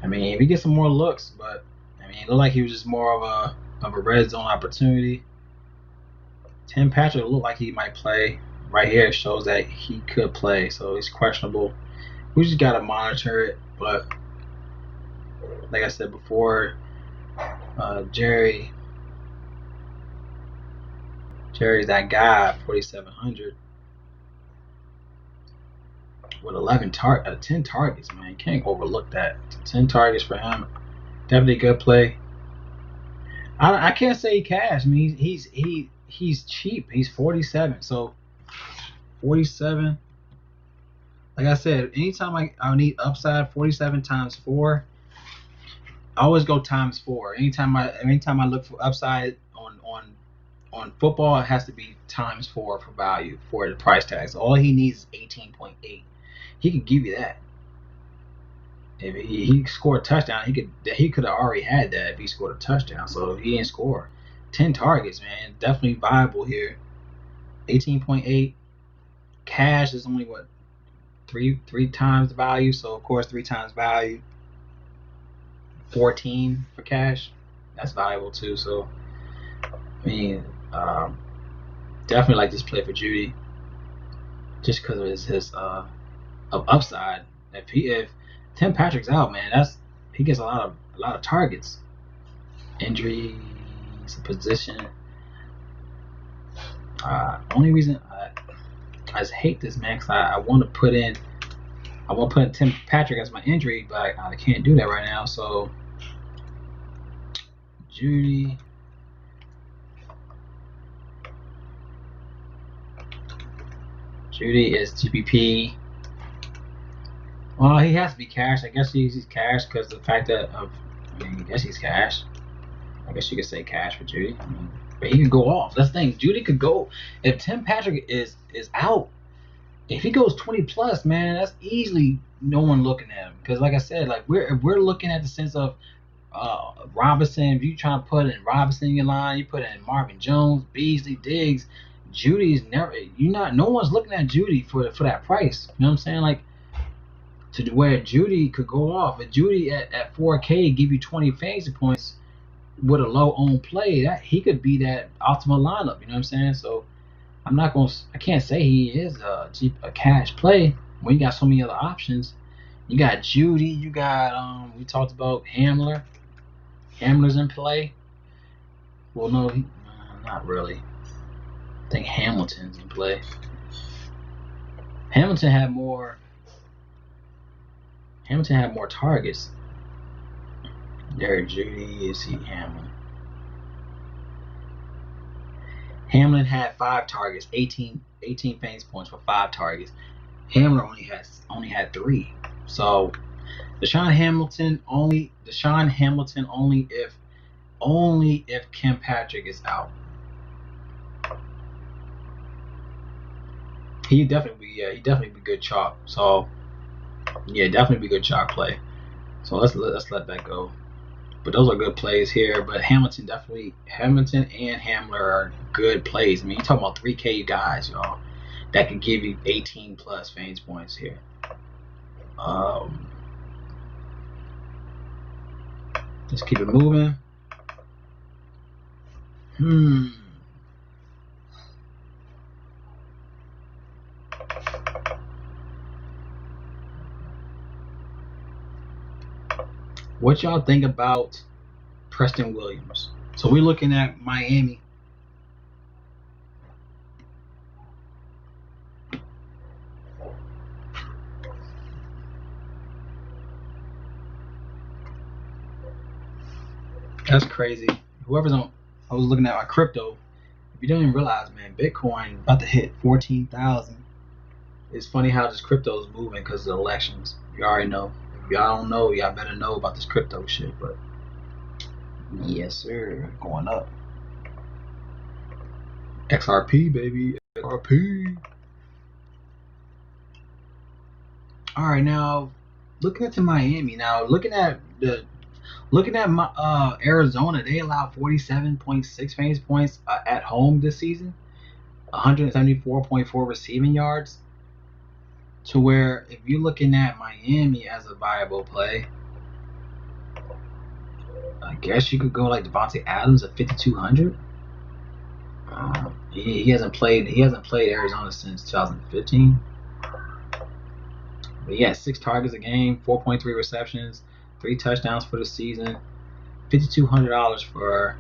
I mean, if he gets some more looks, but I mean, it looked like he was just more of a red zone opportunity. Tim Patrick looked like he might play. Right here shows that he could play, so he's questionable. We just gotta monitor it. But like I said before, Jerry's that guy, 4,700 with 10 targets, man. You can't overlook that. 10 targets for him, definitely a good play. I can't say he cash. I mean, he's cheap. He's 47, so 47. Like I said, anytime I need upside, 47 times 4. I always go times 4. Anytime I look for upside on football, it has to be times 4 for value for the price tag. So all he needs is 18.8. He could give you that. If he scored a touchdown, he could have already had that if he scored a touchdown. So he didn't score. 10 targets, man, definitely viable here. 18.8. Cash is only what three times the value. So of course 3 times value. 14 for cash. That's valuable too. So I mean, definitely like this play for Jeudy, just because of his of upside. If Tim Patrick's out, man, he gets a lot of targets. Injuries, position. Only reason I just hate this, man, because I want to put in Tim Patrick as my injury, but I can't do that right now. So Judy. Judy is GPP. Well, he has to be cash. I guess he's cash because the fact that I guess he's cash. I guess you could say cash for Judy. But he could go off. That's the thing. Judy could go if Tim Patrick is out. If he goes 20 plus, man, that's easily no one looking at him. Because like I said, like we're looking at the sense of Robinson. If you try to put in Robinson in your line, you put in Marvin Jones, Beasley, Diggs. Judy's never. No one's looking at Judy for that price. You know what I'm saying? Like to where Judy could go off. If Judy at 4K give you 20 fantasy points with a low owned play, that he could be that optimal lineup. You know what I'm saying? So I can't say he is a cash play when you got so many other options. You got Judy. You got we talked about Hamler. Hamler's in play. Well, no, not really. I think Hamilton's in play. Hamilton had more targets. Derek Judy is Hamlin. Hamlin had 5 targets, 18 fantasy points for 5 targets. Hamler only had 3. So DeShaun Hamilton only if Kim Patrick is out. He definitely be good chalk. So yeah, definitely be good chalk play. So let's let that go. But those are good plays here. But Hamilton and Hamler are good plays. I mean, you're talking about 3K guys, y'all, that could give you 18 plus fantasy points here. Let's keep it moving. What y'all think about Preston Williams? So we're looking at Miami. That's crazy. Whoever's on, I was looking at my crypto. If you don't even realize, man, Bitcoin about to hit 14,000. It's funny how this crypto is moving because of the elections. You already know. If y'all don't know, y'all better know about this crypto shit. But yes, sir, going up. XRP, baby, XRP. All right, now looking at Miami. Now looking at my Arizona, they allowed 47.6 fantasy points at home this season, 174.4 receiving yards. To where if you're looking at Miami as a viable play, I guess you could go like Devontae Adams at 5,200. He hasn't played Arizona since 2015. But he had 6 targets a game, 4.3 receptions, 3 touchdowns for the season. $5,200 for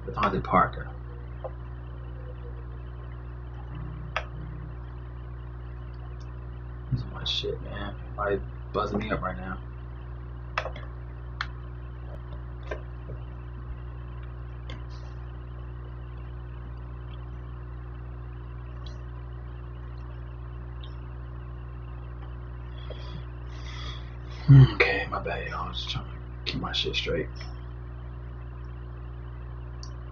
Devontae Parker. This is my shit, man. Why buzzing me up right now? Okay, my bad, y'all. I'm just trying to keep my shit straight.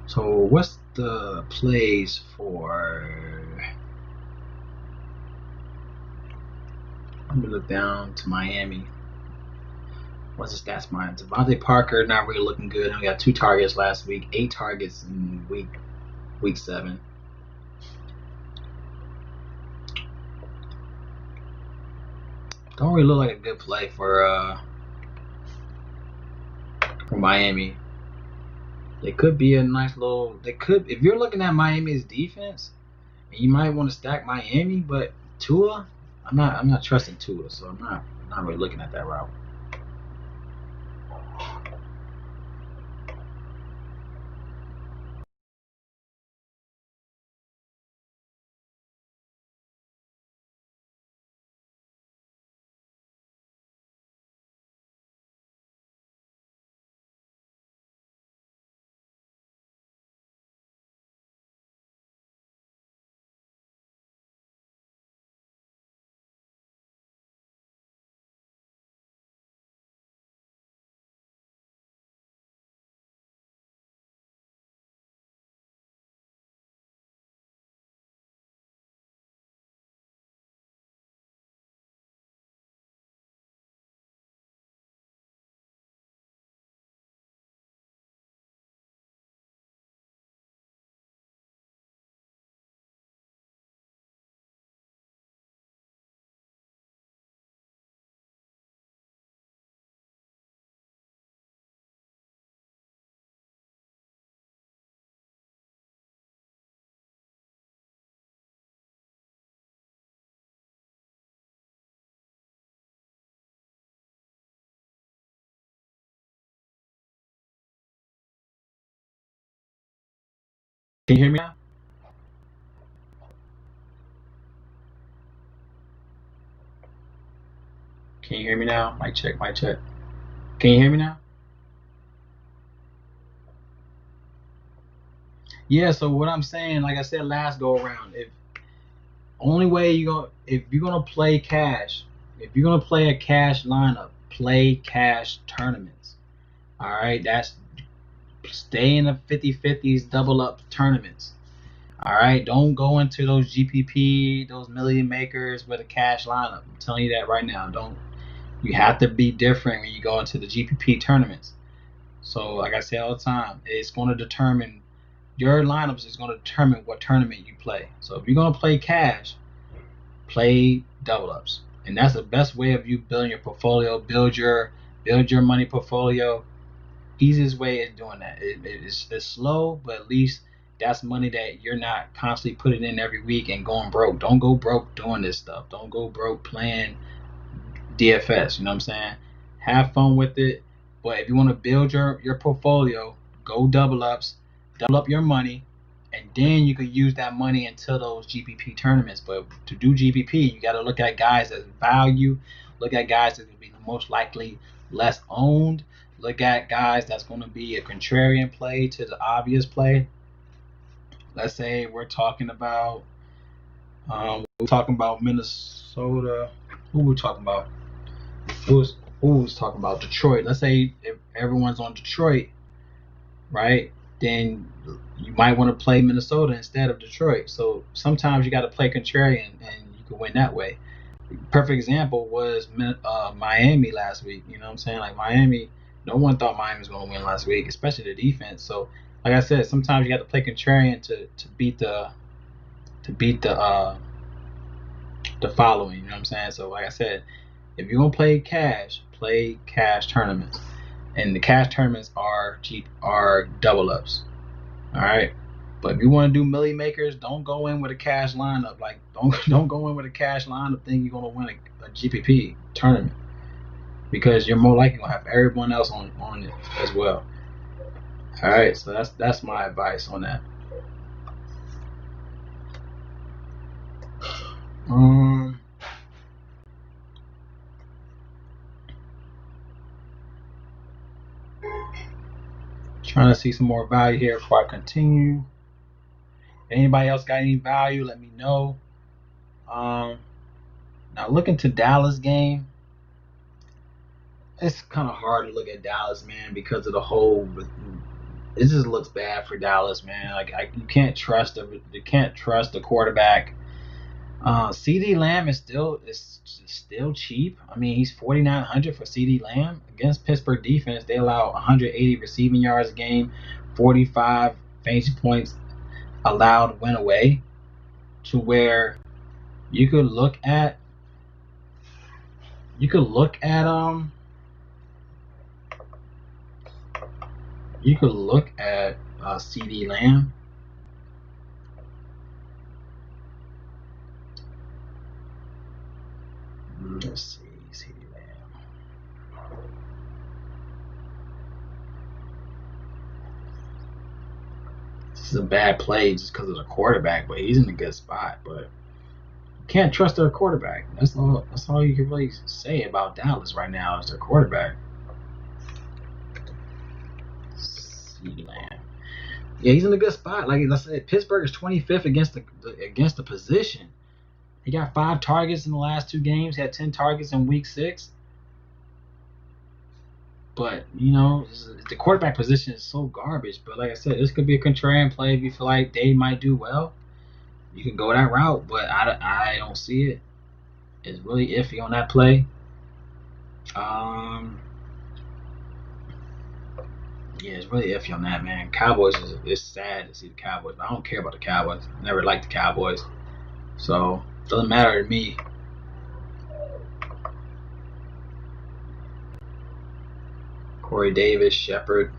So, what's the plays for? Let me look down to Miami. What's the stats, mine? Devontae Parker not really looking good. Only got 2 targets last week, 8 targets in week 7. Don't really look like a good play for Miami. It could be a nice little. If you're looking at Miami's defense, you might want to stack Miami, but Tua, I'm not trusting Tua, so I'm not really looking at that route. Can you hear me now? Can you hear me now? Mic check, mic check. Can you hear me now? Yeah, so what I'm saying, like I said last go around, if you're gonna play cash, if you're gonna play a cash lineup, play cash tournaments. All right, that's stay in the 50-50s double up tournaments. All right, don't go into those GPP, those million makers with a cash lineup. I'm telling you that right now. Don't. You have to be different when you go into the GPP tournaments. So, like I say all the time, it's going to determine your lineups is going to determine what tournament you play. So, if you're going to play cash, play double ups, and that's the best way of you building your portfolio. Build your money portfolio. Easiest way is doing that. It's slow, but at least that's money that you're not constantly putting in every week and going broke. Don't go broke doing this stuff. Don't go broke playing DFS. You know what I'm saying? Have fun with it. But if you want to build your portfolio, go double ups, double up your money, and then you can use that money into those GPP tournaments. But to do GPP, you got to look at guys that value, look at guys that will be the most likely less owned, look at guys that's going to be a contrarian play to the obvious play. Let's say we're talking about Minnesota. Who we're talking about? Who's talking about Detroit? Let's say if everyone's on Detroit, right? Then you might want to play Minnesota instead of Detroit. So sometimes you got to play contrarian, and you can win that way. Perfect example was Miami last week. You know what I'm saying? Like Miami, no one thought Miami was going to win last week, especially the defense. So, like I said, sometimes you got to play contrarian to beat the following. You know what I'm saying? So, like I said, if you're gonna play cash tournaments, and the cash tournaments are double ups. All right, but if you want to do milli makers, don't go in with a cash lineup. Like don't go in with a cash lineup thinking you're gonna win a GPP tournament, because you're more likely gonna have everyone else on it as well. All right, so that's my advice on that. Trying to see some more value here before I continue. If anybody else got any value, let me know. Now looking to Dallas game, it's kind of hard to look at Dallas, man, because of the whole. It just looks bad for Dallas, man. You can't trust the quarterback. CD Lamb is still cheap. I mean, he's $4,900 for CD Lamb. Against Pittsburgh defense, they allow 180 receiving yards a game, 45 fantasy points allowed went away, to where you could look at CD Lamb. Let's see, CD Lamb. This is a bad play just because of the quarterback, but he's in a good spot. But you can't trust their quarterback. That's all you can really say about Dallas right now is their quarterback. CD Lamb. Yeah, he's in a good spot. Like I said, Pittsburgh is 25th against the position. He got 5 targets in the last 2 games. He had 10 targets in week 6. But, the quarterback position is so garbage. But like I said, this could be a contrarian play if you feel like they might do well. You can go that route, but I don't see it. It's really iffy on that play. Yeah, it's really iffy on that, man. Cowboys it's sad to see the Cowboys. I don't care about the Cowboys. I never liked the Cowboys. So, it doesn't matter to me. Corey Davis, Shepard.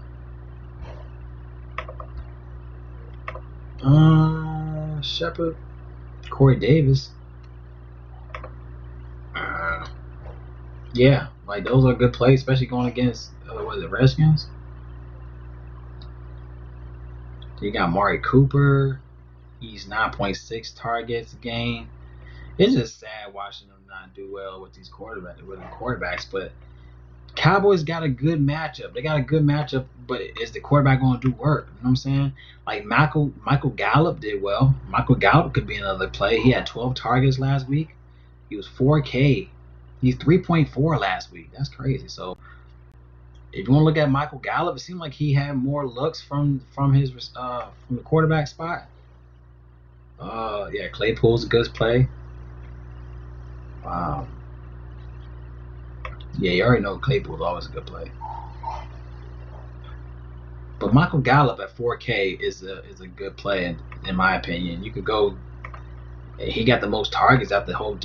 Shepard. Corey Davis. Yeah, like those are good plays, especially going against Redskins. You got Amari Cooper. He's 9.6 targets a game. It's just sad watching them not do well with these quarterbacks. But Cowboys got a good matchup. They got a good matchup, but is the quarterback going to do work? You know what I'm saying? Like Michael Gallup did well. Michael Gallup could be another play. He had 12 targets last week. He was 4K. He's 3.4 last week. That's crazy. So if you want to look at Michael Gallup, it seemed like he had more looks from the quarterback spot. Yeah, Claypool's a good play. Yeah, you already know Claypool's always a good play. But Michael Gallup at 4K is a good play in my opinion. You could go. He got the most targets out the whole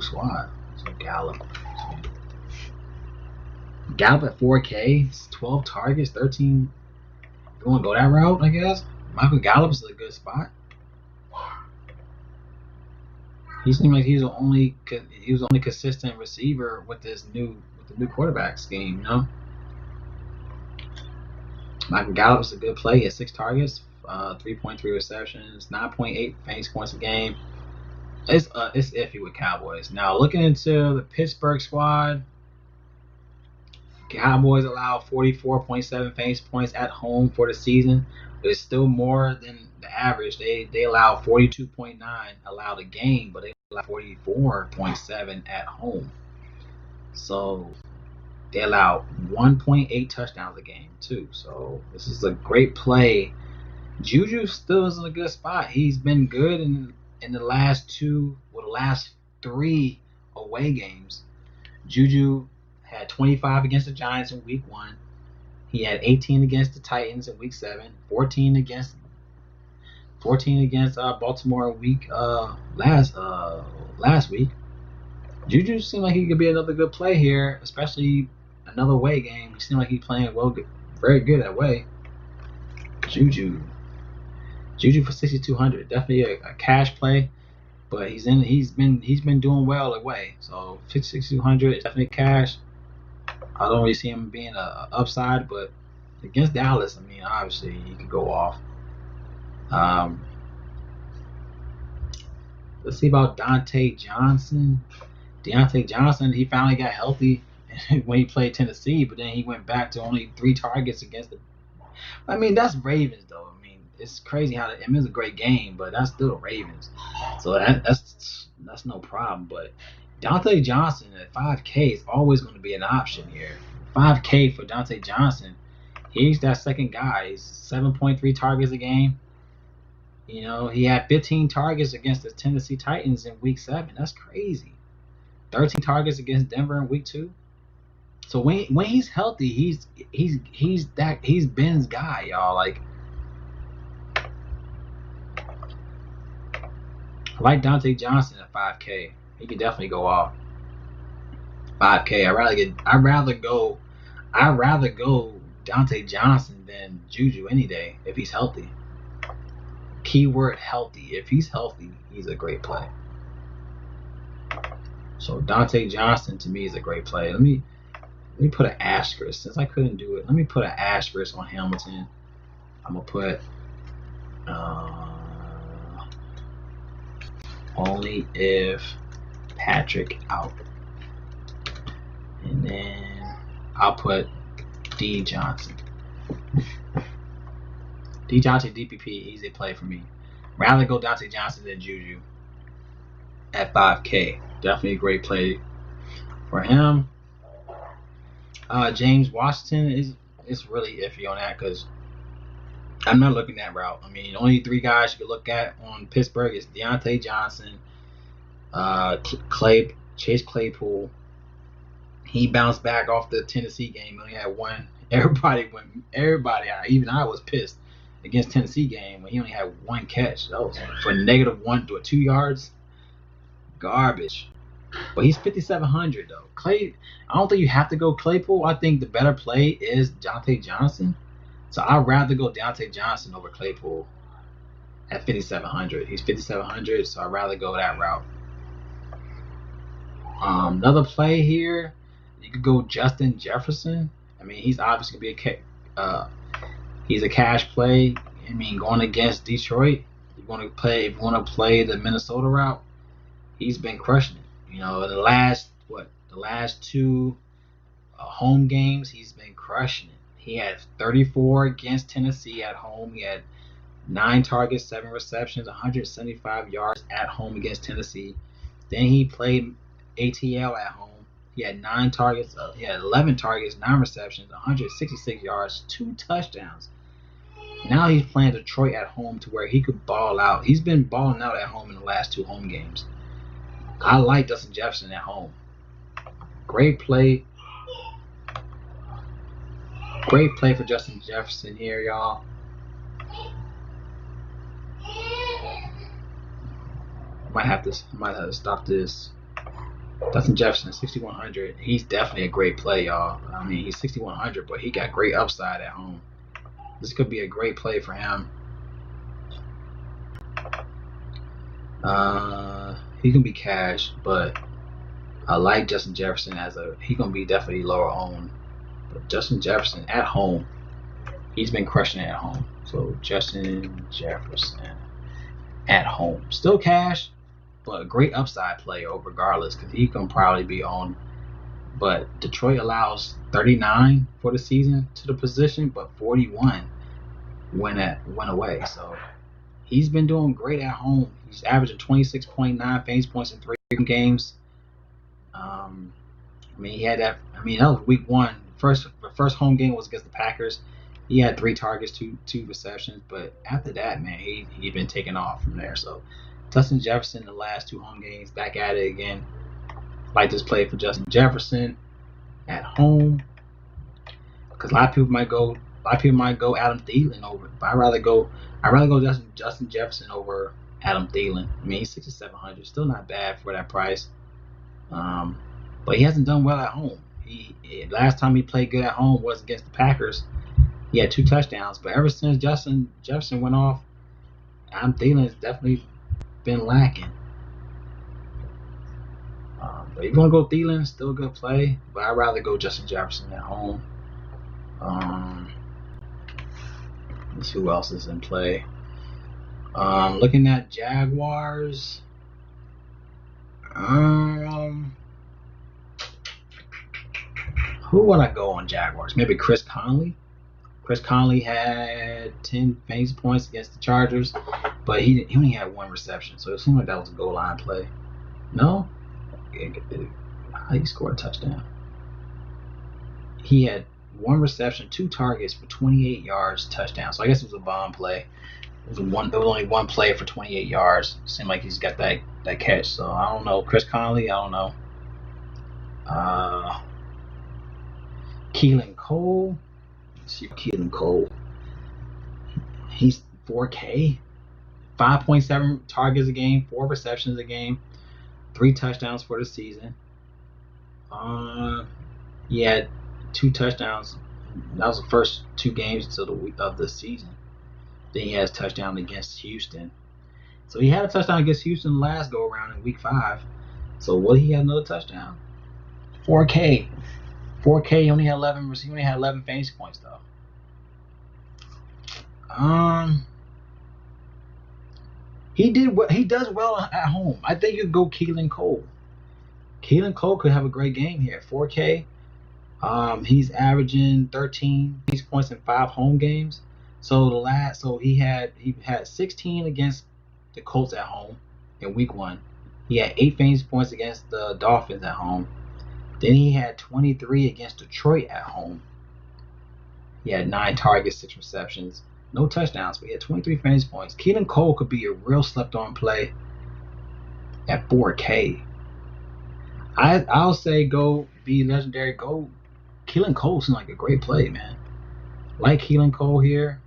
squad. So Gallup at 4K, 12 targets, 13. You want to go that route? I guess Michael Gallup is a good spot. He seemed like he was the only consistent receiver with the new quarterback scheme. You know, Michael Gallup is a good play. He had 6 targets, 3.3 receptions, 9.8 fantasy points a game. It's iffy with Cowboys. Now looking into the Pittsburgh squad, Cowboys allow 44.7 fantasy points at home for the season. But it's still more than the average. They allow 42.9 allowed a game, but they allow 44.7 at home. So they allow 1.8 touchdowns a game too. So this is a great play. Juju still is in a good spot. He's been good in the last 3 away games. Juju had 25 against the Giants in week 1. He had 18 against the Titans in week 7, 14 against Baltimore in week last week. Juju seemed like he could be another good play here, especially another away game. He seemed like he's playing very good at away. Juju for 6,200, definitely a cash play, but he's been doing well away. So 6,200 is definitely cash. I don't really see him being a upside, but against Dallas, I mean, obviously he could go off. Let's see about Deontay Johnson. Deontay Johnson, he finally got healthy when he played Tennessee, but then he went back to only 3 targets against the. I mean, that's Ravens though. I mean, it's crazy how it was a great game, but that's still Ravens. So that's no problem. But Deontay Johnson at 5K is always going to be an option here. 5K for Deontay Johnson. He's that second guy. He's 7.3 targets a game. You know, he had 15 targets against the Tennessee Titans in week 7. That's crazy. 13 targets against Denver in week 2. So when he's healthy, he's Ben's guy, y'all. Like, I like Deontay Johnson at 5K. He can definitely go off. 5K. I'd rather go Deontay Johnson than Juju any day if he's healthy. Keyword healthy. If he's healthy, he's a great play. So Deontay Johnson to me is a great play. Let me put an asterisk since I couldn't do it. Let me put an asterisk on Hamilton. I'm gonna put only if Patrick out, and then I'll put D Johnson. D Johnson DPP, easy play for me. Rather go Deontay Johnson than Juju at 5K. Definitely a great play for him. James Washington is really iffy on that because I'm not looking that route. I mean, only 3 guys you can look at on Pittsburgh is Deontay Johnson, Chase Claypool. He bounced back off the Tennessee game. He only had 1. Everybody, even I was pissed against Tennessee game when he only had 1 catch. That was for -1 to 2 yards. Garbage. But he's 5,700 though. I don't think you have to go Claypool. I think the better play is Deontay Johnson. So I'd rather go Deontay Johnson over Claypool at 5,700. He's 5,700, so I'd rather go that route. Another play here, you could go Justin Jefferson. I mean, he's obviously gonna be he's a cash play. I mean, going against Detroit, if you want to play the Minnesota route, he's been crushing it. You know, the last two home games, he's been crushing it. He had 34 against Tennessee at home. He had 9 targets, 7 receptions, 175 yards at home against Tennessee. Then he played ATL at home. He had 9 targets. He had 11 targets, 9 receptions, 166 yards, 2 touchdowns. Now he's playing Detroit at home to where he could ball out. He's been balling out at home in the last 2 home games. I like Justin Jefferson at home. Great play. Great play for Justin Jefferson here, y'all. I might have to stop this. Justin Jefferson, 6,100. He's definitely a great play, y'all. I mean, he's 6,100, but he got great upside at home. This could be a great play for him. He can be cash, but I like Justin Jefferson he gonna be definitely lower owned. But Justin Jefferson at home, he's been crushing it at home. So Justin Jefferson at home, still cash, but a great upside play regardless, because he can probably be on. But Detroit allows 39 for the season to the position, but 41 went away. So he's been doing great at home. He's averaging 26.9 fantasy points in 3 games. I mean, he had that. I mean, that was week 1. The first home game was against the Packers. He had 3 targets, two receptions, but after that, man, he'd been taking off from there. So Justin Jefferson, the last 2 home games, back at it again. Like this play for Justin Jefferson at home, because a lot of people might go Adam Thielen over it, but I'd rather go Justin Jefferson over Adam Thielen. I mean, he's 6,700, still not bad for that price. But he hasn't done well at home. Last time he played good at home was against the Packers. He had 2 touchdowns, but ever since Justin Jefferson went off, Adam Thielen has definitely been lacking. But if you want to go Thielen, still a good play, but I'd rather go Justin Jefferson at home. Let's see who else is in play. Looking at Jaguars. Who would I go on Jaguars? Maybe Chris Conley. Chris Conley had 10 fantasy points against the Chargers, but he only had 1 reception, so it seemed like that was a goal line play. No? He scored a touchdown. He had 1 reception, 2 targets for 28 yards, touchdown. So I guess it was a bomb play. There was only 1 play for 28 yards. It seemed like he's got that catch. So I don't know. Chris Conley, I don't know. Keelan Cole. Let's see Keelan Cole. He's 4K. 5.7 targets a game, 4 receptions a game, 3 touchdowns for the season. He had 2 touchdowns. That was the first 2 games until the week of the season. Then he has touchdown against Houston. So he had a touchdown against Houston last go around in week 5. So will he have another touchdown? 4K. He only had 11. He only had 11 fantasy points though. He does well at home. I think you go Keelan Cole. Keelan Cole could have a great game here. 4K. He's averaging 13 points in 5 home games. So he had 16 against the Colts at home in week 1. He had 8 fantasy points against the Dolphins at home. Then he had 23 against Detroit at home. He had 9 targets, 6 receptions, no touchdowns, but he had 23 fantasy points. Keelan Cole could be a real slept-on play at 4K. I'll say go be legendary. Go Keelan Cole seems like a great play, man. Like Keelan Cole here.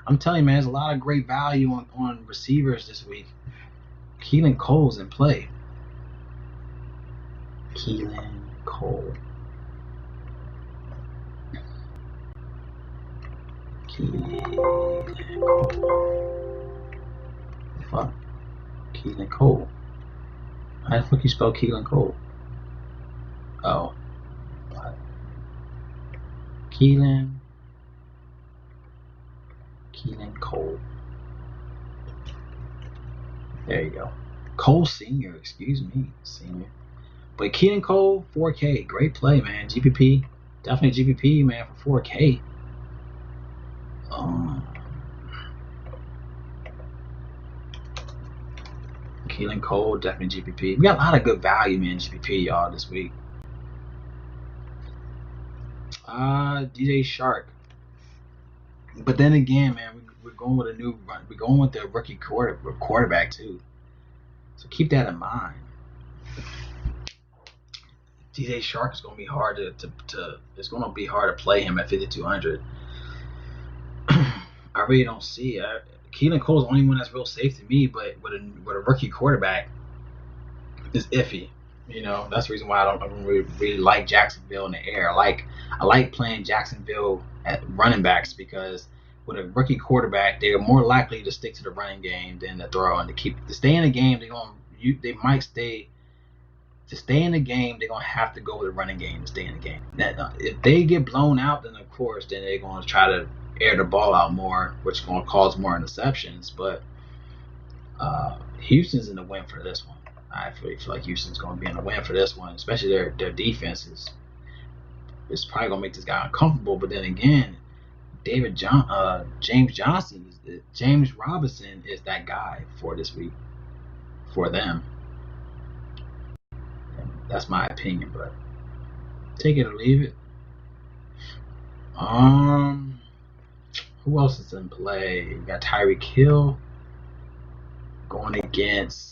I'm telling you, man, there's a lot of great value on receivers this week. Keelan Cole's in play. Keelan Cole. Fuck. Keelan Cole. How the fuck you spell Keelan Cole? Oh. Keelan Cole. Cole. There you go. Cole Senior, excuse me, Senior. But Keaton Cole, 4K, great play, man. GPP, definitely GPP, man, for 4K. Keelan Cole, definitely GPP. We got a lot of good value, man, GPP, y'all, this week. DJ Shark. But then again, man, we're going with a new run. We're going with the rookie quarterback, too. So keep that in mind. DJ Shark is going to be hard it's going to be hard to play him at 5,200. I really don't see it. Keelan Cole's the only one that's real safe to me, but with a rookie quarterback, it's iffy. You know, that's the reason why I don't really like Jacksonville in the air. I like playing Jacksonville at running backs because with a rookie quarterback, they're more likely to stick to the running game than to throw. And to stay in the game, they might stay. To stay in the game, they're gonna have to go with the running game to stay in the game. If they get blown out, then of course, then they're gonna try to air the ball out more, which is gonna cause more interceptions. But Houston's in the win for this one. I feel like Houston's going to be in the win for this one, especially their defense is probably going to make this guy uncomfortable. But then again, James Robinson is that guy for this week for them. That's my opinion, but take it or leave it. Who else is in play? We got Tyreek Hill going against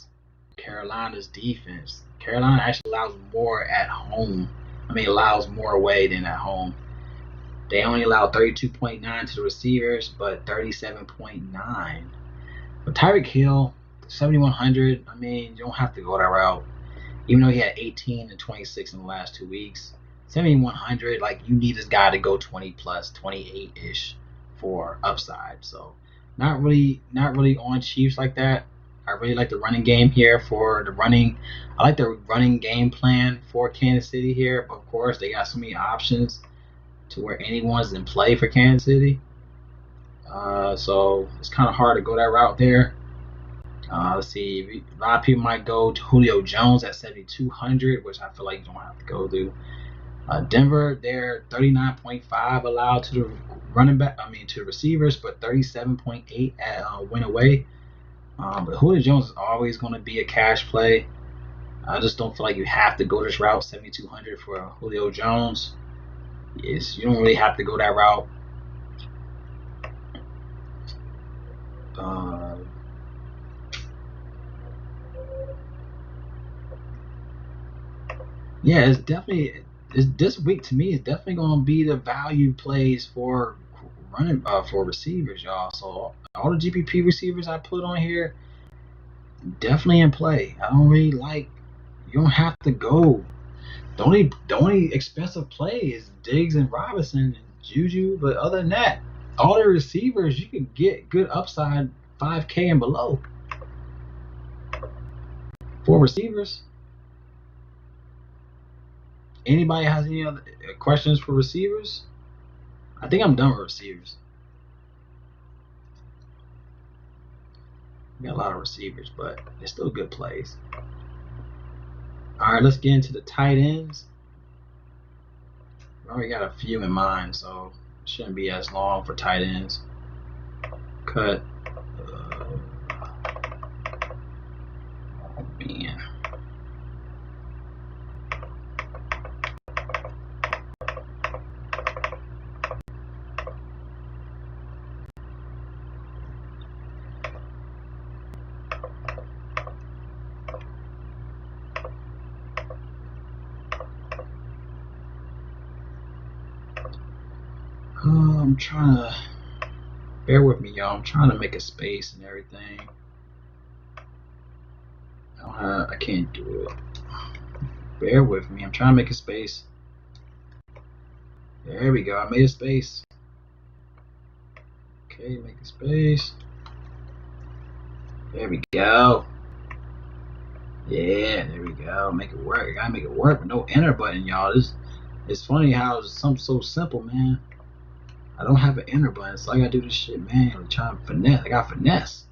Carolina's defense. Carolina actually allows more at home. Allows more away than at home. They only allow 32.9 to the receivers, but 37.9. But Tyreek Hill, 7,100. You don't have to go that route. Even though he had 18 and 26 in the last 2 weeks, 7,100. You need this guy to go 20 plus, 28-ish for upside. So not really on Chiefs like that. I really like the running game here for the running. I like the running game plan for Kansas City here. But of course, they got so many options to where anyone's in play for Kansas City. So it's kind of hard to go that route there. Let's see. A lot of people might go to Julio Jones at 7,200, which I feel like you don't have to go to. Denver, they're 39.5 allowed to the to the receivers, but 37.8 at win away. But Julio Jones is always going to be a cash play. I just don't feel like you have to go this route, 7,200 for Julio Jones. Yes, you don't really have to go that route. Yeah, it's definitely this week to me is definitely going to be the value plays for for receivers, y'all. So all the GPP receivers I put on here, definitely in play. I don't really like. You don't have to go. The only expensive play is Diggs and Robinson and Juju, but other than that, all the receivers you can get good upside 5K and below. For receivers. Anybody has any other questions for receivers? I think I'm done with receivers. We got a lot of receivers, but they're still good plays. All right, let's get into the tight ends. We already got a few in mind, so it shouldn't be as long for tight ends. Cut. Man. I'm trying to bear with me, y'all. I'm trying to make a space and everything. I can't do it. Bear with me. I'm trying to make a space. There we go. I made a space. Okay, make a space. There we go. Yeah, there we go. Make it work. I gotta make it work with no enter button, y'all. It's funny how it's something so simple, man. I don't have an enter button, so I gotta do this shit, man. I'm trying to finesse. I got finesse.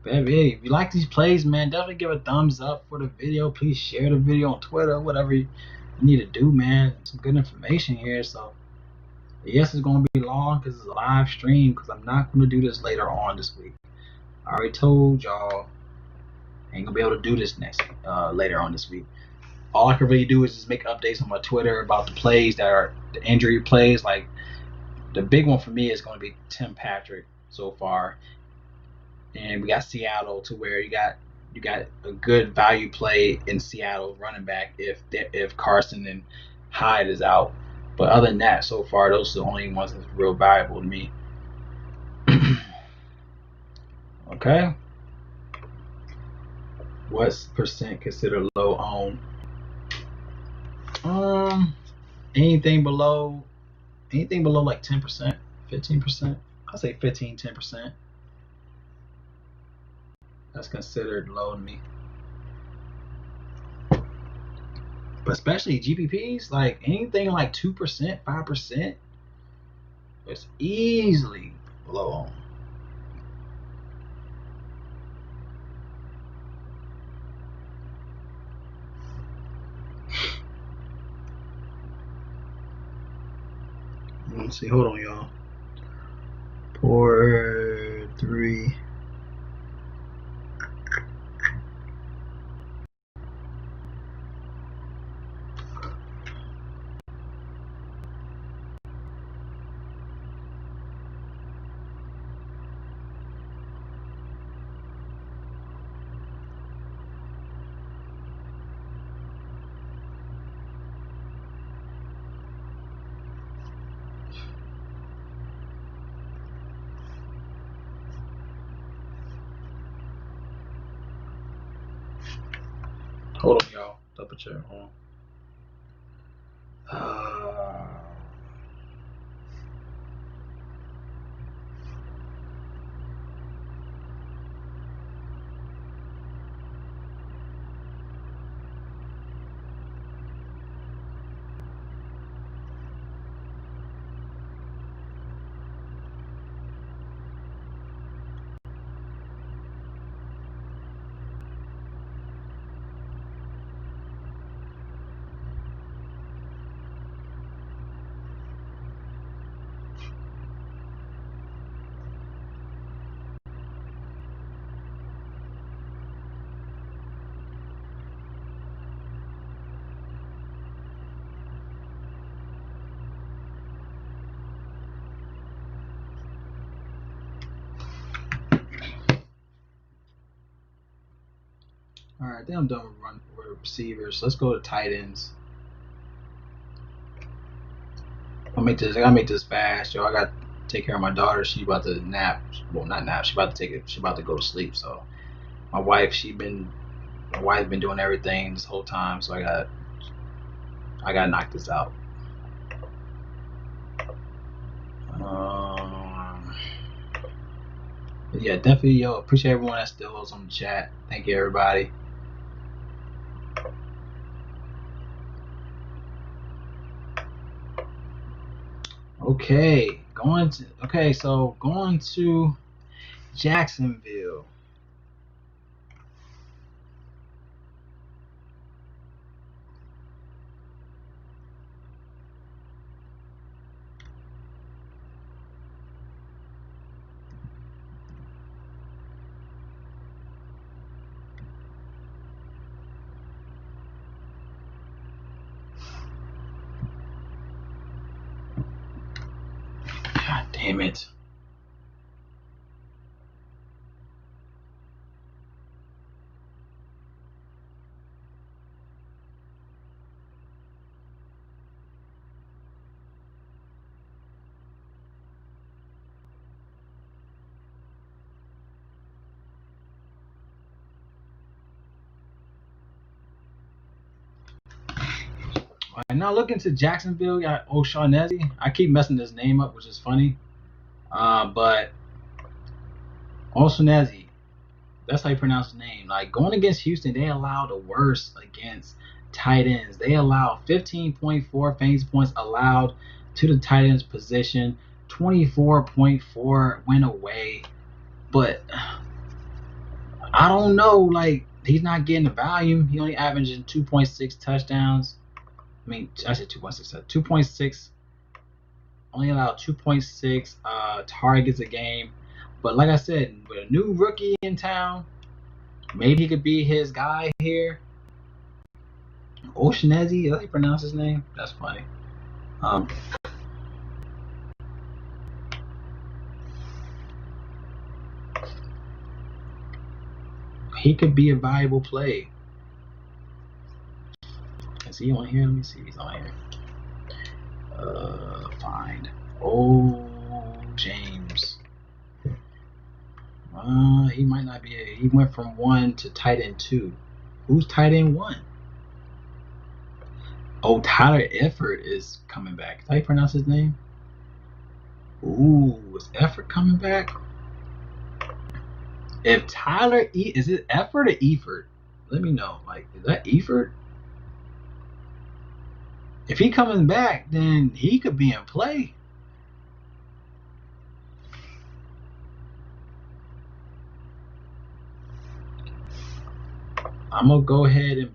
Baby, if you like these plays, man, definitely give a thumbs up for the video. Please share the video on Twitter, whatever you need to do, man. Some good information here. So, yes, it's going to be long because it's a live stream because I'm not going to do this later on this week. I already told y'all I ain't going to be able to do this later on this week. All I can really do is just make updates on my Twitter about the plays that are the injury plays. Like, the big one for me is going to be Tim Patrick so far. And we got Seattle to where you got a good value play in Seattle running back if Carson and Hyde is out. But other than that, so far those are the only ones that's real valuable to me. Okay. What's percent considered low own? Anything below like 10%, 15%. I'll say 10%. That's considered low to me. But especially GPPs, like anything like 2%, 5%, it's easily low on. Let's see, hold on, y'all. 4, 3. Hold on, y'all. Double check. Hold on. All right, then I'm done with receivers. Let's go to tight ends. I gotta make this fast, yo. I gotta take care of my daughter. She about to nap. Well, not nap. She about to go to sleep. So my wife's been doing everything this whole time. So I gotta knock this out. Yeah, definitely, yo. Appreciate everyone that still was on the chat. Thank you, everybody. Okay, going to Jacksonville. God damn it. All right, now looking to Jacksonville, got O'Shaughnessy. I keep messing this name up, which is funny. But O'Shaughnessy, that's how you pronounce the name. Like, going against Houston, they allow the worst against tight ends. They allow 15.4 fantasy points allowed to the tight end's position. 24.4 went away. But I don't know. Like, he's not getting the volume. He only averaging 2.6 touchdowns. I mean, I said 2.6. 2.6. Only allowed 2.6 targets a game. But like I said, with a new rookie in town, maybe he could be his guy here. Oceanezi, is that how you pronounce his name? That's funny. He could be a valuable play. Is he on here? Let me see if he's on here. Find. Oh, James. He might not be. He went from 1 to tight end 2. Who's tight end 1? Oh, Tyler Effort is coming back. Is that how you pronounce his name? Ooh, is Effort coming back? If Tyler is it Effort or Eford? Let me know. Like, is that Eford? If he coming back, then he could be in play. I'm gonna go ahead and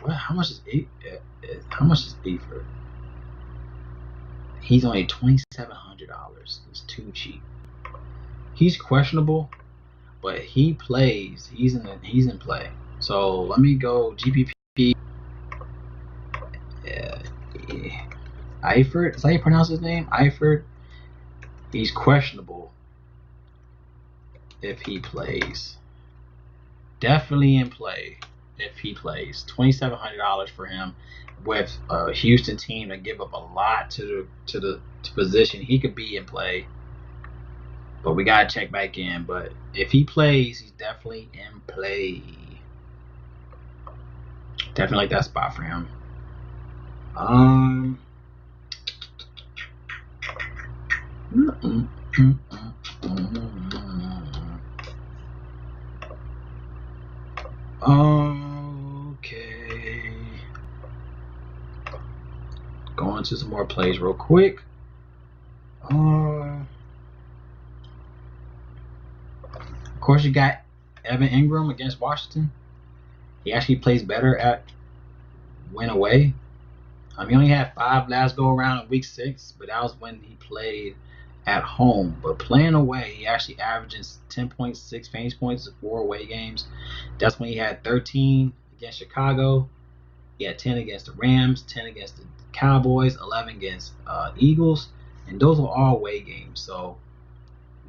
how much is Eford? He's only $2,700. It's too cheap. He's questionable, but he plays. He's in play. So let me go GPP. Eifert, is that how you pronounce his name? Eifert. He's questionable if he plays. Definitely in play if he plays. $2,700 for him with a Houston team that give up a lot to the position. He could be in play, but we gotta check back in. But if he plays, he's definitely in play. Definitely like that spot for him. Okay. Going to some more plays real quick. Of course, you got Evan Ingram against Washington. He actually plays better at win away. He only had 5 last go around in week 6, but that was when he played at home. But playing away, he actually averages 10.6 fantasy points in 4 away games. That's when he had 13 against Chicago. He had 10 against the Rams, 10 against the Cowboys, 11 against Eagles, and those were all away games. So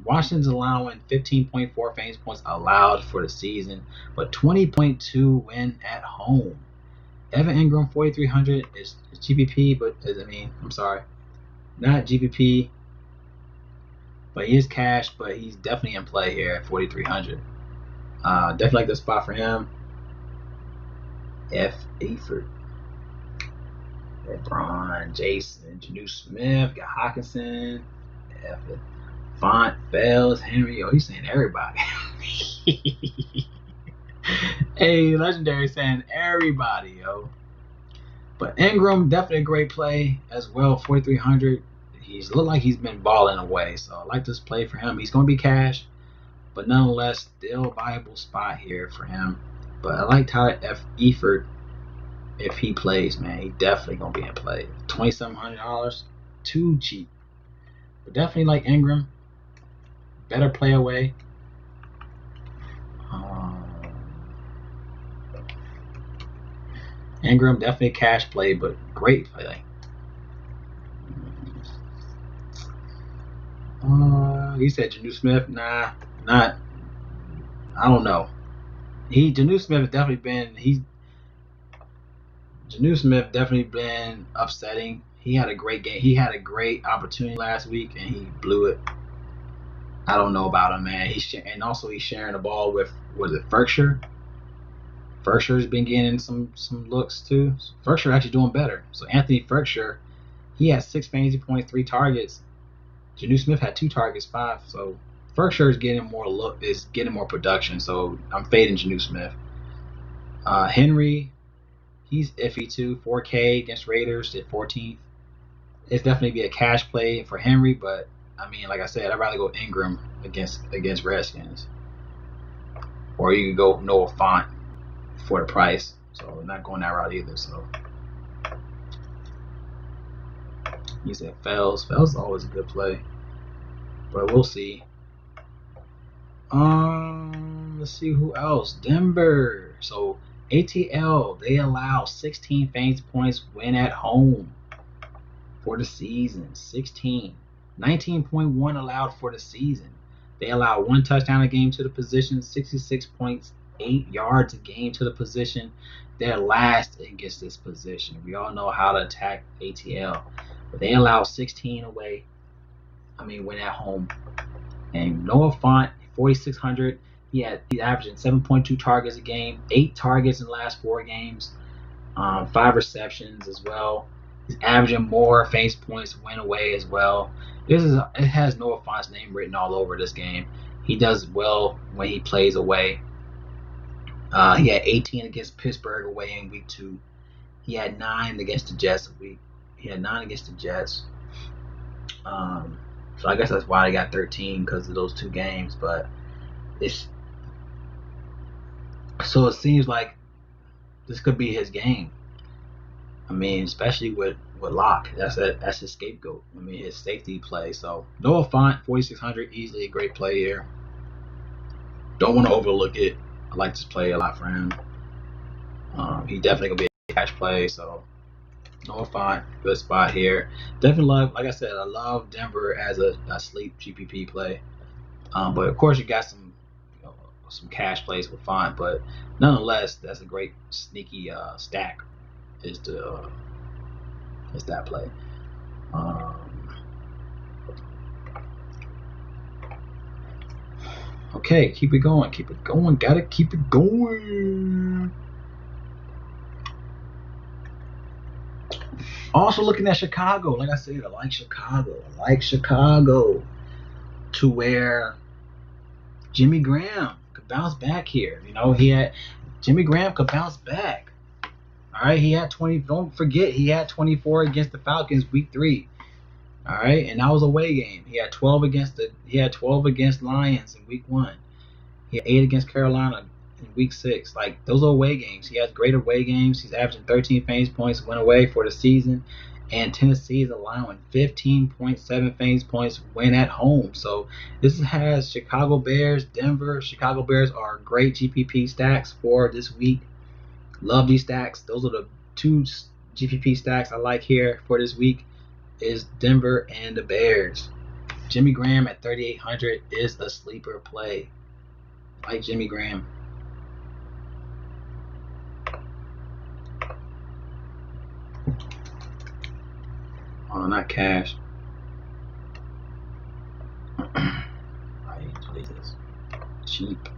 Washington's allowing 15.4 fantasy points allowed for the season, but 20.2 win at home. Evan Ingram, 4,300 is GPP, but I'm sorry, not GPP, but he is cash, but he's definitely in play here at 4,300. Definitely like the spot for him. Eford, LeBron, Jason, Janu Smith, got Hawkinson, Font, Fells, Henry. Oh, he's saying everybody. Hey, Legendary saying everybody, yo. But Ingram, definitely a great play as well, 4,300. He's looked like he's been balling away, so I like this play for him. He's going to be cash, but nonetheless, still a viable spot here for him. But I like Tyler Eford if he plays, man. He definitely going to be in play. $2,700, too cheap. But definitely like Ingram. Better play away. Ingram, definitely cash play, but great play. He said Janu Smith. Nah, not. I don't know. Janu Smith has definitely been upsetting. He had a great game. He had a great opportunity last week, and he blew it. I don't know about him, man. He's sharing the ball with Ferkshire. Ferkshire's been getting some looks too. Ferkshire actually doing better. So Anthony Ferkshire, he had 6 fantasy points, 3 targets. Janu Smith had 2 targets, 5. So Ferkshire is getting more production. So I'm fading Janu Smith. Henry, he's iffy too. 4K against Raiders, did 14th. it's definitely be a cash play for Henry, but I mean, like I said, I'd rather go Ingram against Redskins, or you could go Noah Fant for the price. So not going that route either. So you said Fells. Fells is always a good play, but we'll see. Let's see who else. Denver. So ATL, they allow 16 fantasy points win at home for the season. 16. 19.1 allowed for the season. They allow 1 touchdown a game to the position, 66.8 yards a game to the position. They're last against this position. We all know how to attack ATL. But they allow 16 away. Win at home. And Noah Fant, 4,600. He's averaging 7.2 targets a game, 8 targets in the last 4 games, 5 receptions as well. He's averaging more fantasy points win away as well. It has Noah Fant's name written all over this game. He does well when he plays away. He had 18 against Pittsburgh away in week 2. He had 9 against the Jets So I guess that's why they got 13 because of those 2 games. But so it seems like this could be his game. Especially with Locke. That's his scapegoat. His safety play. So Noah Fant, 4,600, easily a great play here. Don't want to overlook it. I like this play a lot for him. He definitely gonna be a cash play. So Noah Fant, good spot here. Definitely love, like I said, I love Denver as a sleep GPP play. But of course you got some cash plays with Fant, but nonetheless, that's a great sneaky stack. Is that play? Okay, keep it going. Gotta keep it going. Also looking at Chicago, like I said, I like Chicago to where Jimmy Graham could bounce back here. Jimmy Graham could bounce back. All right, he had 20. Don't forget, he had 24 against the Falcons week 3. All right, and that was a away game. He had 12 against Lions in week 1. He had 8 against Carolina in week 6. Like, those are away games. He has great away games. He's averaging 13 fantasy points win away for the season, and Tennessee is allowing 15.7 fantasy points win at home. So this has Chicago Bears, Denver. Chicago Bears are great GPP stacks for this week. Love these stacks. Those are the 2 GPP stacks I like here for this week. Is Denver and the Bears. Jimmy Graham at 3,800 is a sleeper play. I like Jimmy Graham. Oh, not cash. I hate this. Cheap.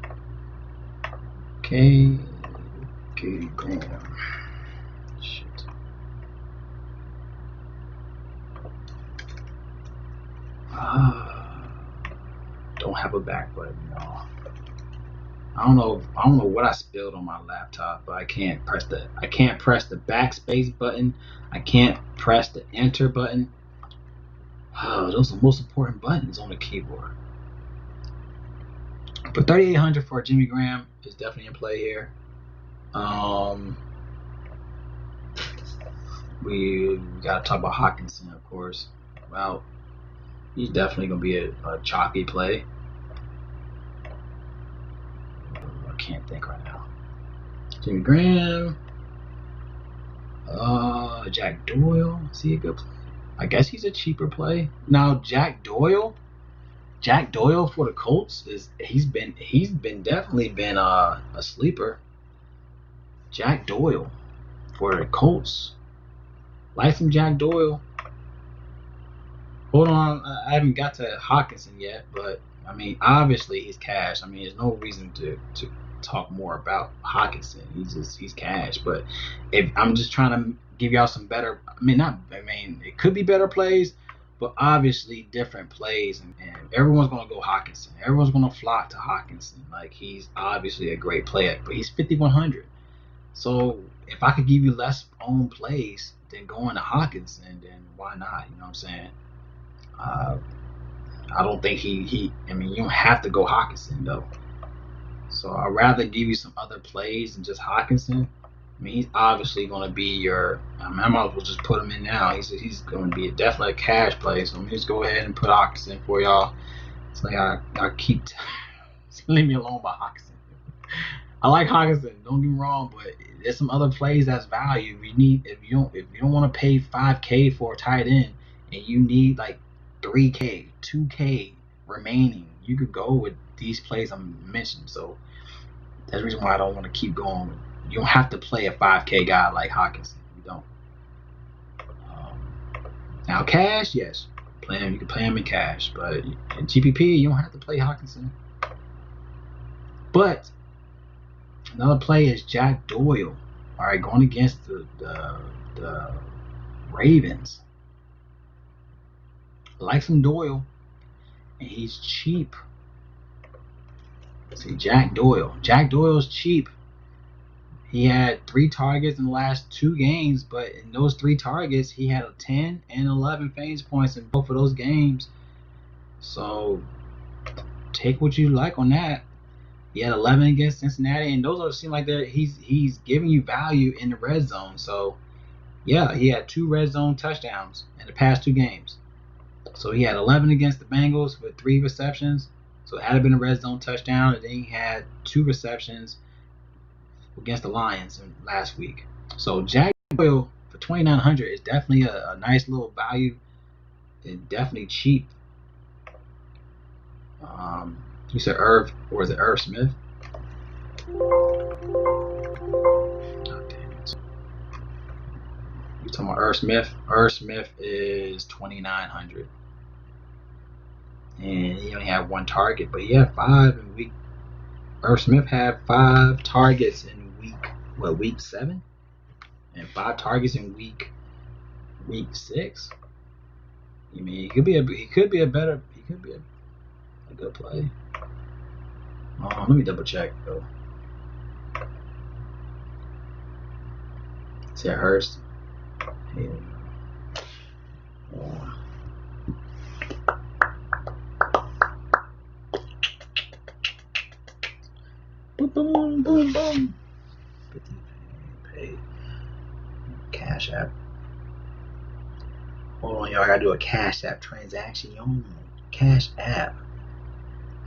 Okay, Graham. Shit. Don't have a back button, y'all. I don't know what I spilled on my laptop, but I can't press the backspace button. I can't press the enter button. Those are the most important buttons on the keyboard. But 3,800 for Jimmy Graham is definitely in play here. We gotta talk about Hawkinson, of course. Well, he's definitely gonna be a chalky play. I can't think right now. Jimmy Graham. Jack Doyle. Is he a good play? I guess he's a cheaper play. Now Jack Doyle for the Colts he's definitely been a sleeper. Jack Doyle for the Colts. Like some Jack Doyle. Hold on, I haven't got to Hawkinson yet, but obviously he's cash. There's no reason to talk more about Hawkinson. He's cash. But if I'm just trying to give y'all some better, it could be better plays, but obviously different plays, and everyone's gonna go Hawkinson. Everyone's gonna flock to Hawkinson. Like, he's obviously a great player, but he's 5,100. So if I could give you less owned plays, going to Hawkins, and then why not? You know what I'm saying? I don't think I mean, you don't have to go Hawkinson though. So I'd rather give you some other plays than just Hawkinson. I mean, he's obviously going to be your. I might as well just put him in now. He's going to be definitely a cash play. So let me just go ahead and put Hawkinson for y'all. It's like I keep leave me alone by Hawkinson. I like Hawkinson. Don't get me wrong, but there's some other plays that's value. If you don't want to pay $5K for a tight end and you need like $3K, $2K remaining, you could go with these plays I'm mentioning. So that's the reason why I don't want to keep going. You don't have to play a $5K guy like Hawkinson. You don't. Now cash, yes, you can play him in cash, but in GPP you don't have to play Hawkinson. But another play is Jack Doyle. All right, going against the Ravens. I like some Doyle, and he's cheap. See, Jack Doyle. Jack Doyle's cheap. He had 3 targets in the last 2 games, but in those 3 targets, he had 10 and 11 fantasy points in both of those games. So take what you like on that. He had 11 against Cincinnati, and those seem like he's giving you value in the red zone. So yeah, he had 2 red zone touchdowns in the past 2 games. So he had 11 against the Bengals with 3 receptions. So it had been a red zone touchdown, and then he had 2 receptions against the Lions last week. So Jack Doyle for $2,900 is definitely a nice little value. It's definitely cheap. You said Irv, or is it Irv Smith? Oh, damn it. You talking about Irv Smith? Irv Smith is $2,900. And he only had 1 target, but he had 5 in week. Irv Smith had 5 targets in week 7, and 5 targets in week 6. I mean, he could be a good play. Let me double check though. See, Hurst. Yeah. Boom, boom, boom, boom. 50 pay. Cash App. Hold on, y'all. I gotta do a Cash App transaction. Yo, Cash App.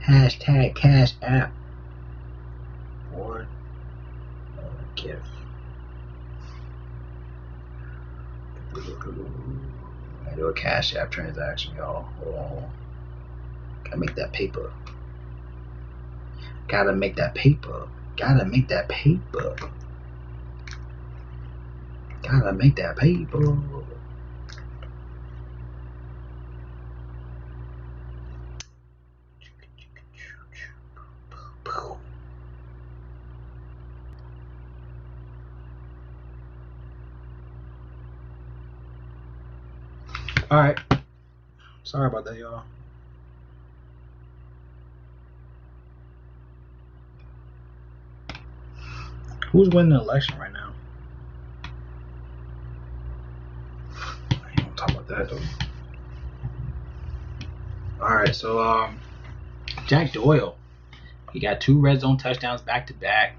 Hashtag Cash App. Or gift. I do a Cash App transaction, y'all. Hold on. Gotta make that paper. Gotta make that paper. Gotta make that paper. Gotta make that paper. All right. Sorry about that, y'all. Who's winning the election right now? I ain't gonna talk about that though. All right, so Jack Doyle, he got 2 red zone touchdowns back to back.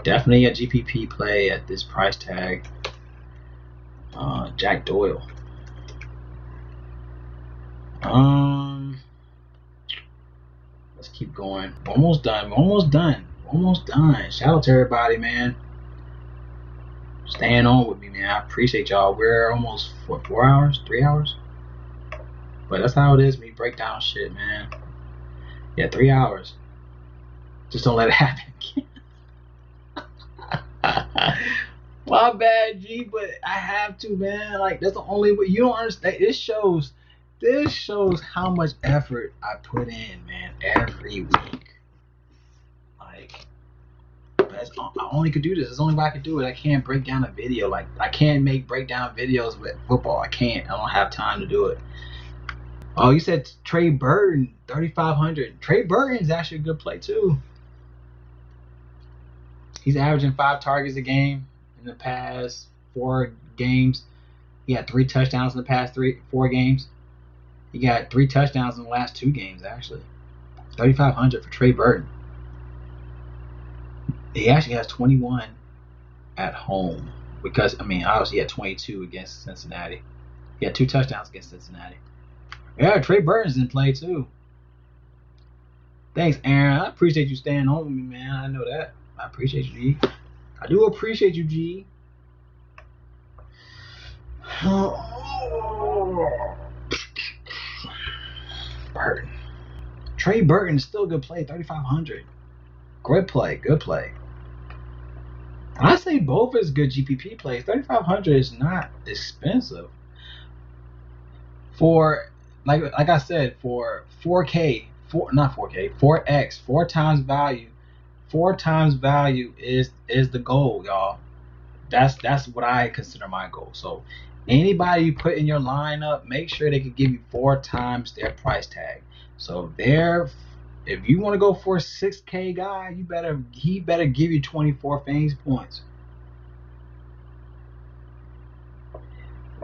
Definitely a GPP play at this price tag. Jack Doyle. Let's keep going. We're almost done. Shout out to everybody, man. Staying on with me, man. I appreciate y'all. We're almost 4 hours, 3 hours. But that's how it is when you break down shit, man. Yeah, 3 hours. Just don't let it happen. My bad, G, but I have to, man. Like, that's the only way. You don't understand. This shows how much effort I put in, man, every week. Like, I only could do this. It's the only way I could do it. I can't break down a video. Like, I can't make breakdown videos with football. I can't. I don't have time to do it. Oh, you said Trey Burton, 3,500. Trey Burton's actually a good play, too. He's averaging 5 targets a game in the past 4 games. He had 3 touchdowns in the past 4 games. He got 3 touchdowns in the last 2 games, actually. 3,500 for Trey Burton. He actually has 21 at home because, obviously he had 22 against Cincinnati. He had 2 touchdowns against Cincinnati. Yeah, Trey Burton's in play too. Thanks, Aaron. I appreciate you staying on with me, man. I know that. I appreciate you, G. I do appreciate you, G. Burton. Trey Burton is still a good play, 3,500. Good play, good play. I say both is good GPP plays. 3,500 is not expensive. For like I said, for 4K, 4X, 4 times value. 4 times value is the goal, y'all. That's what I consider my goal. So anybody you put in your lineup, make sure they can give you 4 times their price tag. So if you want to go for a 6K guy, he better give you 24 fantasy points.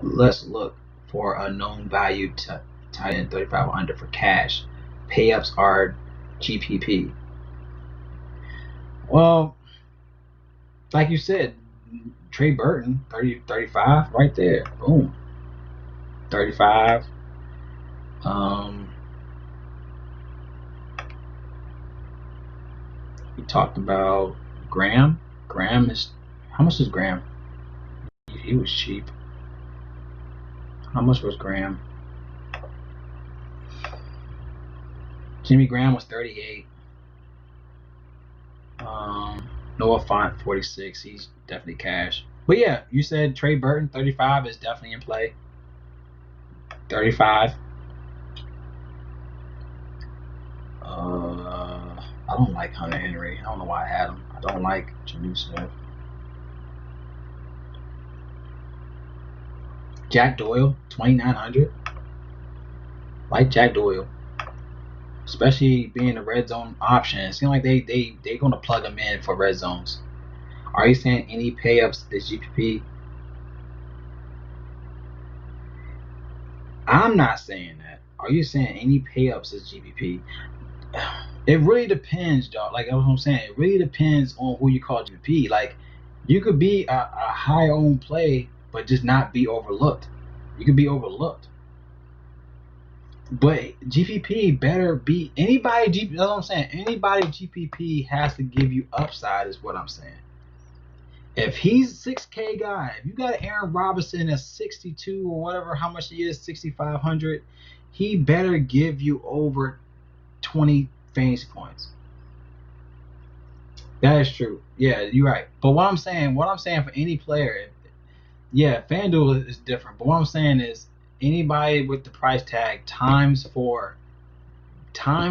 Let's look for a known value to tight end 3,500 for cash. Pay-ups are GPP. Well, like you said, Trey Burton, 35 right there. Boom. 35. We talked about Graham. Graham is, how much is Graham? He was cheap. How much was Graham? Jimmy Graham was 38. Noah Fant 46. He's definitely cash. But yeah, you said Trey Burton 35 is definitely in play. 35. I don't like Hunter Henry. I don't know why I had him. I don't like Janu Smith. Jack Doyle 2,900. Like Jack Doyle. Especially being a red zone option. It seems like they're gonna plug him in for red zones. Are you saying any pay-ups is GPP? I'm not saying that. Are you saying any pay-ups is GPP? It really depends, dog. Like that's what I'm saying. It really depends on who you call GPP. Like you could be a high-owned play, but just not be overlooked. You could be overlooked. But GPP better be anybody. That's what I'm saying. Anybody GPP has to give you upside, is what I'm saying. If he's a 6K guy, if you got Aaron Robinson at 62 or whatever, how much he is, 6,500, he better give you over 20 fantasy points. That is true. Yeah, you're right. But what I'm saying for any player, yeah, FanDuel is different. But what I'm saying is anybody with the price tag times for their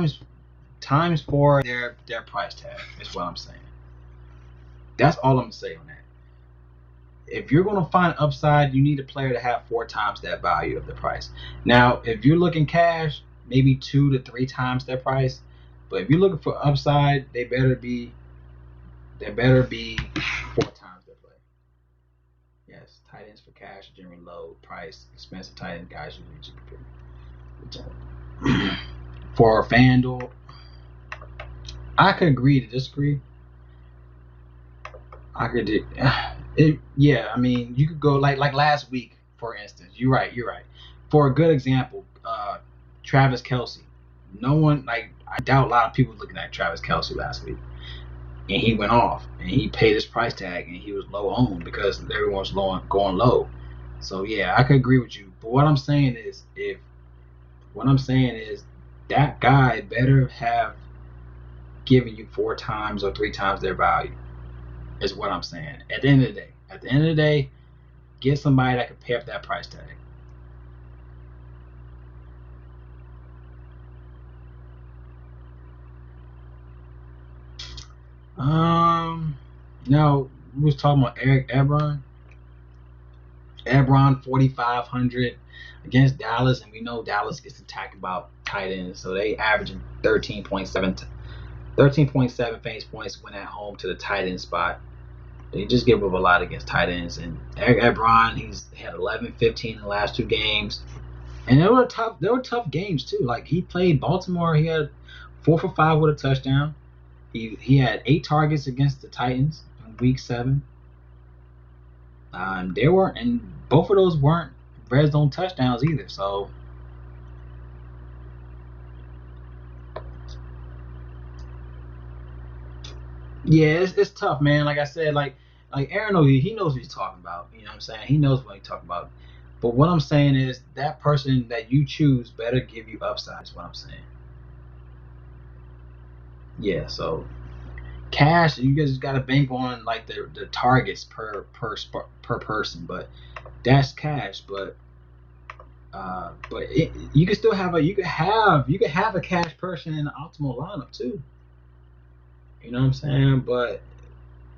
price tag is what I'm saying. That's all I'm saying on that. If you're going to find upside, you need a player to have 4 times that value of the price. Now, if you're looking cash, maybe 2 to 3 times their price. But if you're looking for upside, they better be 4 times their play. Yes, tight ends for cash are generally low price. Expensive tight end guys usually GPP. For FanDuel, I could agree to disagree. I could do it. Yeah, I mean, you could go like last week, for instance. You're right. For a good example, Travis Kelce. No one, I doubt a lot of people looking at Travis Kelce last week, and he went off and he paid his price tag and he was low owned because everyone's going low. So yeah, I could agree with you. But what I'm saying is, that guy better have given you 4 times or 3 times their value. Is what I'm saying. At the end of the day, get somebody that can pay up that price tag. Now we was talking about Eric Ebron. Ebron 4,500 against Dallas, and we know Dallas gets attacked about tight ends, so they averaging 13.7 fantasy points when at home to the tight end spot. They just give up a lot against tight ends. And Ebron, he's had 11, 15 in the last 2 games. And they were tough. They were tough games too. Like he played Baltimore. He had 4 for 5 with a touchdown. He had 8 targets against the Titans in Week 7. They weren't, and both of those weren't red zone touchdowns either. So yeah, it's tough, man. Like I said, like Aaron knows he knows what he's talking about. You know what I'm saying? He knows what he's talking about. But what I'm saying is that person that you choose better give you upside. Is what I'm saying. Yeah. So cash, you guys got to bank on like the targets per person, but that's cash. But you can still have you could have a cash person in the optimal lineup too. You know what I'm saying? But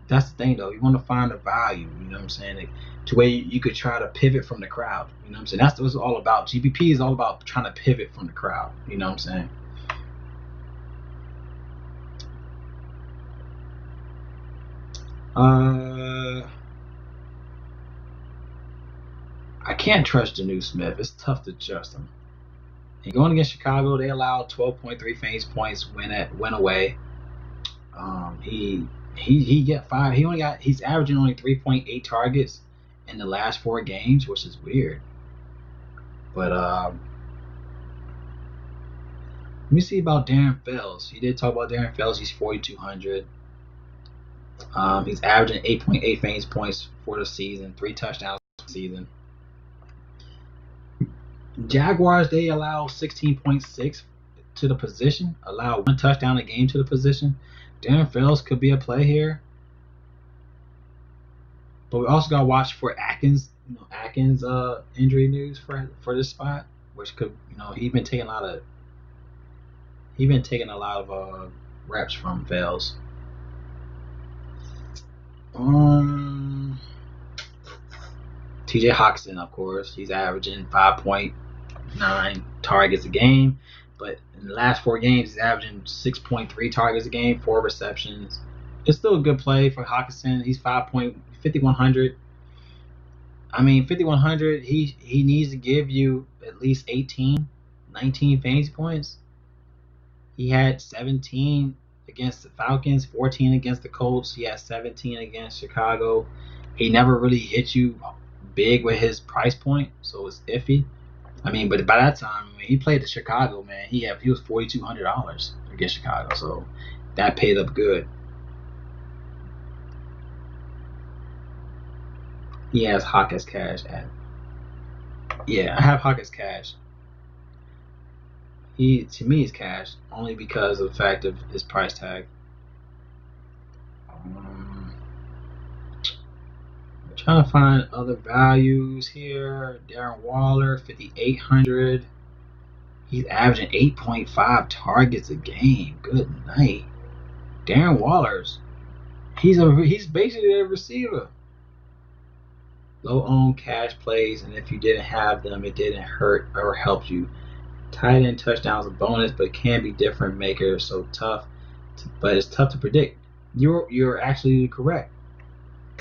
that's the thing though. You want to find the value. You know what I'm saying? Like, to where you could try to pivot from the crowd. You know what I'm saying? That's what it's all about. GPP is all about trying to pivot from the crowd. You know what I'm saying? I can't trust Janu Smith. It's tough to trust him. And going against Chicago, they allowed 12.3 fantasy points win away. He get 5. He's averaging only 3.8 targets in the last 4 games, which is weird. But let me see about Darren Fells. He did talk about Darren Fells. He's 4,200. He's averaging 8.8 fantasy points for the season, 3 touchdowns for the season. Jaguars, they allow 16.6 to the position, allow 1 touchdown a game to the position. Darren Fells could be a play here. But we also got to watch for Atkins, injury news for this spot, which could, he's been taking a lot of reps from Fells. TJ Hawkinson, of course, he's averaging 5.9 targets a game, but in the last 4 games, he's averaging 6.3 targets a game, 4 receptions. It's still a good play for Hawkinson. He's 5,100. I mean, 5,100. He needs to give you at least 18, 19 fantasy points. He had 17 against the Falcons, 14 against the Colts. He had 17 against Chicago. He never really hit you big with his price point, so it's iffy. I mean, but by that time, when he played the Chicago, man, he was $4,200 against Chicago, so that paid up good. He has Hawk as cash at. Yeah, I have Hawk as cash. To me, is cash only because of the fact of his price tag. I'm trying to find other values here. Darren Waller, 5,800. He's averaging 8.5 targets a game. Good night. Darren Waller's. He's basically a receiver. Low-owned cash plays, and if you didn't have them, it didn't hurt or help you. Tight end touchdowns a bonus, but can be different makers. So tough, but it's tough to predict. You're actually correct.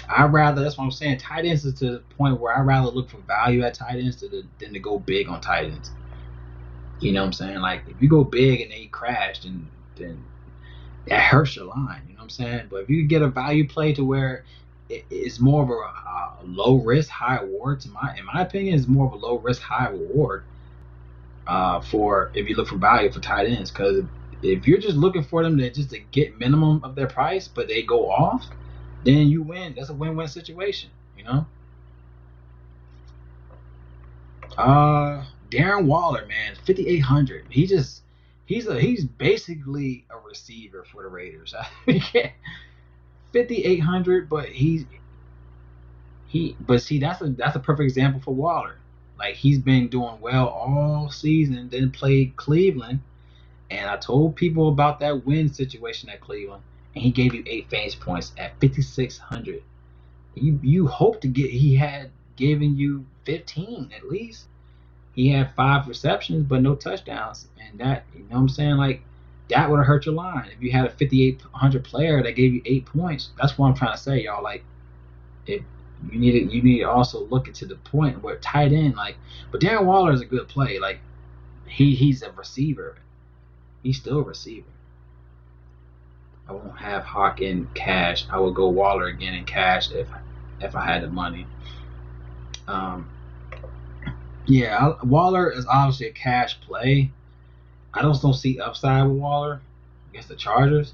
That's what I'm saying. Tight ends is to the point where I'd rather look for value at tight ends than to go big on tight ends. You know what I'm saying? Like if you go big and they crash, then that hurts your line. You know what I'm saying? But if you get a value play to where it's more of a low risk, high reward, in my opinion, it's more of a low risk, high reward. For if you look for value for tight ends, because if you're just looking for them to get minimum of their price, but they go off, then you win. That's a win-win situation, Darren Waller, man, 5,800. He's basically a receiver for the Raiders. 5,800, but but see, that's a perfect example for Waller. Like he's been doing well all season, then played Cleveland, and I told people about that win situation at Cleveland, and he gave you 8 fantasy points at 5,600. You hope to get. He had given you 15 at least. He had 5 receptions, but no touchdowns, and that what I'm saying, like that would have hurt your line if you had a 5,800 player that gave you 8 points. That's what I'm trying to say, y'all. Like If you need to also look into the point where tight end, like, but Darren Waller is a good play. Like, he's a receiver. He's still a receiver. I won't have Hawk in cash. I will go Waller again in cash if I had the money. Waller is obviously a cash play. I just don't see upside with Waller against the Chargers,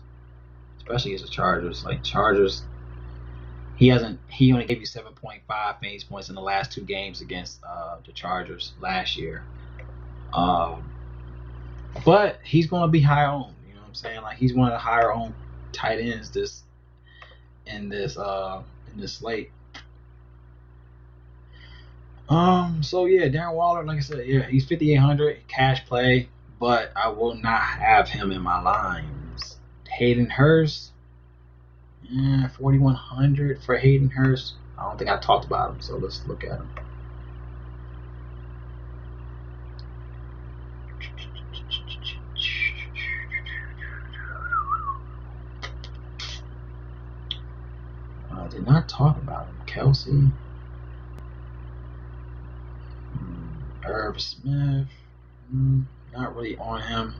especially against the Chargers. Like, Chargers, he only gave you 7.5 fantasy points in the last 2 games against the Chargers last year. But he's going to be higher on. You know what I'm saying? Like, he's one of the higher on tight ends in this slate. So yeah, Darren Waller, like I said, yeah, he's 5,800 cash play, but I will not have him in my lines. Hayden Hurst, 4,100 for Hayden Hurst. I don't think I talked about him, so let's look at him. I did not talk about him. Kelsey. Irv Smith, not really on him,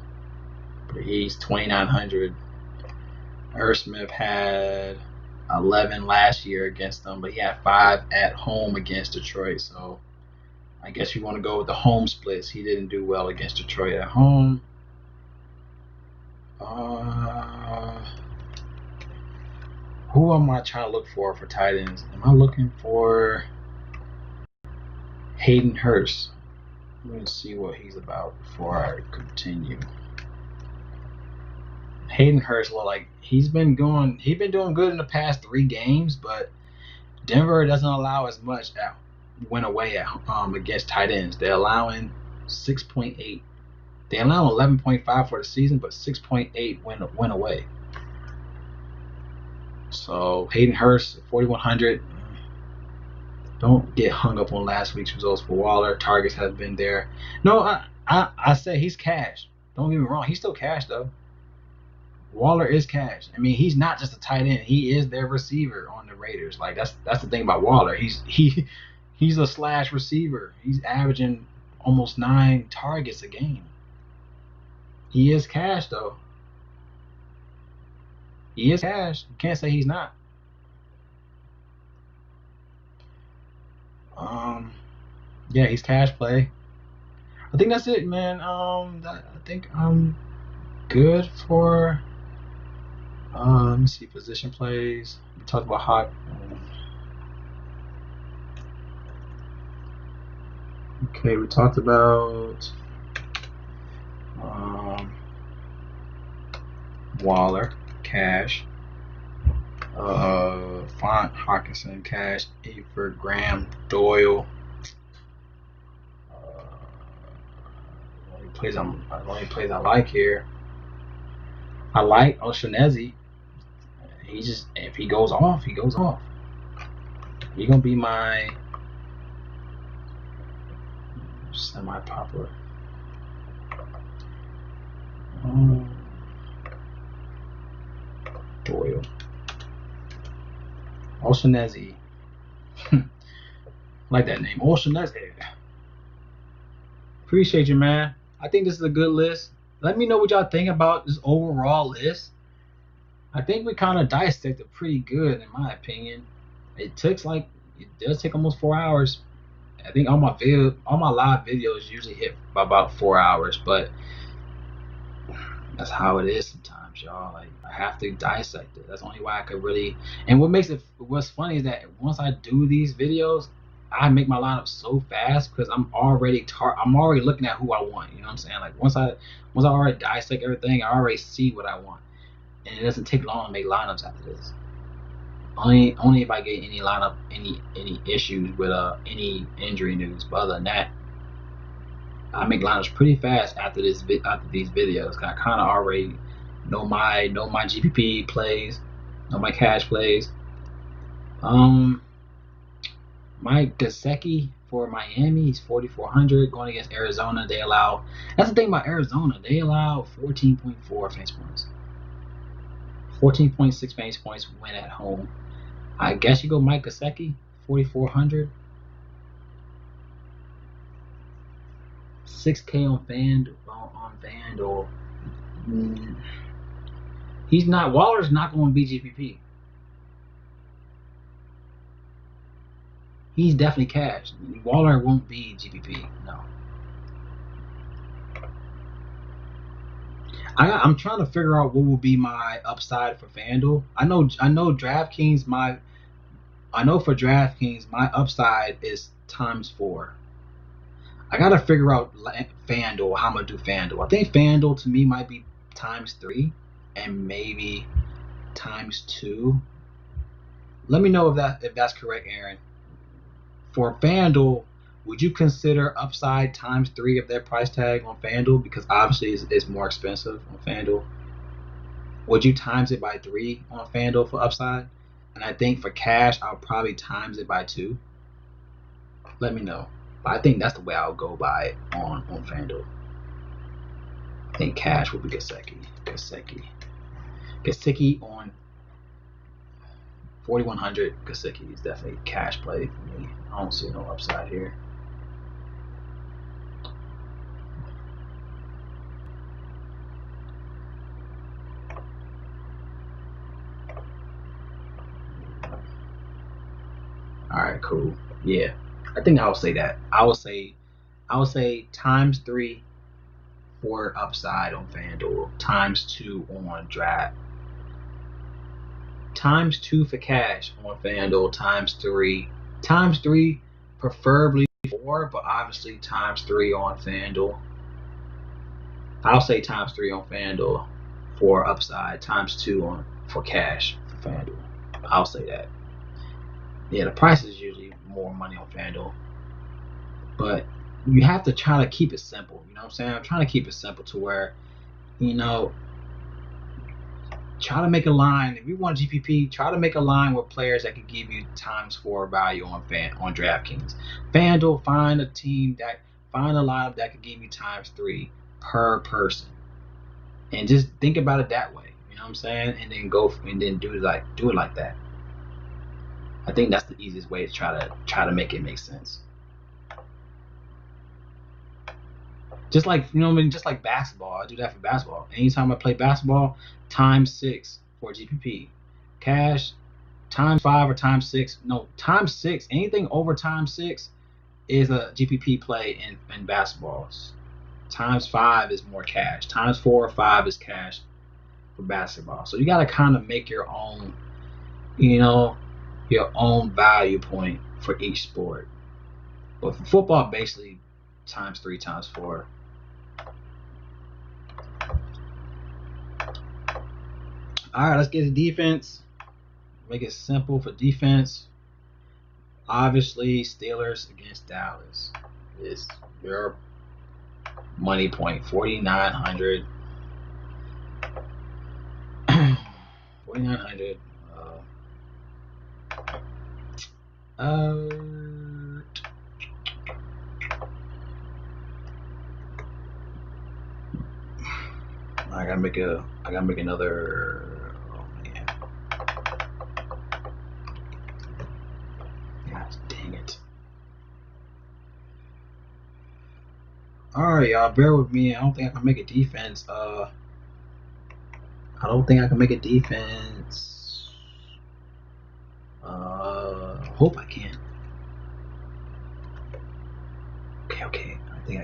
but he's 2,900. Irv Smith had 11 last year against them, but he had 5 at home against Detroit. So I guess you want to go with the home splits. He didn't do well against Detroit at home. Who am I trying to look for tight ends? Am I looking for Hayden Hurst? Let me see what he's about before I continue. Hayden Hurst look like he's been doing good in the past 3 games, but Denver doesn't allow as much win away against tight ends. They're allowing 6.8. They allow 11.5 for the season, but 6.8 win away. So Hayden Hurst, 4,100. Don't get hung up on last week's results for Waller. Targets have been there. No, I say he's cash. Don't get me wrong. He's still cash, though. Waller is cash. I mean, he's not just a tight end. He is their receiver on the Raiders. Like, that's the thing about Waller. He's a slash receiver. He's averaging almost 9 targets a game. He is cash, though. He is cash. You can't say he's not. Yeah, he's cash play. I think that's it, man. I think I'm good for. Let me see, position plays. We talked about Hawk. Okay, we talked about Waller, cash. Font, Hawkinson, cash. Eifert, Graham, Doyle. The only plays I like here. I like O'Shaughnessy. If he goes off, he goes off. He's gonna be my semi-popular. Doyle. O'Shaughnessy. Like that name, O'Shaughnessy. Appreciate you, man. I think this is a good list. Let me know what y'all think about this overall list. I think we kind of dissected pretty good, in my opinion. It does take almost 4 hours. I think all my live videos usually hit by about 4 hours, but that's how it is sometimes, y'all. Like, I have to dissect it. That's the only way I could really. And what's funny is that once I do these videos, I make my lineup so fast because I'm already looking at who I want. You know what I'm saying? Like, once I already dissect everything, I already see what I want, and it doesn't take long to make lineups after this. Only if I get any issues with any injury news. But other than that, I make lineups pretty fast after these videos. I kind of already know my GPP plays, know my cash plays. Mike Gesicki for Miami, he's 4,400 going against Arizona. That's the thing about Arizona. They allow 14.4 fantasy points. 14.6 fantasy points win at home. I guess you go Mike Gesicki, 4,400. 6K on FanDuel. He's not. Waller's not going to be GPP. He's definitely cash. Waller won't be GPP. No. I'm trying to figure out what will be my upside for FanDuel. I know DraftKings. I know for DraftKings my upside is ×4. I gotta figure out FanDuel, how I'm gonna do FanDuel. I think FanDuel to me might be ×3 and maybe ×2. Let me know if that's correct, Aaron. For FanDuel, would you consider upside ×3 of their price tag on FanDuel? Because obviously it's more expensive on FanDuel. Would you times it by 3 on FanDuel for upside? And I think for cash, I'll probably times it by 2. Let me know. But I think that's the way I'll go by it on FanDuel. I think cash will be Gesicki on 4,100. Gesicki is definitely a cash play for me. I don't see no upside here. All right, cool. Yeah, I think I'll say that. I will say ×3 for upside on FanDuel, ×2 on Draft, ×2 for cash on FanDuel, ×3 preferably 4, but obviously ×3 on FanDuel. I'll say ×3 on FanDuel for upside, ×2 for cash for FanDuel. I'll say that. Yeah, the price is usually more money on FanDuel, but you have to try to keep it simple. You know what I'm saying? I'm trying to keep it simple to where, try to make a line. If you want GPP, try to make a line with players that can give you ×4 value on DraftKings. FanDuel, find a lineup that can give you ×3 per person, and just think about it that way. You know what I'm saying? And then do it like that. I think that's the easiest way to try to make it make sense. Just like just like basketball, I do that for basketball. Anytime I play basketball, ×6 for GPP. Cash, ×5 or ×6. No, ×6. Anything over ×6 is a GPP play in basketballs. ×5 is more cash. ×4 or 5 is cash for basketball. So you got to kind of make your own, your own value point for each sport. But for football, basically ×3, ×4. All right, let's get to defense. Make it simple for defense. Obviously, Steelers against Dallas is your money point. 4,900. 4,900. I gotta make another. Oh man. God dang it. Alright, y'all, bear with me. I don't think I can make a defense. Hope I can. Okay. I think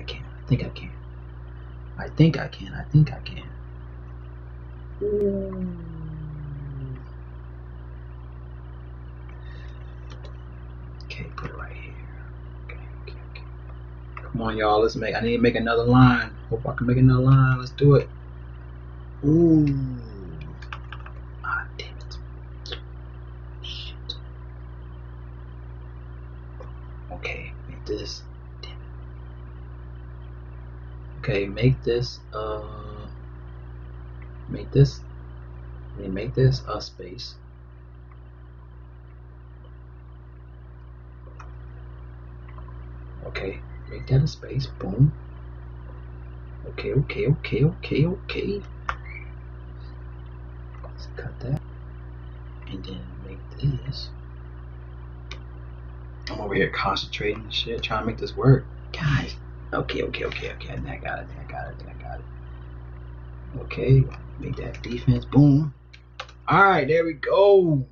I can. Ooh. Okay, put it right here. Okay. Come on, y'all. I need to make another line. Hope I can make another line. Let's do it. Ooh. Ah, damn it. Shit. Okay, make this. Damn it. Okay, make this a space. Okay, make that a space. Boom. Okay. Let's cut that. And then make this over here concentrating and shit, trying to make this work. Guys. Okay. I got it. Okay. Make that defense. Boom. Alright, there we go.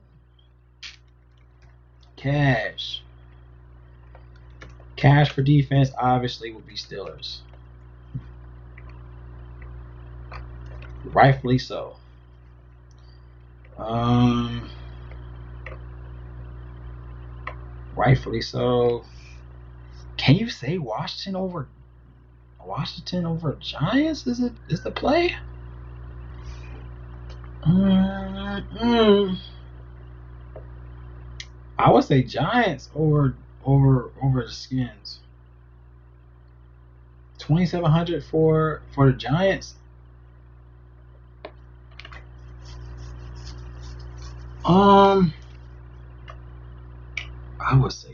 Cash for defense obviously would be Steelers. Rightfully so. Rightfully so. Can you say Washington over Giants? Is the play? I would say Giants over the Skins. 2,700 for the Giants. I would say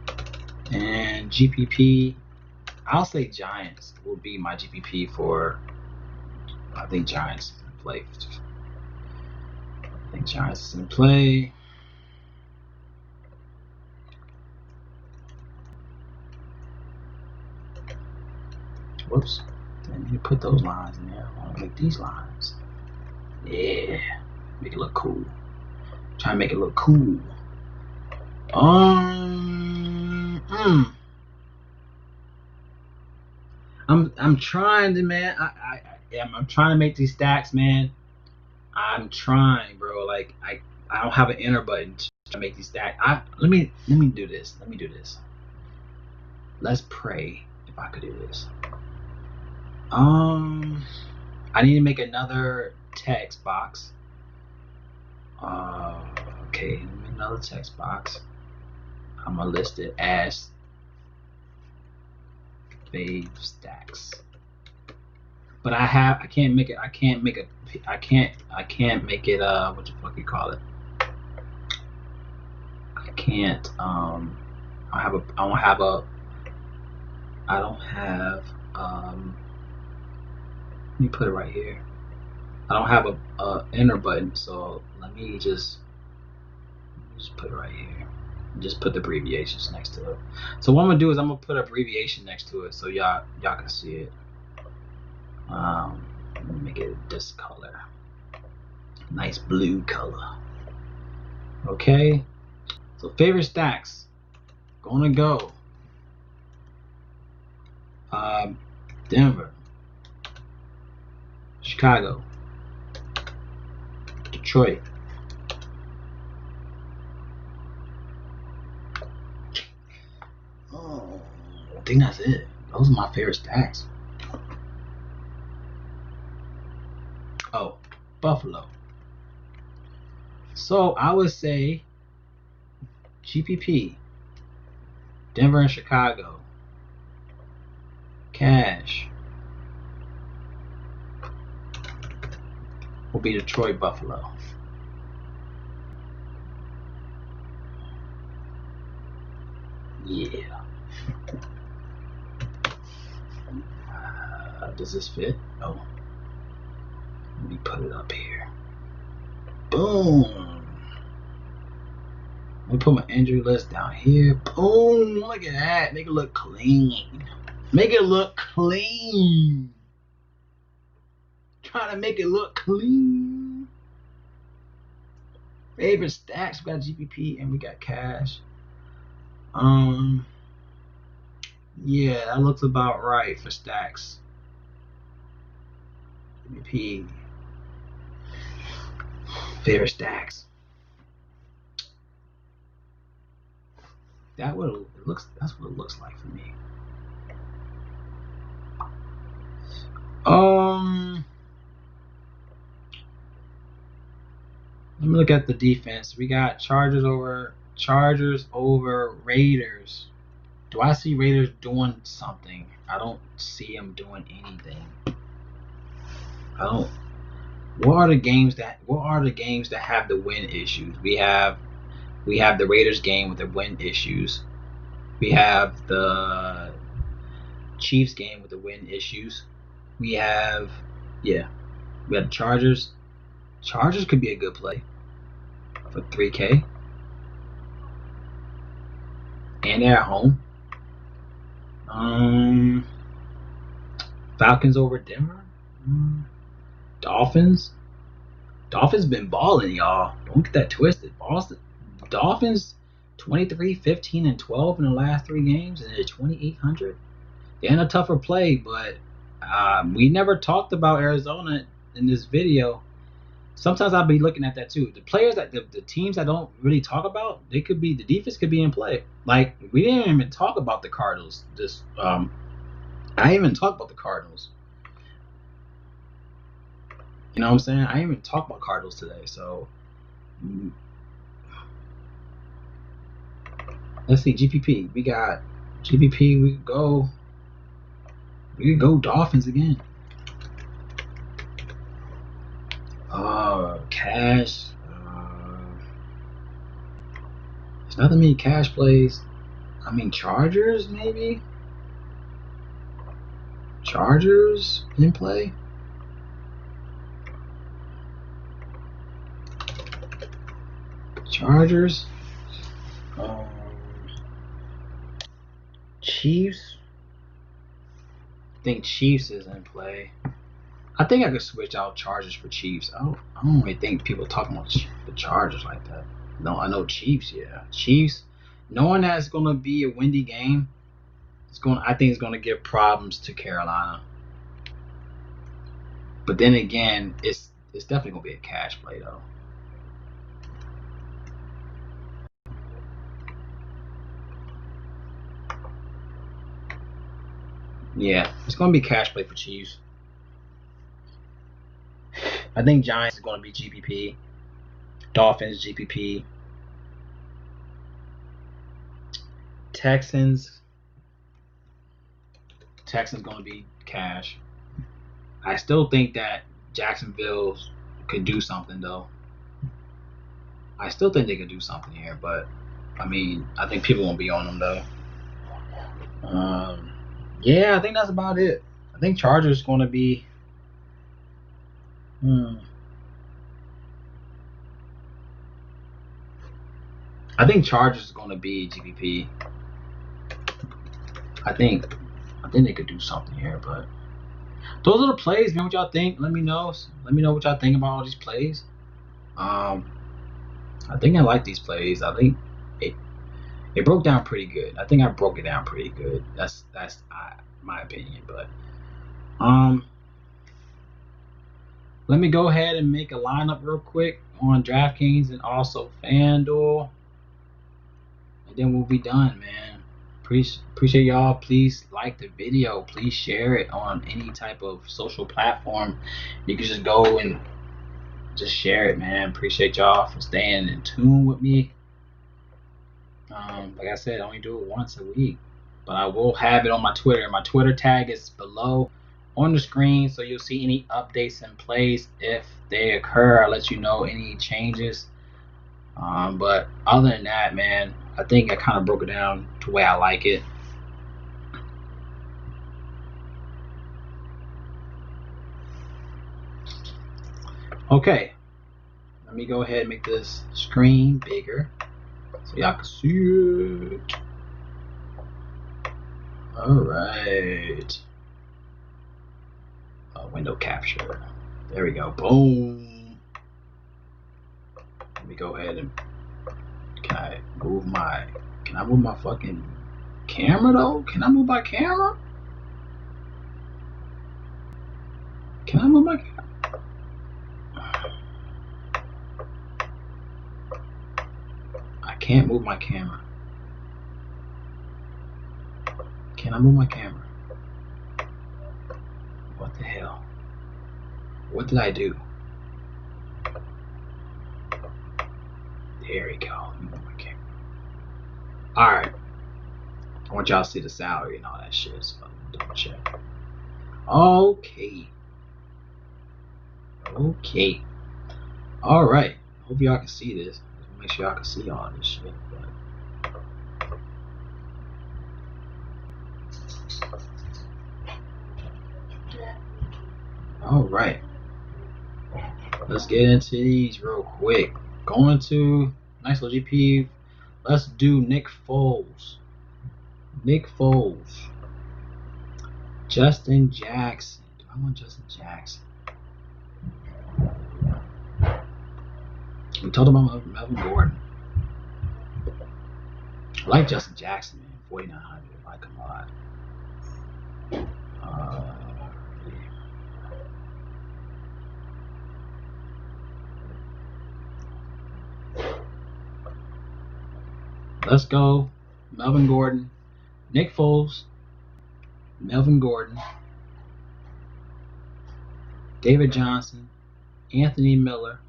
that. And GPP, I'll say Giants will be my GPP for. I think Giants play. Giants is in play. Whoops. Didn't you put those lines in there? I want to make these lines. Yeah. Make it look cool. Try to make it look cool. I'm trying to, man. I'm trying to make these stacks, man. I'm trying, bro. Like I don't have an enter button to make these stacks. Let me do this. Let's pray if I could do this. I need to make another text box. Okay, another text box. I'm gonna list it as fave stacks. But I can't make it. What the fuck you call it? I can't. I don't have. Let me put it right here. I don't have a enter button, so let me just put it right here. Just put the abbreviations next to it. So what I'm gonna do is I'm gonna put an abbreviation next to it so y'all can see it. Let me make it this color. Nice blue color. Okay. So favorite stacks. Gonna go. Denver. Chicago. Detroit. Oh, I think that's it. Those are my favorite stacks. Oh, Buffalo. So I would say GPP, Denver and Chicago. Cash will be Detroit, Buffalo. Yeah. Does this fit? No. Let me put it up here. Boom. Let me put my injury list down here. Boom. Look at that. Make it look clean. Trying to make it look clean. Favorite stacks. We got GPP and we got cash. Yeah, that looks about right for stacks. GPP. Favorite stacks. That's what it looks like for me. Let me look at the defense. We got Chargers over Raiders. Do I see Raiders doing something? I don't see them doing anything. What are the games that have the win issues? We have the Raiders game with the win issues. We have the Chiefs game with the win issues. We have the Chargers. Chargers could be a good play. for 3K. And they're at home. Falcons over Denver. Dolphins. Dolphins been balling, y'all. Don't get that twisted. Dolphins 23, 15, and 12 in the last 3 games, and they're 2,800. They're in a tougher play, but we never talked about Arizona in this video. Sometimes I'll be looking at that too. The players that the teams I don't really talk about, the defense could be in play. Like, we didn't even talk about the Cardinals. I didn't even talk about the Cardinals. You know what I'm saying? I didn't even talk about Cardinals today. So let's see, GPP. We got GPP. We could go Dolphins again. Cash. There's not that many cash plays. I mean, Chargers maybe. Chargers in play. Chargers. Chiefs. I think Chiefs is in play. I think I could switch out Chargers for Chiefs. I don't really think people talk about the Chargers like that. No, I know Chiefs. Yeah, Chiefs. Knowing that it's gonna be a windy game, I think it's gonna give problems to Carolina. But then again, it's definitely gonna be a cash play though. Yeah, it's gonna be cash play for Chiefs. I think Giants is gonna be GPP. Dolphins GPP. Texans gonna be cash. I still think that Jacksonville could do something though. I still think they could do something here, but I mean, I think people won't be on them though. Yeah, I think that's about it. I think Chargers gonna be. I think Chargers is gonna be GPP. I think they could do something here, but those are the plays, man. What y'all think? Let me know. Let me know what y'all think about all these plays. I think I like these plays. I think it broke down pretty good. I think I broke it down pretty good. That's my opinion. But let me go ahead and make a lineup real quick on Draftkings and also FanDuel, and then we'll be done, man. Appreciate y'all. Please like the video. Please share it on any type of social platform. You can just go and just share it, man. Appreciate y'all for staying in tune with me. Like I said, I only do it once a week, but I will have it on my Twitter. My Twitter tag is below on the screen, so you'll see any updates and plays if they occur. I'll let you know any changes. But other than that, man, I think I kind of broke it down to the way I like it. Okay, let me go ahead and make this screen bigger so y'all can see it. Alright. Window capture. There we go. Boom. Let me go ahead and can I move my fucking camera though? Can I move my camera? Can I move my camera? I can't move my camera. Can I move my camera? What the hell? What did I do? There we go. Move my camera. Alright. I want y'all to see the salary and all that shit, so double check. Okay. Alright. Hope y'all can see this. Make sure y'all can see all this shit. Alright. Let's get into these real quick. Going to nice little GP. Let's do Nick Foles. Justin Jackson. Do I want Justin Jackson? We talked about Melvin Gordon. I like Justin Jackson, man. 4,900. I like him a lot. Let's go. Melvin Gordon. Nick Foles. Melvin Gordon. David Johnson. Anthony Miller.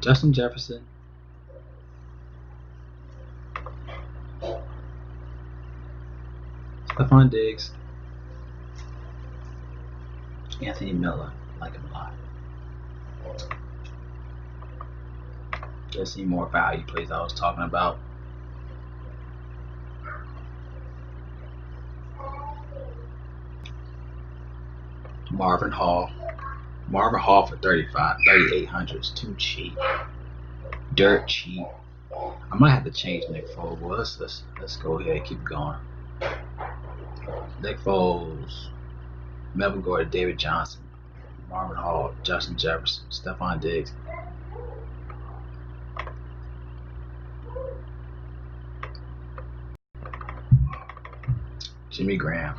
Justin Jefferson. Stephon Diggs. Anthony Miller. I like him a lot. Just see more value plays I was talking about. Marvin Hall for 3,800 is too cheap. Dirt cheap. I might have to change Nick Foles. Well, let's go ahead and keep going. Nick Foles, Melvin Gordon, David Johnson, Marvin Hall, Justin Jefferson, Stephon Diggs. Jimmy Graham.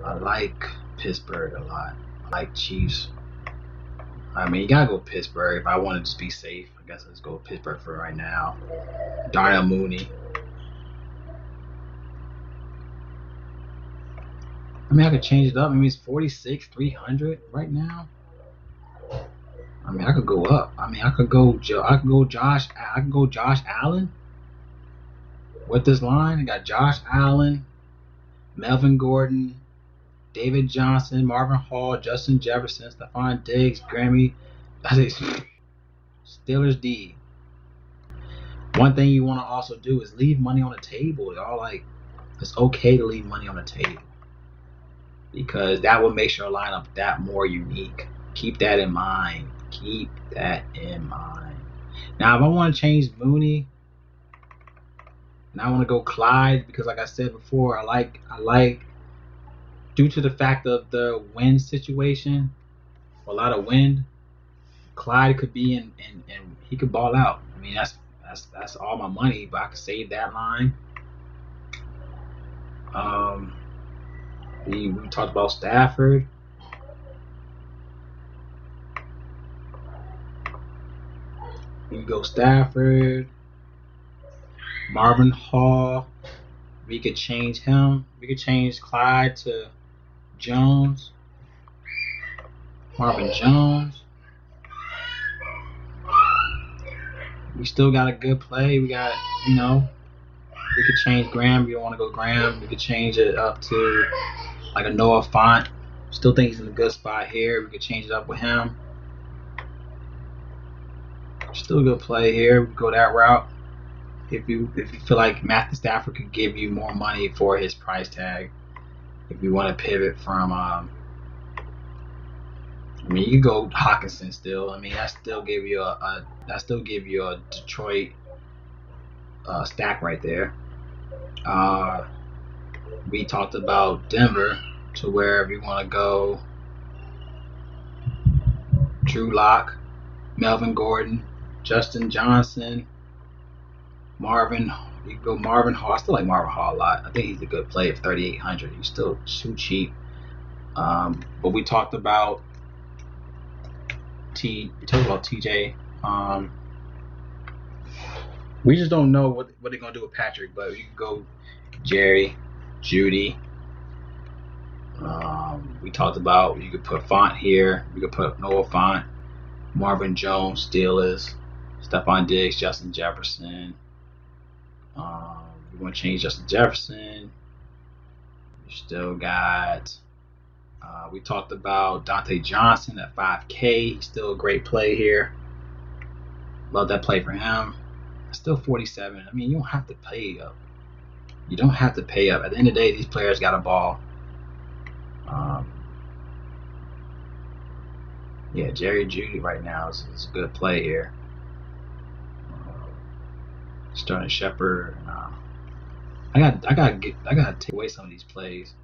I like Pittsburgh a lot. I like Chiefs. I mean, you gotta go Pittsburgh. If I want to just be safe, I guess let's go Pittsburgh for right now. Darnell Mooney. I mean, I could change it up. I mean, it's 46,300 right now. I mean, I could go up. I mean, I could go Josh Allen with this line. I got Josh Allen, Melvin Gordon, David Johnson, Marvin Hall, Justin Jefferson, Stephon Diggs, Grammy. Steelers D. One thing you want to also do is leave money on the table. Y'all, like, it's okay to leave money on the table because that will make your lineup that more unique. Keep that in mind. Now, if I want to change Mooney and I want to go Clyde, because like I said before, I like due to the fact of the wind situation, a lot of wind, Clyde could be in and he could ball out. I mean, that's all my money, but I could save that line. We talked about Stafford. We go Stafford, Marvin Hall. We could change him. We could change Clyde to Jones. Marvin Jones. We still got a good play. We got, we could change Graham. If you don't want to go Graham, we could change it up to like a Noah Font. Still think he's in a good spot here. We could change it up with him. Still a good play here. We could go that route. If you feel like Matthew Stafford could give you more money for his price tag, if you want to pivot from, I mean, you could go Hawkinson still. I mean, that still give you a Detroit stack right there. We talked about Denver to wherever you want to go. Drew Lock, Melvin Gordon, Justin Johnson, Marvin. You can go Marvin Hall. I still like Marvin Hall a lot. I think he's a good play of 3,800. He's still too cheap. But we talked about TJ. We just don't know what they're gonna do with Patrick. But you can go Jerry, Judy. We talked about you could put Font here. We could put Noah Font, Marvin Jones, Steelers, Stephon Diggs, Justin Jefferson. We want to change Justin Jefferson. You still got We talked about Dante Johnson at 5K. He's still a great play here. Love that play for him. Still 47. I mean, you don't have to pay up. You don't have to pay up. At the end of the day, these players got a ball. Yeah, Jerry Jeudy right now is a good play here. Sterling Shepard. I gotta take away some of these plays.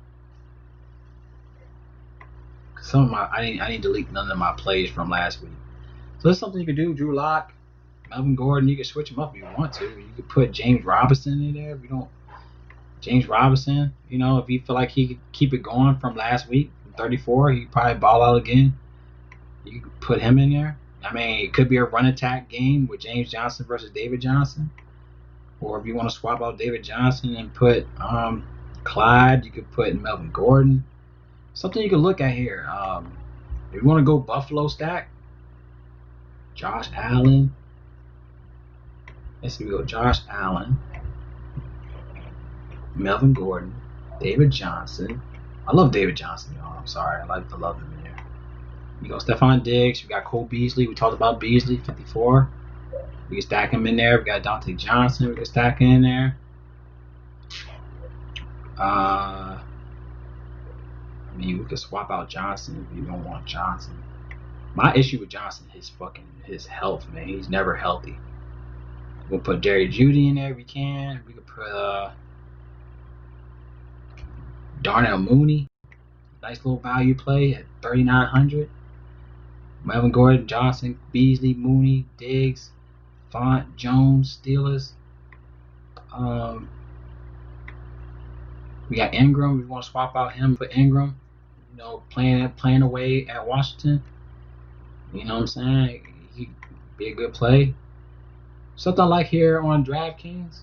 Some of my I didn't delete none of my plays from last week. So that's something you can do. Drew Lock, Melvin Gordon. You can switch them up if you want to. You could put James Robinson in there if you don't. James Robinson, you know, if you feel like he could keep it going from last week, from 34, he could probably ball out again. You could put him in there. I mean, it could be a run attack game with James Johnson versus David Johnson. Or if you want to swap out David Johnson and put Clyde, you could put Melvin Gordon. Something you could look at here. If you want to go Buffalo stack, Josh Allen. Let's see, we go Josh Allen, Melvin Gordon, David Johnson. I love David Johnson, y'all. I'm sorry. I like to love him in there. You go Stephon Diggs. We got Cole Beasley. We talked about Beasley, 54. We can stack him in there. We got Dante Johnson. We can stack in there. I mean, we could swap out Johnson if you don't want Johnson. My issue with Johnson is his health, man. He's never healthy. We'll put Jerry Jeudy in there if we can. We could put Darnell Mooney. Nice little value play at 3,900. Melvin Gordon, Johnson, Beasley, Mooney, Diggs, Font, Jones, Steelers. We got Ingram. We want to swap out him for Ingram. You know, playing away at Washington. You know what I'm saying? He'd be a good play. Something I like here on Draftkings.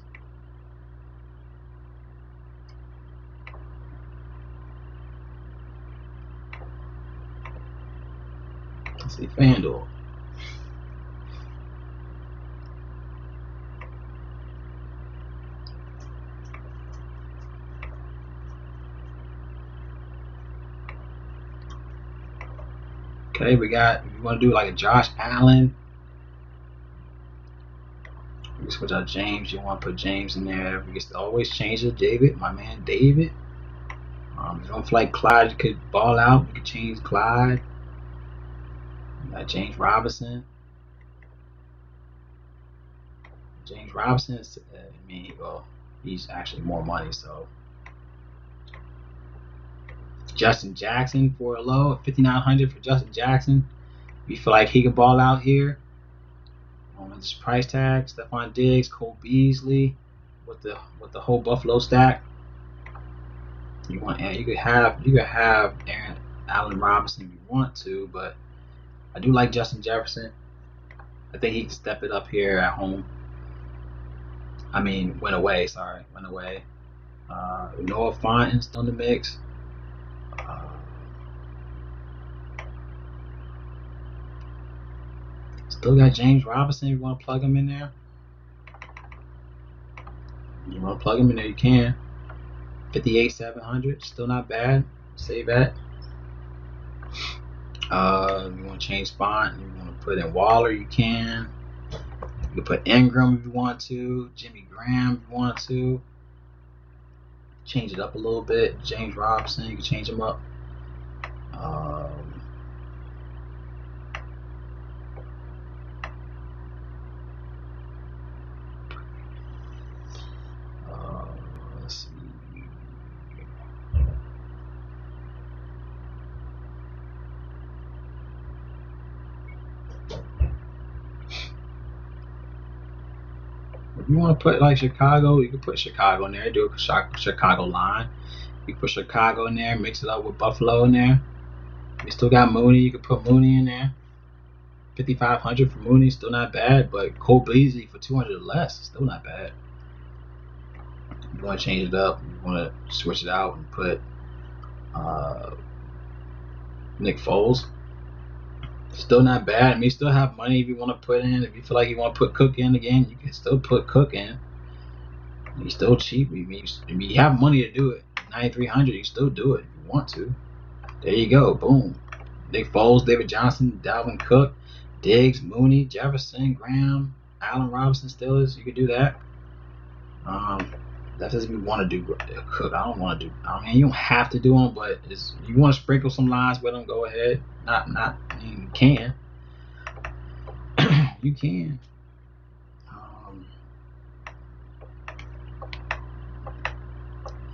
Let's see, FanDuel. Okay, we got, if you want to do like a Josh Allen, we can switch out James. You want to put James in there. We can always change it. David, my man David. If you don't feel like Clyde, you could ball out. You could change Clyde. We got James Robinson. James Robinson is, I mean, well, he's actually more money, so. Justin Jackson for a low, 5,900 for Justin Jackson. You feel like he can ball out here on this price tag. Stephon Diggs, Cole Beasley, with the whole Buffalo stack. You could have Aaron Allen Robinson if you want to, but I do like Justin Jefferson. I think he can step it up here at home. I mean, went away. Noah Font still in the mix. Still got James Robinson if you want to plug him in there. You want to plug him in there, you can. 58,700, still not bad. Save that. You want to change spot, you want to put in Waller, you can. You can put Ingram if you want to. Jimmy Graham if you want to. Change it up a little bit. James Robinson, you can change him up. Let's see. If you want to put like Chicago, you can put Chicago in there. Do a Chicago line. You can put Chicago in there. Mix it up with Buffalo in there. You still got Mooney. You can put Mooney in there. 5,500 for Mooney, still not bad. But Cole Beasley for 200 or less, still not bad. You want to change it up. You want to switch it out and put Nick Foles. Still not bad. I mean, you still have money if you want to put in. If you feel like you want to put Cook in again, you can still put Cook in. He's still cheap. I mean, you have money to do it. 9,300, you still do it if you want to. There you go. Boom. Nick Foles, David Johnson, Dalvin Cook, Diggs, Mooney, Jefferson, Graham, Allen Robinson, Steelers. You could do that. That's just if you want to do Cook. I don't want to do. I mean, you don't have to do them, but you want to sprinkle some lines with them. Go ahead. Not. I mean, you can. You can.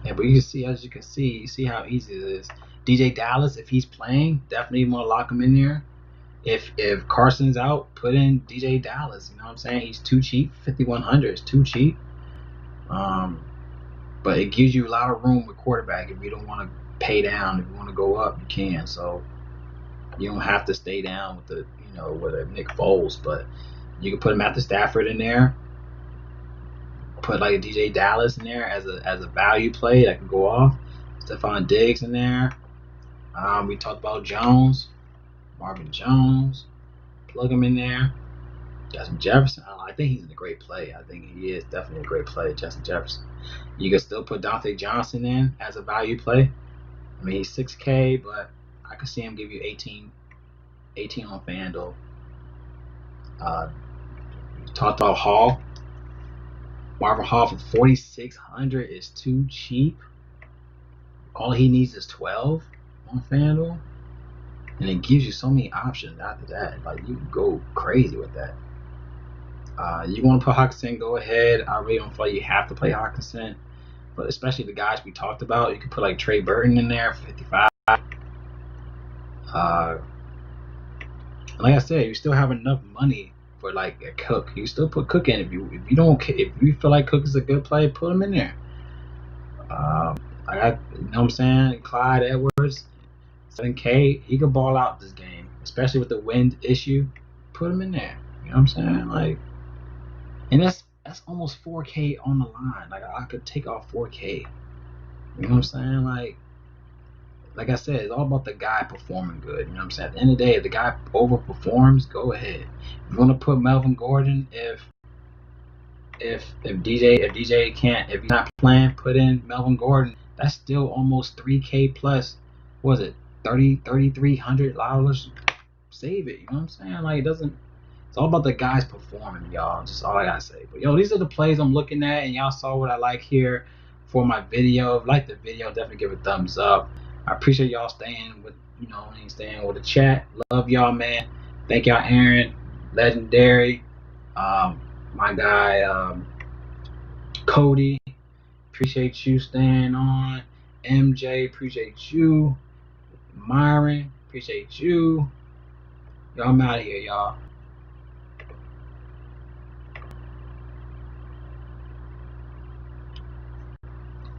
Yeah, but you can see how easy it is. DJ Dallas, if he's playing, definitely want to lock him in there. If Carson's out, put in DJ Dallas. You know what I'm saying? He's too cheap. 5,100 is too cheap. But it gives you a lot of room with quarterback. If you don't want to pay down, if you want to go up, you can. So you don't have to stay down with with a Nick Foles, but you can put him after Stafford in there. Put like a DJ Dallas in there as a value play that can go off. Stephon Diggs in there. We talked about Jones, Marvin Jones. Plug him in there. Justin Jefferson. I think he's a great play. I think he is definitely a great play, Justin Jefferson. You can still put Dante Johnson in as a value play. I mean, he's 6K, but I could see him give you 18 on FanDuel. Talked about Hall. Marvin Hall for 4,600 is too cheap. All he needs is 12 on FanDuel, and it gives you so many options after that. Like, you can go crazy with that. You want to put Hawkinson, go ahead. I really don't feel like you have to play Hawkinson, but especially the guys we talked about, you could put like Trey Burton in there for 55. Like I said, you still have enough money for like a Cook. You still put Cook in if you feel like Cook is a good play, put him in there. You know what I'm saying? Clyde Edwards, 7K, he could ball out this game, especially with the wind issue. Put him in there. You know what I'm saying? Like, and that's almost 4K on the line. Like, I could take off 4K. You know what I'm saying? Like I said, it's all about the guy performing good. You know what I'm saying? At the end of the day, if the guy overperforms, go ahead. If you want to put Melvin Gordon, if DJ can't, if he's not playing, put in Melvin Gordon. That's still almost 3K plus. What was it, $3,300? Save it. You know what I'm saying? Like, it's all about the guys performing, y'all. Just all I gotta say. But these are the plays I'm looking at, and y'all saw what I like here for my video. If you like the video, definitely give it a thumbs up. I appreciate y'all staying with the chat. Love y'all, man. Thank y'all, Aaron, legendary. My guy, Cody, appreciate you staying on. MJ, appreciate you. Myron, appreciate you. Y'all, I'm out of here, y'all.